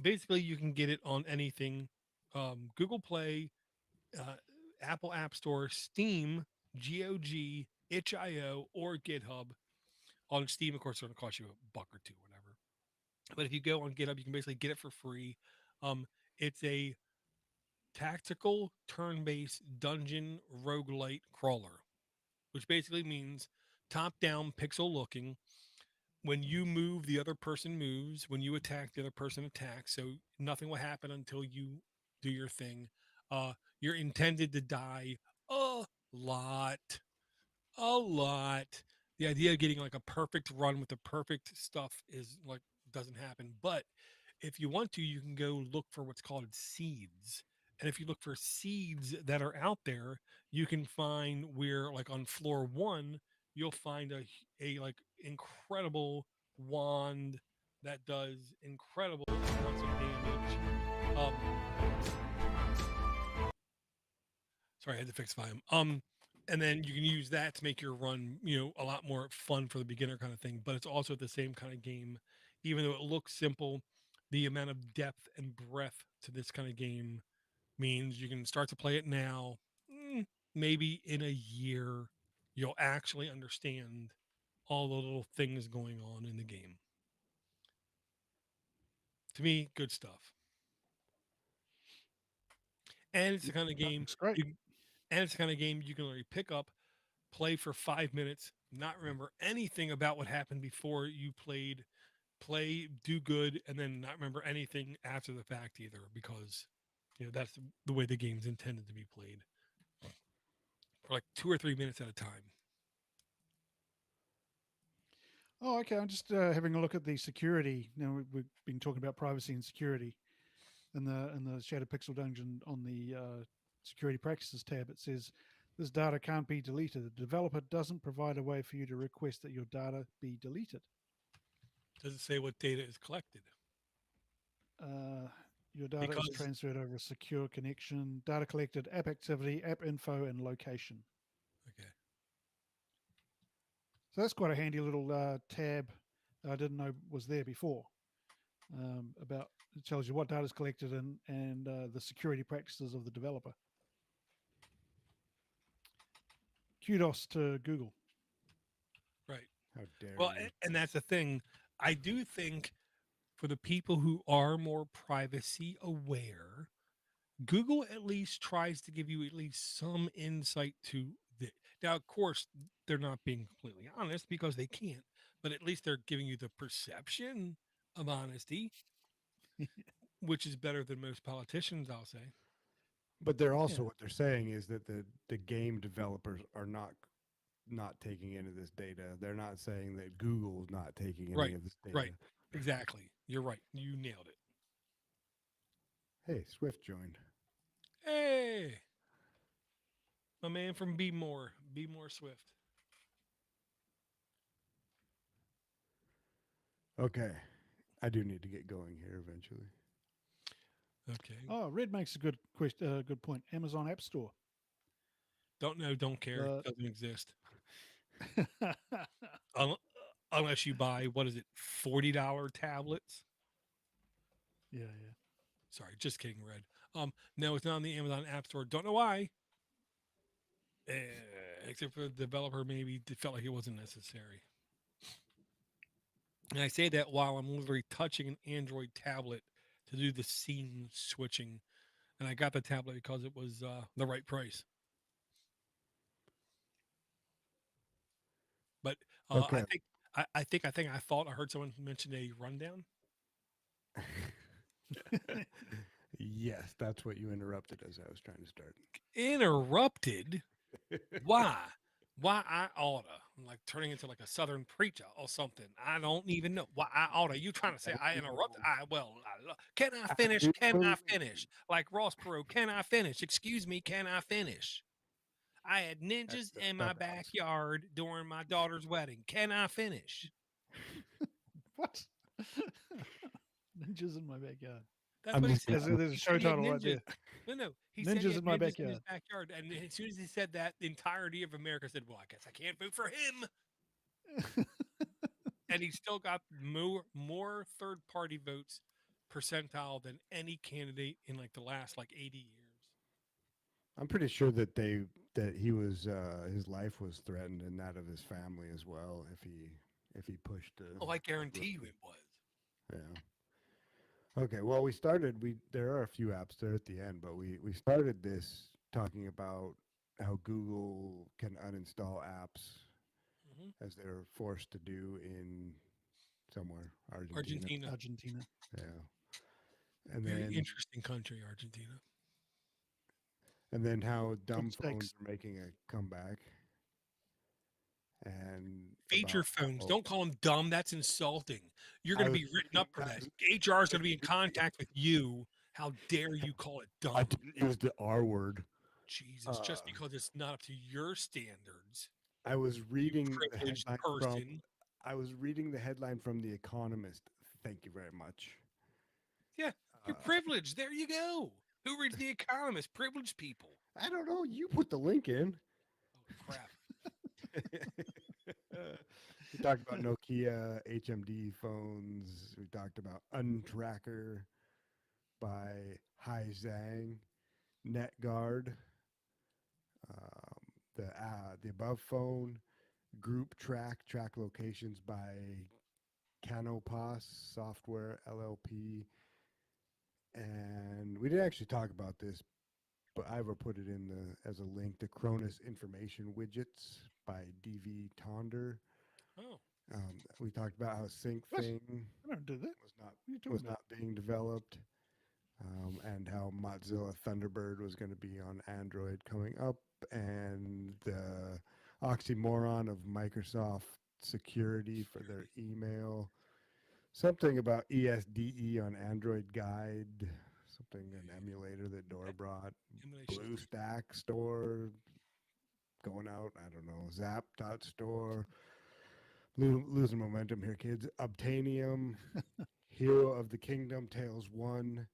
basically you can get it on anything, Google Play, uh, Apple App Store, Steam, GOG, itch.io, or GitHub. On Steam, of course, it's going to cost you a buck or two, whatever. But if you go on GitHub, you can basically get it for free. Um, it's a tactical turn-based dungeon roguelite crawler, which basically means top-down pixel looking. When you move, the other person moves. When you attack, the other person attacks. So nothing will happen until you do your thing. You're intended to die a lot, a lot. The idea of getting like a perfect run with the perfect stuff is like doesn't happen. But if you want to, you can go look for what's called seeds. And if you look for seeds that are out there, you can find where, like on floor one, you'll find a like incredible wand that does incredible amounts of damage. Um, Sorry, I had to fix volume. And then you can use that to make your run, a lot more fun for the beginner kind of thing. But it's also the same kind of game, even though it looks simple. The amount of depth and breadth to this kind of game means you can start to play it now. Maybe in a year, you'll actually understand all the little things going on in the game. To me, good stuff. And it's the kind of game Looks great. it's the kind of game you can already pick up, play for 5 minutes, not remember anything about what happened before you played, play, do good, and then not remember anything after the fact either, because that's the way the game's intended to be played for like 2 or 3 minutes at a time. Oh, okay. I'm just having a look at the security. Now we've been talking about privacy and security. in the Shadow Pixel Dungeon on the Security Practices tab, it says this data can't be deleted. The developer doesn't provide a way for you to request that your data be deleted. Does it say what data is collected? Uh, your data is Because transferred over a secure connection. Data collected, app activity, app info, and location. okay, So that's quite a handy little tab I didn't know was there before. About it tells you what data is collected and the security practices of the developer. Kudos to Google. right. How dare Well, you? and that's the thing. I do think for the people who are more privacy aware, Google at least tries to give you at least some insight to the. Now, of course, they're not being completely honest because they can't, but at least they're giving you the perception of honesty, which is better than most politicians, I'll say. But they're also Yeah. what they're saying is that the game developers are not taking any of this data. They're not saying that Google's not taking any Right, of this data. right, exactly. You're right. You nailed it. Hey, Swift joined. Hey, my man from Be More Swift. Okay, I do need to get going here eventually. Okay. Oh, Red makes a good point. Amazon App Store. Don't know, don't care. The Doesn't exist. yeah, Un- Unless you buy, what is it, $40 tablets? yeah. Sorry, just kidding, Red. No, it's not on the Amazon App Store. Don't know why. Eh, except for the developer maybe felt like it wasn't necessary. And I say that while I'm literally touching an Android tablet to do the scene switching. And I got the tablet because it was the right price. But Okay. I thought I heard someone mention a rundown. Yes, that's what you interrupted as I was trying to start. Interrupted? Why? Why I oughta? I'm like turning into like a southern preacher or something. I don't even know why I oughta. You trying to say I interrupt? Can I finish? Can I finish? Like Ross Perot, can I finish? Excuse me, can I finish? I had ninjas in my backyard during my daughter's wedding. Can I finish? What? Ninjas in my backyard. That's I'm what he just said. There's a He show said he had title right ninjas. there. No. He said he Ninjas had in my ninjas in his backyard. backyard. And as soon as he said that, the entirety of America said, well, I guess I can't vote for him. And he still got more third party votes percentile than any candidate in like the last like 80 years. I'm pretty sure that he was his life was threatened and that of his family as well if he pushed. Oh, I guarantee you it was. Yeah. Okay. Well, there are a few apps there at the end, but we started this talking about how Google can uninstall apps Mm-hmm. as they're forced to do in somewhere Argentina. Argentina. Yeah. And Very then interesting country, Argentina. how dumb phones Steaks. are making a comeback. And Feature about phones. how Don't call them dumb. That's insulting. You're going I to was be written reading, up for that. HR is going to be in contact with you. How dare you call it I dumb? didn't use the R word. Jesus, just because it's not up to your standards, I was you reading the privileged headline person. I was reading the headline from The Economist. Thank you very much. Yeah, you're Uh, privileged. There you go. Who reads The Economist? Privileged people. I don't know. You put the link in. Oh, crap. We talked about Nokia HMD phones. We talked about Untracker by Zhang, NetGuard, the above phone, Group track locations by Canopos Software LLP. And we didn't actually talk about this, but Ivor put it in as a link to Cronus Information Widgets by DV Tonder. Oh, We talked about how Sync What? Thing I don't do that. What are you talking was about? not being developed, and how Mozilla Thunderbird was going to be on Android coming up, and the oxymoron of Microsoft security for their email. Something about ESDE on Android Guide. something, an emulator that Dora brought. Emulation. BlueStack store, going out. I don't know. Zap.store. Losing momentum here, kids. Obtainium, Hero of the Kingdom, Tales 1,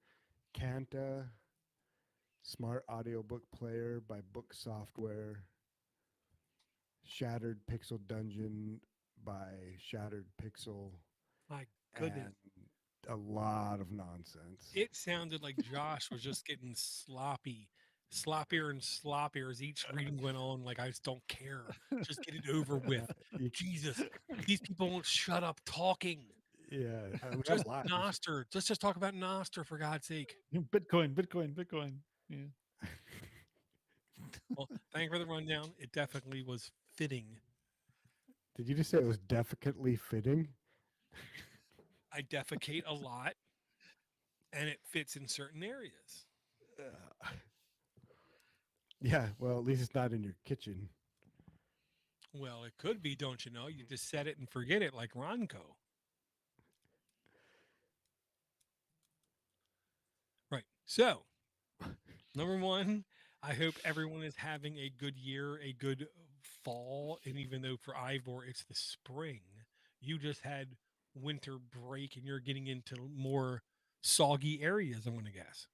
Kanta, Smart Audiobook Player by Book Software, Shattered Pixel Dungeon by Shattered Pixel, My goodness. and a lot of nonsense. It sounded like Josh was just getting sloppier and sloppier as each reading went on. Like, I just don't care. Just get it over with. You- Jesus, these people won't shut up talking. yeah, we have Just a lot. Noster. Let's just talk about Noster, for God's sake. Bitcoin. Yeah. Well, thank you for the rundown. It definitely was fitting. Did you just say it was definitely fitting? I defecate a lot, and it fits in certain areas. Yeah, well, at least it's not in your kitchen. Well, it could be, don't you know? You just set it and forget it, like Ronco. Right. So, number one, I hope everyone is having a good year, a good fall. And even though for Ivor it's the spring, you just had winter break and you're getting into more soggy areas, I'm going to guess.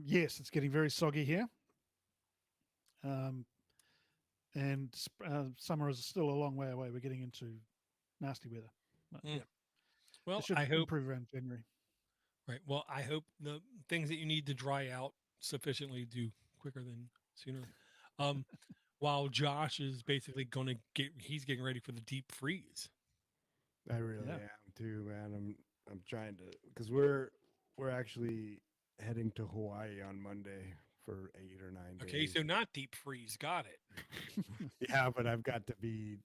Yes, it's getting very soggy here. And summer is still a long way away. We're getting into nasty weather. But, Mm. yeah, Well, it should I hope, improve around January. right. Well, I hope the things that you need to dry out sufficiently do quicker than sooner. While Josh is basically going to he's getting ready for the deep freeze. I really Yeah. am too, man. I'm trying to, because we're actually heading to Hawaii on Monday for 8 or 9 Okay, days. so not deep freeze. Got it. Yeah, but I've got to be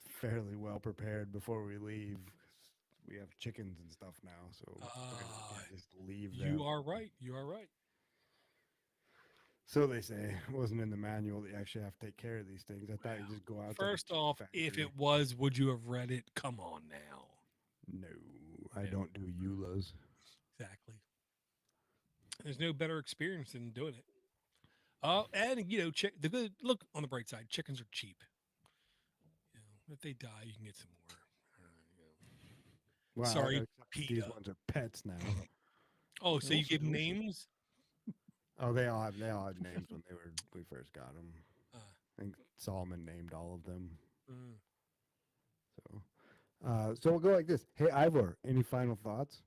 fairly well prepared before we leave. 'Cause we have chickens and stuff now, so I can't just leave them. You are right. You are right. So they say. It wasn't in the manual that you actually have to take care of these things. I thought you just go out. to the First off, if factory. it was, would you have read it? Come on now. No, I Yeah. don't do EULAs. Exactly. There's no better experience than doing it. Oh, and the good look on the bright side. Chickens are cheap. If they die, you can get some more. Wow, Sorry, except these PETA. ones are pets now. Oh, They're so you also give delicious. names? Oh, they all have names when we first got them. Uh, I think Solomon named all of them. mm. So we'll go like this. Hey, Ivor, any final thoughts?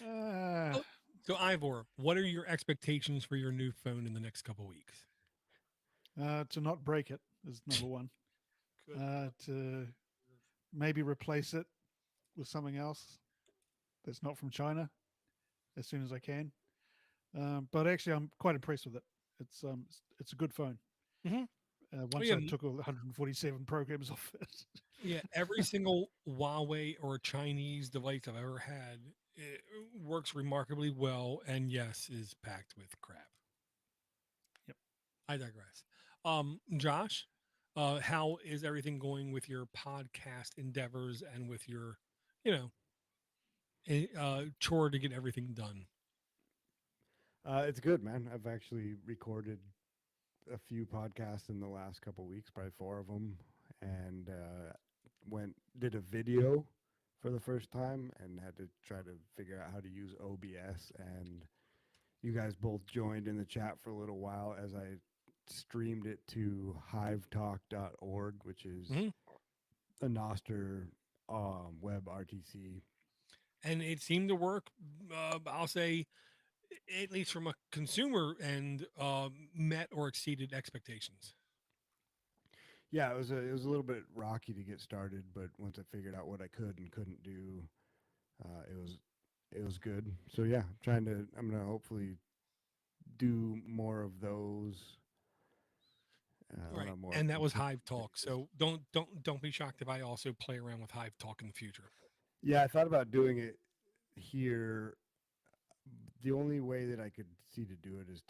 Uh, So, Ivor, what are your expectations for your new phone in the next couple weeks? to not break it is number one. To maybe replace it with something else that's not from China as soon as I can. But actually, I'm quite impressed with it. It's a good phone. Mhm. Once yeah, I took all the 147 programs off it. Yeah, every single Huawei or Chinese device I've ever had, it works remarkably well, and yes, is packed with crap. Yep. I digress. Josh, how is everything going with your podcast endeavors and with your, you know, chore to get everything done? It's good, man. I've actually recorded a few podcasts in the last couple weeks, probably 4 of them, and did a video for the first time and had to try to figure out how to use OBS. And you guys both joined in the chat for a little while as I streamed it to hivetalk.org, which is Mhm. a Noster web RTC. And it seemed to work. I'll say, at least from a consumer end, met or exceeded expectations. Yeah, it was a little bit rocky to get started, but once I figured out what I could and couldn't do, it was good. So yeah, I'm gonna hopefully do more of those. Right, On a more and that was consistent Hive Talk. basis. So don't be shocked if I also play around with Hive Talk in the future. Yeah, I thought about doing it here. The only way that I could see to do it is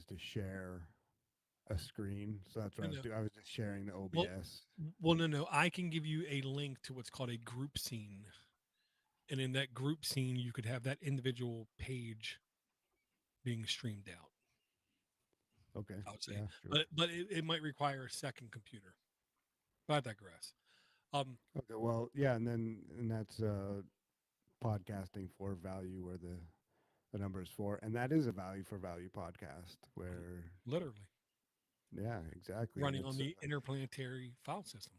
to share a screen. So that's what I was No. doing. I was just sharing the Well, OBS. no. I can give you a link to what's called a group scene, and in that group scene, you could have that individual page being streamed out. Okay. I would say, Yeah, sure. but it might require a second computer. But I digress. Okay. Well, yeah, and that's podcasting for value, where the number is 4, and that is a value for value podcast. Where Literally yeah, exactly, and running on it's the interplanetary file system.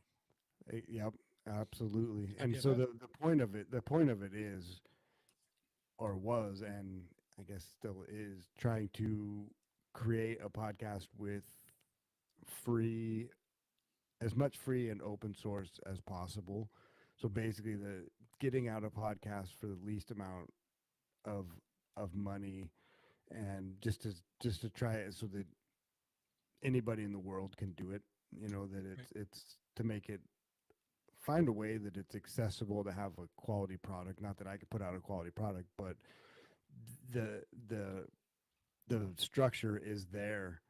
yep, absolutely. I And get so it. the point of it is, or was, and I guess still is, trying to create a podcast with free, as much free and open source as possible. So basically, the getting out a podcast for the least amount of money, and just to try it so that anybody in the world can do it. You know, that Right. it's to make it, find a way that it's accessible to have a quality product. Not that I could put out a quality product, but the the the structure is there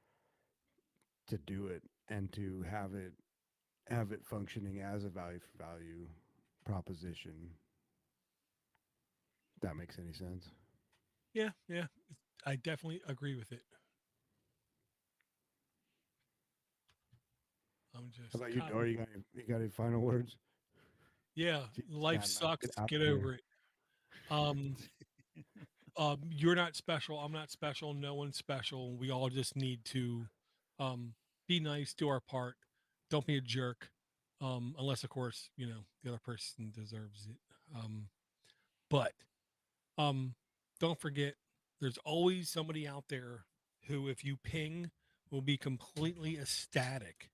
to do it, and to have it functioning as a value for value proposition. If that makes any sense. Yeah, yeah. I definitely agree with it. I'm How just about you, Dor? copy. You got any final words? Yeah, life Yeah, no, sucks. get out Get of here. over it. Um, you're not special. I'm not special. No one's special. We all just need to um, be nice, do our part. Don't be a jerk, unless, of course, the other person deserves it. But um, don't forget, there's always somebody out there who, if you ping, will be completely ecstatic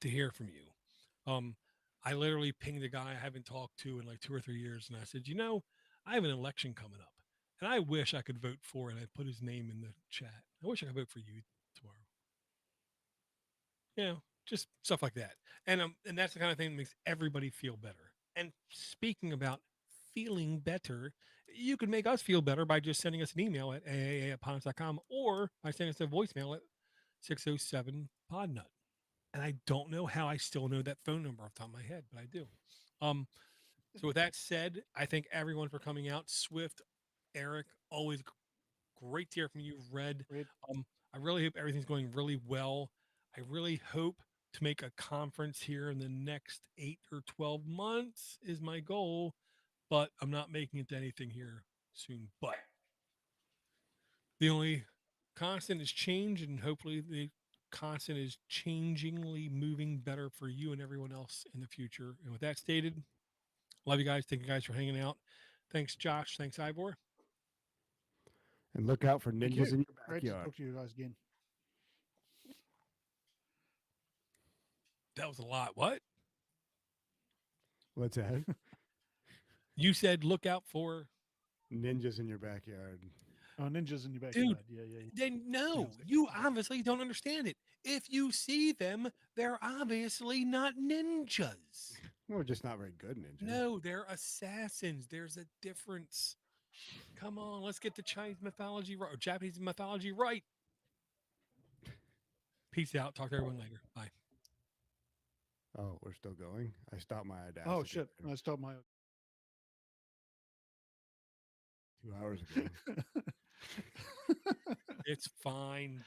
to hear from you. Um, I literally pinged a guy I haven't talked to in like 2 or 3 years, and I said, I have an election coming up, and I wish I could vote for it. I put his name in the chat. I wish I could vote for you tomorrow. Just stuff like that, and that's the kind of thing that makes everybody feel better. And speaking about feeling better, you can make us feel better by just sending us an email at aaa@podnutz.com, or by sending us a voicemail at 607 Podnut. And I don't know how I still know that phone number off the top of my head, but I do. Um, so with that said, I thank everyone for coming out. Swift, Eric, always great to hear from you. Red, Red. I really hope everything's going really well. I really hope to make a conference here in the next 8 or 12 months is my goal, but I'm not making it to anything here soon. But the only constant is change, and hopefully the constant is changingly moving better for you and everyone else in the future. And with that stated, love you guys. Thank you guys for hanging out. Thanks, Josh. Thanks, Ivor. And look out for Thank ninjas you. in your Great to backyard. talk to you guys again. That was a lot. What? What's that? You said look out for. Ninjas in your backyard. Oh, ninjas in your Dude, backyard. Yeah, yeah, yeah. then no, Sounds like you ninjas. obviously don't understand it. If you see them, they're obviously not ninjas. We're just not very good ninjas. No, they're assassins. There's a difference. Come on, let's get the Chinese mythology right, or Japanese mythology right. Peace out. Talk to everyone later. Bye. Oh, we're still going? I stopped my Audacity Oh shit! there I stopped my. 2 hours ago. It's fine.